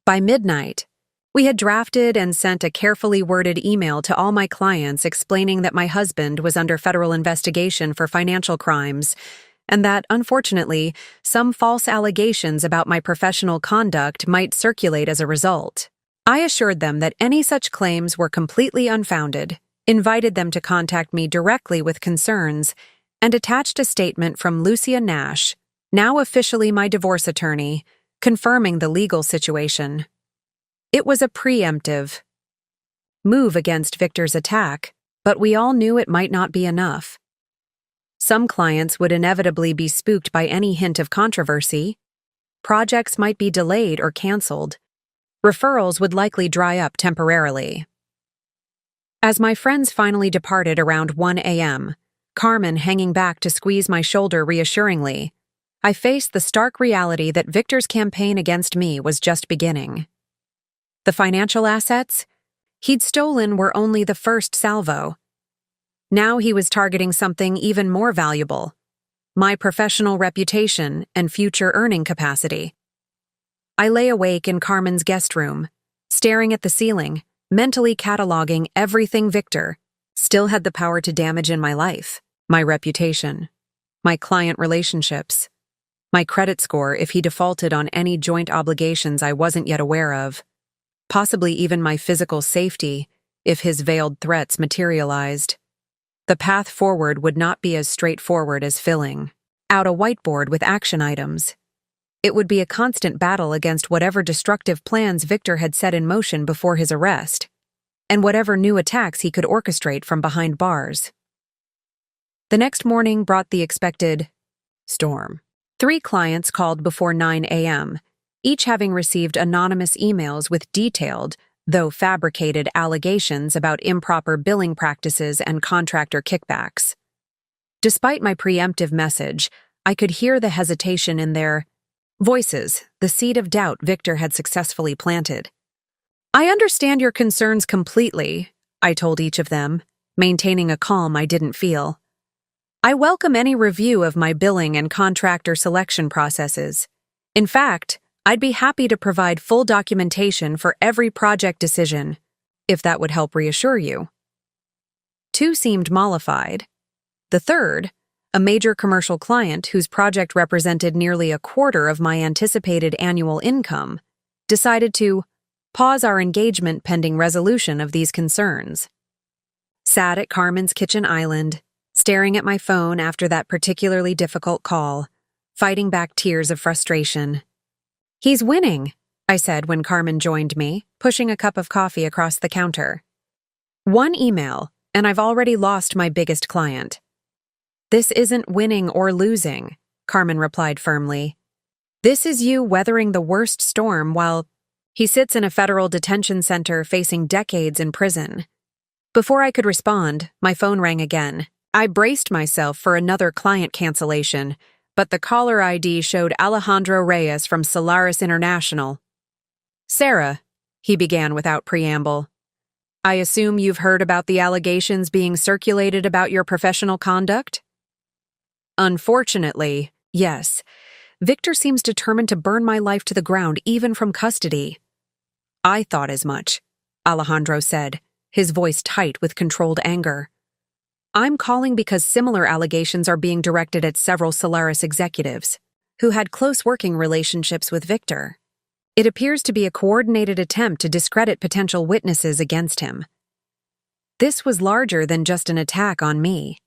By midnight, we had drafted and sent a carefully worded email to all my clients explaining that my husband was under federal investigation for financial crimes and that, unfortunately, some false allegations about my professional conduct might circulate as a result. I assured them that any such claims were completely unfounded, invited them to contact me directly with concerns, and attached a statement from Lucia Nash, now officially my divorce attorney, confirming the legal situation. It was a preemptive move against Victor's attack, but we all knew it might not be enough. Some clients would inevitably be spooked by any hint of controversy. Projects might be delayed or canceled. Referrals would likely dry up temporarily. As my friends finally departed around 1 a.m., Carmen hanging back to squeeze my shoulder reassuringly, I faced the stark reality that Victor's campaign against me was just beginning. The financial assets he'd stolen were only the first salvo. Now he was targeting something even more valuable: my professional reputation and future earning capacity. I lay awake in Carmen's guest room, staring at the ceiling, mentally cataloging everything Victor still had the power to damage in my life: my reputation, my client relationships, my credit score if he defaulted on any joint obligations I wasn't yet aware of, possibly even my physical safety if his veiled threats materialized. The path forward would not be as straightforward as filling out a whiteboard with action items. It would be a constant battle against whatever destructive plans Victor had set in motion before his arrest, and whatever new attacks he could orchestrate from behind bars. The next morning brought the expected storm. 3 clients called before 9 a.m., each having received anonymous emails with detailed, though fabricated, allegations about improper billing practices and contractor kickbacks. Despite my preemptive message, I could hear the hesitation in their voices, the seed of doubt Victor had successfully planted. "I understand your concerns completely," I told each of them, maintaining a calm I didn't feel. "I welcome any review of my billing and contractor selection processes. In fact, I'd be happy to provide full documentation for every project decision, if that would help reassure you." 2 seemed mollified. The third, a major commercial client whose project represented nearly a quarter of my anticipated annual income, decided to pause our engagement pending resolution of these concerns. Sat at Carmen's kitchen island, staring at my phone after that particularly difficult call, fighting back tears of frustration. "He's winning," I said when Carmen joined me, pushing a cup of coffee across the counter. "1 email, and I've already lost my biggest client." "This isn't winning or losing," Carmen replied firmly. "This is you weathering the worst storm while he sits in a federal detention center facing decades in prison." Before I could respond, my phone rang again. I braced myself for another client cancellation, but the caller ID showed Alejandro Reyes from Solaris International. "Sarah," he began without preamble, "I assume you've heard about the allegations being circulated about your professional conduct?" "Unfortunately, yes. Victor seems determined to burn my life to the ground even from custody." "I thought as much," Alejandro said, his voice tight with controlled anger. "I'm calling because similar allegations are being directed at several Solaris executives who had close working relationships with Victor. It appears to be a coordinated attempt to discredit potential witnesses against him. This was larger than just an attack on me.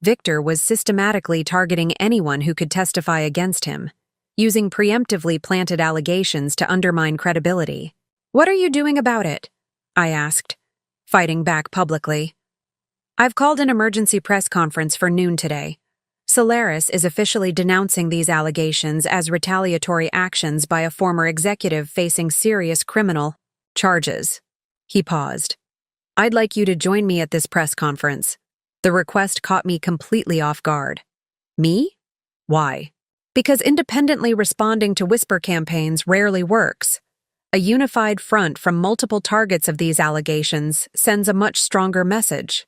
Victor was systematically targeting anyone who could testify against him, using preemptively planted allegations to undermine credibility." "What are you doing about it?" I asked, fighting back publicly. "I've called an emergency press conference for noon today. Solaris is officially denouncing these allegations as retaliatory actions by a former executive facing serious criminal charges." He paused. "I'd like you to join me at this press conference." The request caught me completely off guard. "Me? Why?" "Because independently responding to whisper campaigns rarely works. A unified front from multiple targets of these allegations sends a much stronger message."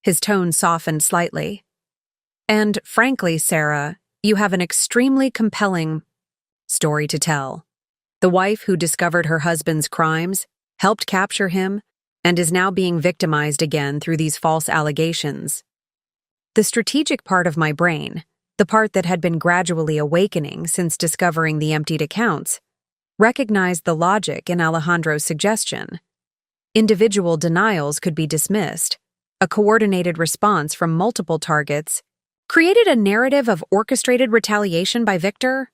His tone softened slightly. "And frankly, Sarah, you have an extremely compelling story to tell. The wife who discovered her husband's crimes, helped capture him, and is now being victimized again through these false allegations." The strategic part of my brain, the part that had been gradually awakening since discovering the emptied accounts, recognized the logic in Alejandro's suggestion. Individual denials could be dismissed. A coordinated response from multiple targets created a narrative of orchestrated retaliation by Victor.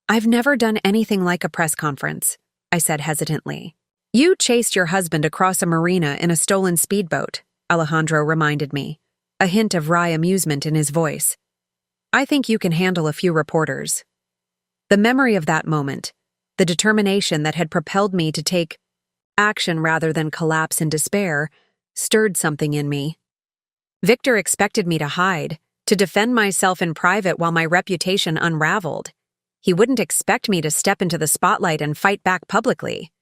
"I've never done anything like a press conference," I said hesitantly. "You chased your husband across a marina in a stolen speedboat," Alejandro reminded me, a hint of wry amusement in his voice. "I think you can handle a few reporters." The memory of that moment, the determination that had propelled me to take action rather than collapse in despair, stirred something in me. Victor expected me to hide, to defend myself in private while my reputation unraveled. He wouldn't expect me to step into the spotlight and fight back publicly.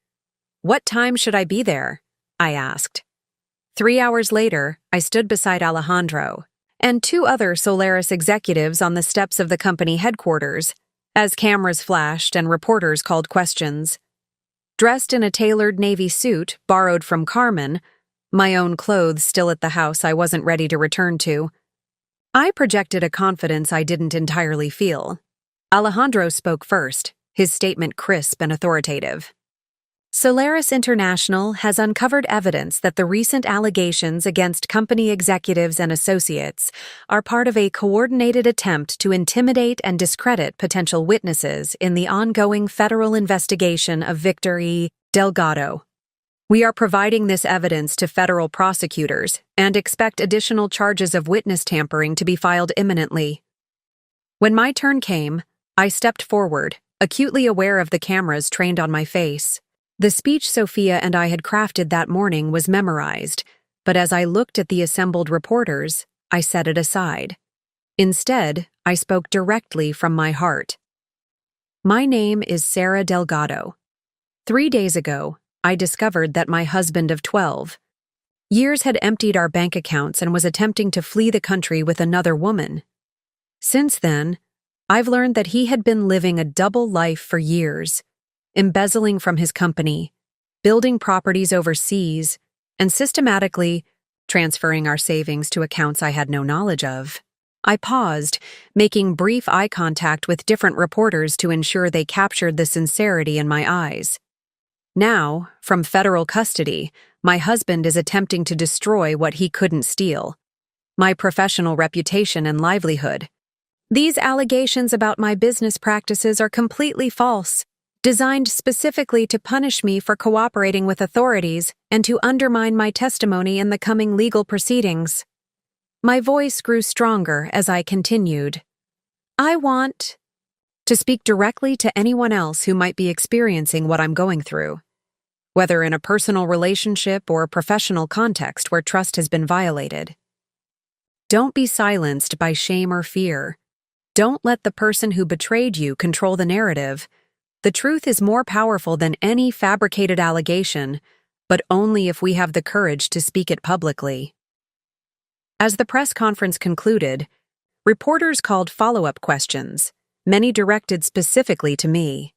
"What time should I be there?" I asked. 3 hours later, I stood beside Alejandro and 2 other Solaris executives on the steps of the company headquarters, as cameras flashed and reporters called questions. Dressed in a tailored navy suit borrowed from Carmen, my own clothes still at the house I wasn't ready to return to, I projected a confidence I didn't entirely feel. Alejandro spoke first, his statement crisp and authoritative. "Solaris International has uncovered evidence that the recent allegations against company executives and associates are part of a coordinated attempt to intimidate and discredit potential witnesses in the ongoing federal investigation of Victor E. Delgado. We are providing this evidence to federal prosecutors and expect additional charges of witness tampering to be filed imminently." When my turn came, I stepped forward, acutely aware of the cameras trained on my face. The speech Sophia and I had crafted that morning was memorized, but as I looked at the assembled reporters, I set it aside. Instead, I spoke directly from my heart. "My name is Sarah Delgado. 3 days ago, I discovered that my husband of 12 years had emptied our bank accounts and was attempting to flee the country with another woman. Since then, I've learned that he had been living a double life for years, embezzling from his company, building properties overseas, and systematically transferring our savings to accounts I had no knowledge of." I paused, making brief eye contact with different reporters to ensure they captured the sincerity in my eyes. Now, from federal custody, my husband is attempting to destroy what he couldn't steal: my professional reputation and livelihood. These allegations about my business practices are completely false, designed specifically to punish me for cooperating with authorities and to undermine my testimony in the coming legal proceedings. My voice grew stronger as I continued. "I want to speak directly to anyone else who might be experiencing what I'm going through, whether in a personal relationship or a professional context where trust has been violated. Don't be silenced by shame or fear. Don't let the person who betrayed you control the narrative. The truth is more powerful than any fabricated allegation, but only if we have the courage to speak it publicly." As the press conference concluded, reporters called follow-up questions, many directed specifically to me.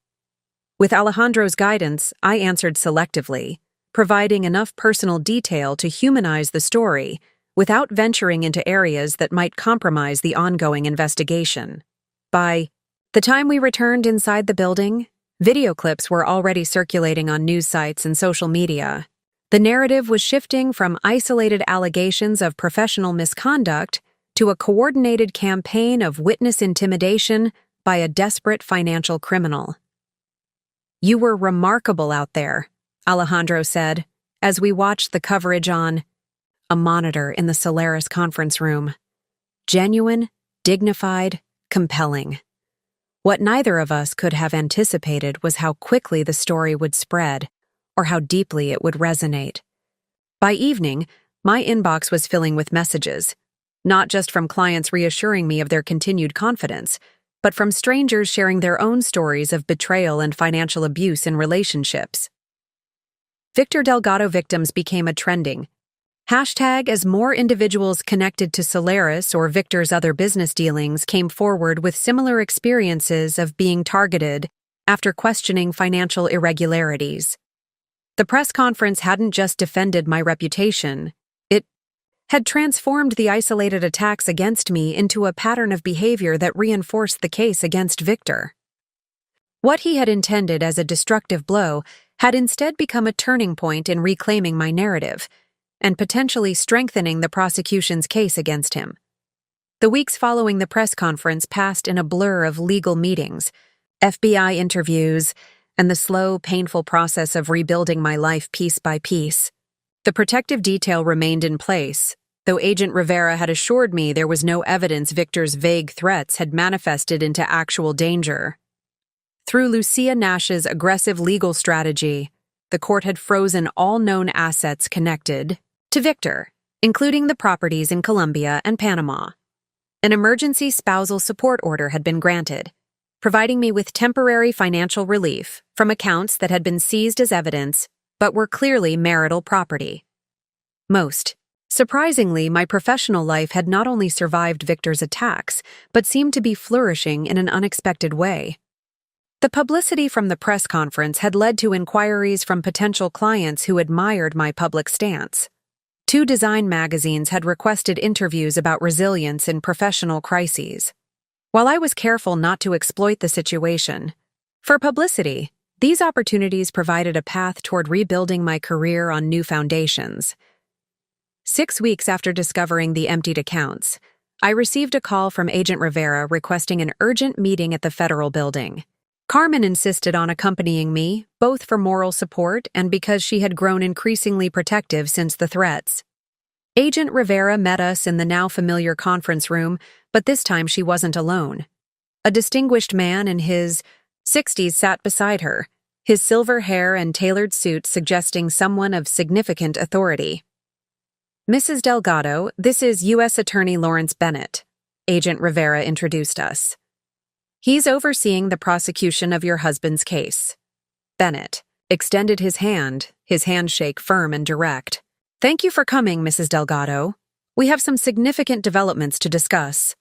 With Alejandro's guidance, I answered selectively, providing enough personal detail to humanize the story without venturing into areas that might compromise the ongoing investigation. By the time we returned inside the building, video clips were already circulating on news sites and social media. The narrative was shifting from isolated allegations of professional misconduct to a coordinated campaign of witness intimidation by a desperate financial criminal. "You were remarkable out there," Alejandro said, as we watched the coverage on a monitor in the Solaris conference room. Genuine, dignified, compelling. What neither of us could have anticipated was how quickly the story would spread, or how deeply it would resonate. By evening, my inbox was filling with messages, not just from clients reassuring me of their continued confidence, but from strangers sharing their own stories of betrayal and financial abuse in relationships. Victor Delgado victims became a trending hashtag as more individuals connected to Solaris or Victor's other business dealings came forward with similar experiences of being targeted after questioning financial irregularities. The press conference hadn't just defended my reputation, it had transformed the isolated attacks against me into a pattern of behavior that reinforced the case against Victor. What he had intended as a destructive blow had instead become a turning point in reclaiming my narrative and potentially strengthening the prosecution's case against him. The weeks following the press conference passed in a blur of legal meetings, FBI interviews, and the slow, painful process of rebuilding my life piece by piece. The protective detail remained in place, though Agent Rivera had assured me there was no evidence Victor's vague threats had manifested into actual danger. Through Lucia Nash's aggressive legal strategy, the court had frozen all known assets connected to Victor, including the properties in Colombia and Panama. An emergency spousal support order had been granted, providing me with temporary financial relief from accounts that had been seized as evidence but were clearly marital property. Most surprisingly, my professional life had not only survived Victor's attacks, but seemed to be flourishing in an unexpected way. The publicity from the press conference had led to inquiries from potential clients who admired my public stance. 2 design magazines had requested interviews about resilience in professional crises. While I was careful not to exploit the situation for publicity, these opportunities provided a path toward rebuilding my career on new foundations. 6 weeks after discovering the emptied accounts, I received a call from Agent Rivera requesting an urgent meeting at the federal building. Carmen insisted on accompanying me, both for moral support and because she had grown increasingly protective since the threats. Agent Rivera met us in the now familiar conference room, but this time she wasn't alone. A distinguished man in his 60s sat beside her, his silver hair and tailored suit suggesting someone of significant authority. "Mrs. Delgado, this is U.S. Attorney Lawrence Bennett," Agent Rivera introduced us. "He's overseeing the prosecution of your husband's case." Bennett extended his handshake firm and direct. "Thank you for coming, Mrs. Delgado. We have some significant developments to discuss."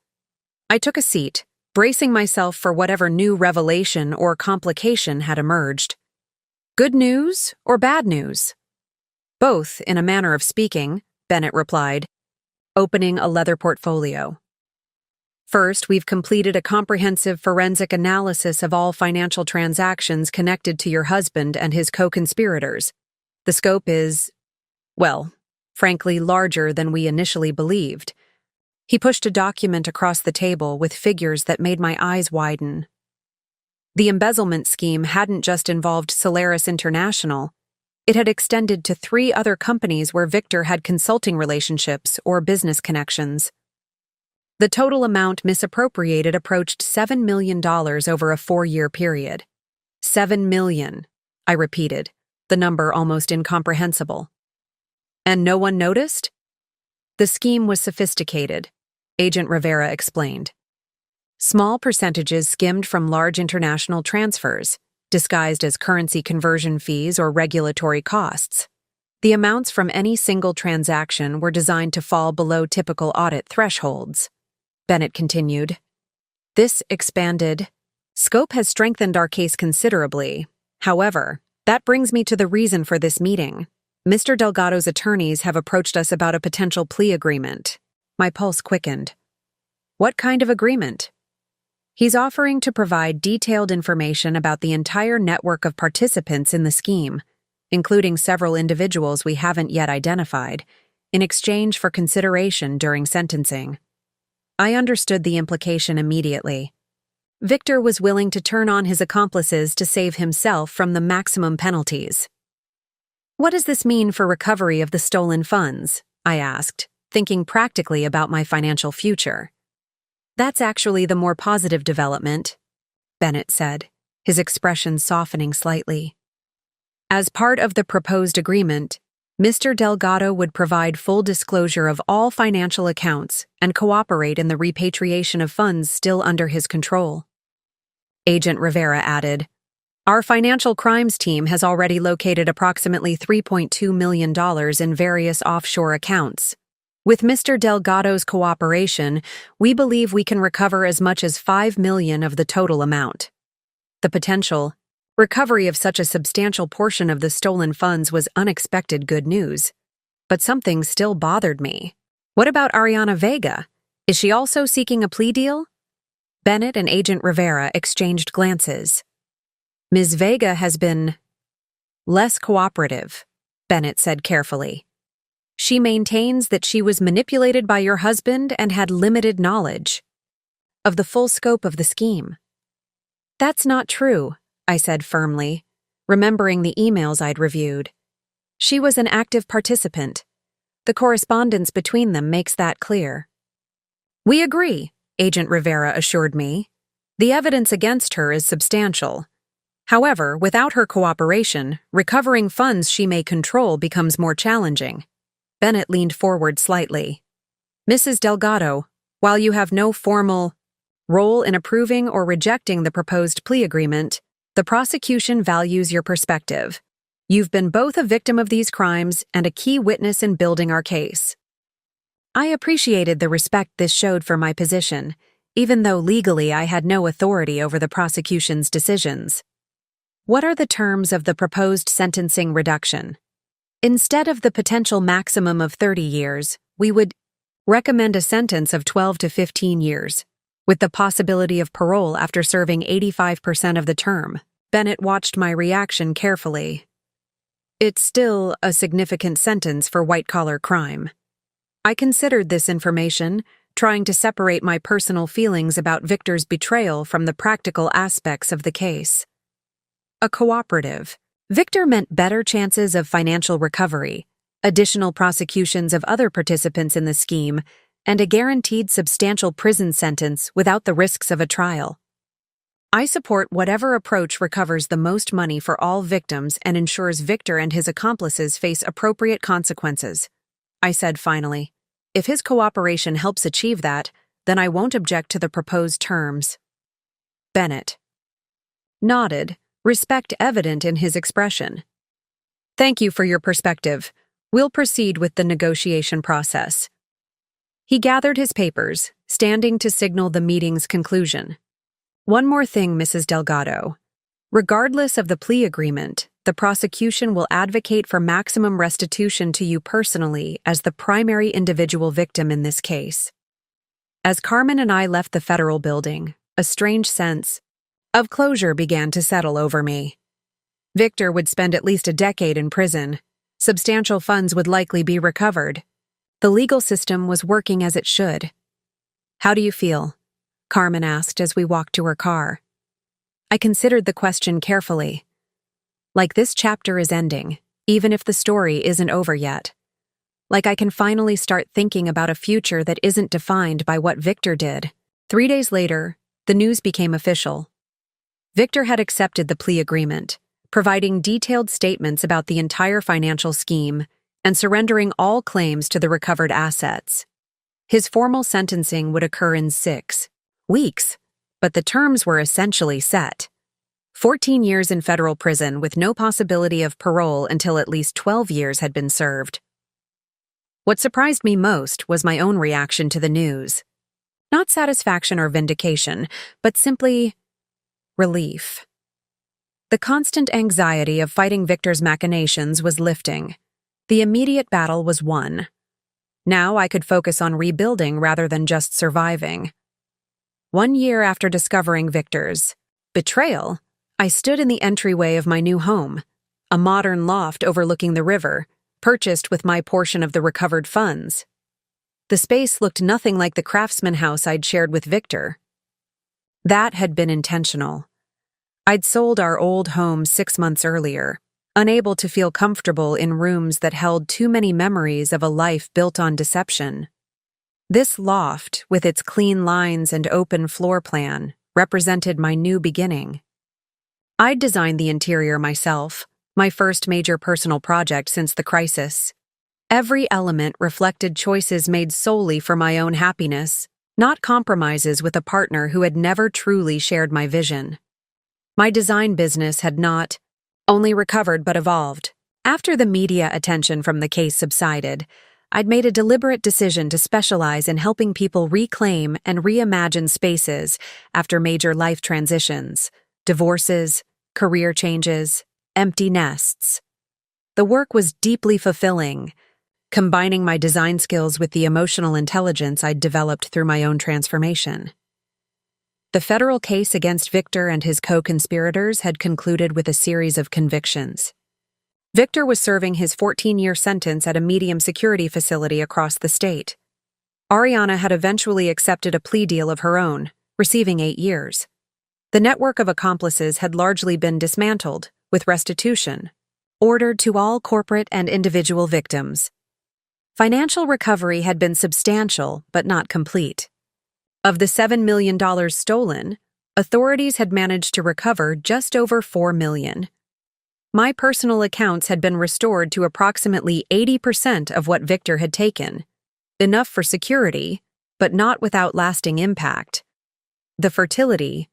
I took a seat, bracing myself for whatever new revelation or complication had emerged. "Good news or bad news?" "Both, in a manner of speaking," Bennett replied, opening a leather portfolio. "First, we've completed a comprehensive forensic analysis of all financial transactions connected to your husband and his co-conspirators. The scope is, well, frankly, larger than we initially believed." He pushed a document across the table with figures that made my eyes widen. The embezzlement scheme hadn't just involved Solaris International. It had extended to 3 other companies where Victor had consulting relationships or business connections. The total amount misappropriated approached $7 million over a 4-year period. $7 million, I repeated, the number almost incomprehensible. "And no one noticed?" "The scheme was sophisticated," Agent Rivera explained. "Small percentages skimmed from large international transfers, disguised as currency conversion fees or regulatory costs. The amounts from any single transaction were designed to fall below typical audit thresholds." Bennett continued. "This expanded scope has strengthened our case considerably. However, that brings me to the reason for this meeting. Mr. Delgado's attorneys have approached us about a potential plea agreement." My pulse quickened. "What kind of agreement?" "He's offering to provide detailed information about the entire network of participants in the scheme, including several individuals we haven't yet identified, in exchange for consideration during sentencing." I understood the implication immediately. Victor was willing to turn on his accomplices to save himself from the maximum penalties. "What does this mean for recovery of the stolen funds?" I asked, thinking practically about my financial future. "That's actually the more positive development," Bennett said, his expression softening slightly. "As part of the proposed agreement, Mr. Delgado would provide full disclosure of all financial accounts and cooperate in the repatriation of funds still under his control." Agent Rivera added, "Our financial crimes team has already located approximately $3.2 million in various offshore accounts. With Mr. Delgado's cooperation, we believe we can recover as much as $5 million of the total amount." The potential recovery of such a substantial portion of the stolen funds was unexpected good news, but something still bothered me. What about Ariana Vega? Is she also seeking a plea deal? Bennett and Agent Rivera exchanged glances. Ms. Vega has been less cooperative, Bennett said carefully. She maintains that she was manipulated by your husband and had limited knowledge of the full scope of the scheme. That's not true, I said firmly, remembering the emails I'd reviewed. She was an active participant. The correspondence between them makes that clear. We agree, Agent Rivera assured me. The evidence against her is substantial. However, without her cooperation, recovering funds she may control becomes more challenging. Bennett leaned forward slightly. Mrs. Delgado, while you have no formal role in approving or rejecting the proposed plea agreement, the prosecution values your perspective. You've been both a victim of these crimes and a key witness in building our case. I appreciated the respect this showed for my position, even though legally I had no authority over the prosecution's decisions. What are the terms of the proposed sentencing reduction? Instead of the potential maximum of 30 years, we would recommend a sentence of 12 to 15 years, with the possibility of parole after serving 85% of the term. Bennett watched my reaction carefully. It's still a significant sentence for white-collar crime. I considered this information, trying to separate my personal feelings about Victor's betrayal from the practical aspects of the case. A cooperative. Victor meant better chances of financial recovery, additional prosecutions of other participants in the scheme, and a guaranteed substantial prison sentence without the risks of a trial. I support whatever approach recovers the most money for all victims and ensures Victor and his accomplices face appropriate consequences, I said finally. If his cooperation helps achieve that, then I won't object to the proposed terms. Bennett nodded, respect evident in his expression. Thank you for your perspective. We'll proceed with the negotiation process. He gathered his papers, standing to signal the meeting's conclusion. One more thing, Mrs. Delgado. Regardless of the plea agreement, the prosecution will advocate for maximum restitution to you personally as the primary individual victim in this case. As Carmen and I left the federal building, a strange sense of closure began to settle over me. Victor would spend at least a decade in prison. Substantial funds would likely be recovered. The legal system was working as it should. How do you feel? Carmen asked as we walked to her car. I considered the question carefully. Like this chapter is ending, even if the story isn't over yet. Like I can finally start thinking about a future that isn't defined by what Victor did. 3 days later, the news became official. Victor had accepted the plea agreement, providing detailed statements about the entire financial scheme and surrendering all claims to the recovered assets. His formal sentencing would occur in 6 weeks, but the terms were essentially set. 14 years in federal prison with no possibility of parole until at least 12 years had been served. What surprised me most was my own reaction to the news. Not satisfaction or vindication, but simply relief. The constant anxiety of fighting Victor's machinations was lifting. The immediate battle was won. Now I could focus on rebuilding rather than just surviving. 1 year after discovering Victor's betrayal, I stood in the entryway of my new home, a modern loft overlooking the river, purchased with my portion of the recovered funds. The space looked nothing like the craftsman house I'd shared with Victor. That had been intentional. I'd sold our old home 6 months earlier, unable to feel comfortable in rooms that held too many memories of a life built on deception. This loft, with its clean lines and open floor plan, represented my new beginning. I'd designed the interior myself, my first major personal project since the crisis. Every element reflected choices made solely for my own happiness, not compromises with a partner who had never truly shared my vision. My design business had not only recovered but evolved. After the media attention from the case subsided, I'd made a deliberate decision to specialize in helping people reclaim and reimagine spaces after major life transitions, divorces, career changes, empty nests. The work was deeply fulfilling, combining my design skills with the emotional intelligence I'd developed through my own transformation. The federal case against Victor and his co-conspirators had concluded with a series of convictions. Victor was serving his 14-year sentence at a medium security facility across the state. Ariana had eventually accepted a plea deal of her own, receiving 8 years. The network of accomplices had largely been dismantled, with restitution ordered to all corporate and individual victims. Financial recovery had been substantial but not complete. Of the $7 million stolen, authorities had managed to recover just over $4 million. My personal accounts had been restored to approximately 80% of what Victor had taken, enough for security, but not without lasting impact. The fertility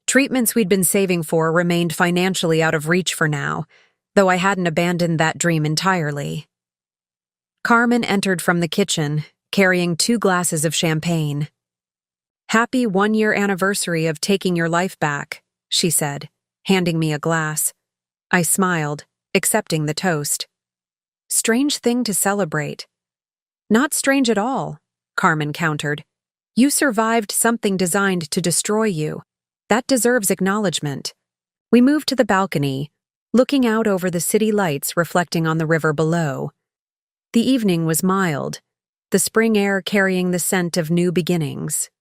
treatments we'd been saving for remained financially out of reach for now, though I hadn't abandoned that dream entirely. Carmen entered from the kitchen, carrying 2 glasses of champagne. "Happy 1-year anniversary of taking your life back," she said, handing me a glass. I smiled, accepting the toast. "Strange thing to celebrate." "Not strange at all," Carmen countered. "You survived something designed to destroy you. That deserves acknowledgement." We moved to the balcony, looking out over the city lights reflecting on the river below. The evening was mild, the spring air carrying the scent of new beginnings.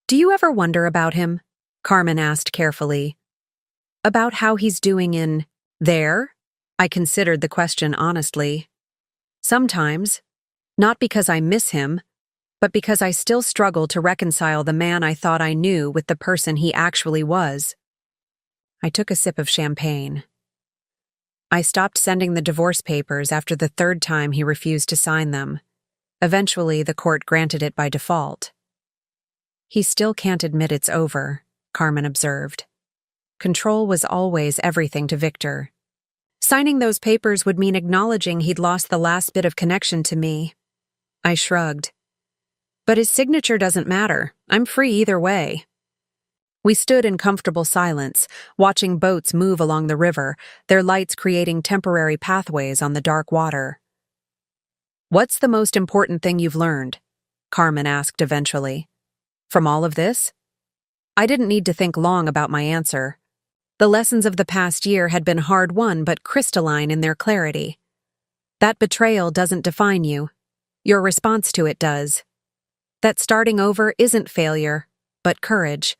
"Do you ever wonder about him?" Carmen asked carefully. "About how he's doing in there?" I considered the question honestly. "Sometimes, not because I miss him, but because I still struggle to reconcile the man I thought I knew with the person he actually was." I took a sip of champagne. I stopped sending the divorce papers after the 3rd time he refused to sign them. Eventually, the court granted it by default. "He still can't admit it's over," Carmen observed. Control was always everything to Victor. Signing those papers would mean acknowledging he'd lost the last bit of connection to me. I shrugged. "But his signature doesn't matter. I'm free either way." We stood in comfortable silence, watching boats move along the river, their lights creating temporary pathways on the dark water. "What's the most important thing you've learned?" Carmen asked eventually. "From all of this?" I didn't need to think long about my answer. The lessons of the past year had been hard-won but crystalline in their clarity. That betrayal doesn't define you. Your response to it does. That starting over isn't failure, but courage.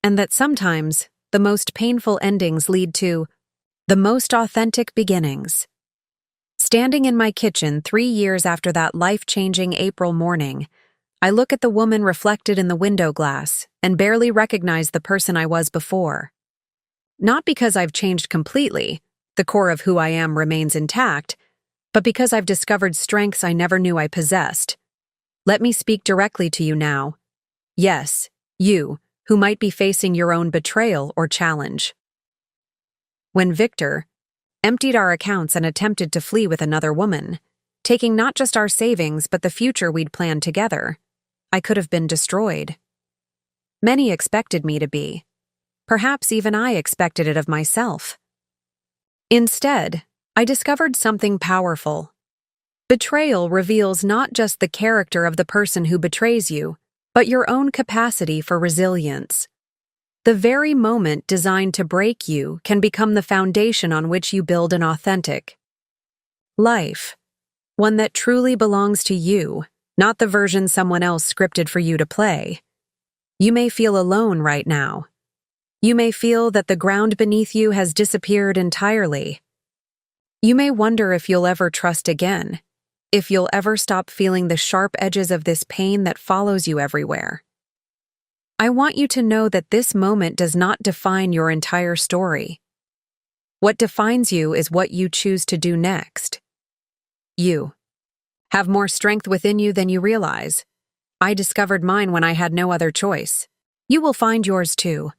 And that sometimes the most painful endings lead to the most authentic beginnings. Standing in my kitchen 3 years after that life-changing April morning, I look at the woman reflected in the window glass and barely recognize the person I was before. Not because I've changed completely, the core of who I am remains intact, but because I've discovered strengths I never knew I possessed. Let me speak directly to you now. Yes, you, who might be facing your own betrayal or challenge. When Victor emptied our accounts and attempted to flee with another woman, taking not just our savings but the future we'd planned together, I could have been destroyed. Many expected me to be. Perhaps even I expected it of myself. Instead, I discovered something powerful. Betrayal reveals not just the character of the person who betrays you, but your own capacity for resilience. The very moment designed to break you can become the foundation on which you build an authentic life, one that truly belongs to you, not the version someone else scripted for you to play. You may feel alone right now. You may feel that the ground beneath you has disappeared entirely. You may wonder if you'll ever trust again, if you'll ever stop feeling the sharp edges of this pain that follows you everywhere. I want you to know that this moment does not define your entire story. What defines you is what you choose to do next. You have more strength within you than you realize. I discovered mine when I had no other choice. You will find yours too.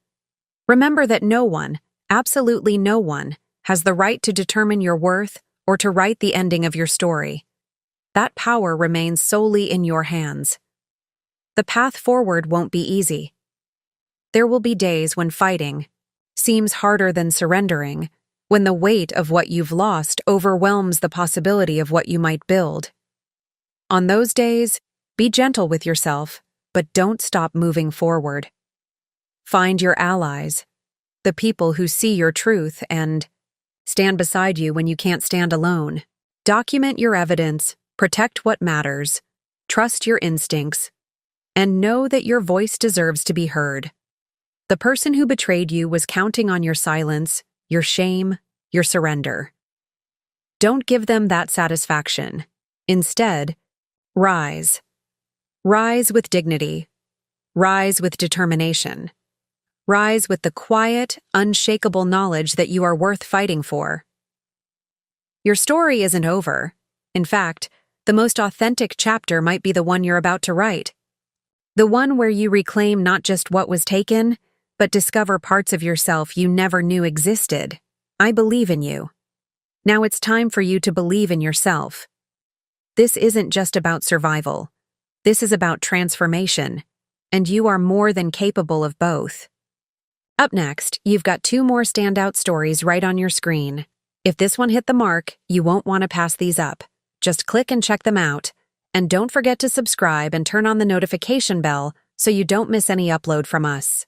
Remember that no one, absolutely no one, has the right to determine your worth or to write the ending of your story. That power remains solely in your hands. The path forward won't be easy. There will be days when fighting seems harder than surrendering, when the weight of what you've lost overwhelms the possibility of what you might build. On those days, be gentle with yourself, but don't stop moving forward. Find your allies, the people who see your truth and stand beside you when you can't stand alone. Document your evidence, protect what matters, trust your instincts, and know that your voice deserves to be heard. The person who betrayed you was counting on your silence, your shame, your surrender. Don't give them that satisfaction. Instead, rise. Rise with dignity. Rise with determination. Rise with the quiet, unshakable knowledge that you are worth fighting for. Your story isn't over. In fact, the most authentic chapter might be the one you're about to write. The one where you reclaim not just what was taken, but discover parts of yourself you never knew existed. I believe in you. Now it's time for you to believe in yourself. This isn't just about survival. This is about transformation, and you are more than capable of both. Up next, you've got 2 more standout stories right on your screen. If this one hit the mark, you won't want to pass these up. Just click and check them out. And don't forget to subscribe and turn on the notification bell so you don't miss any upload from us.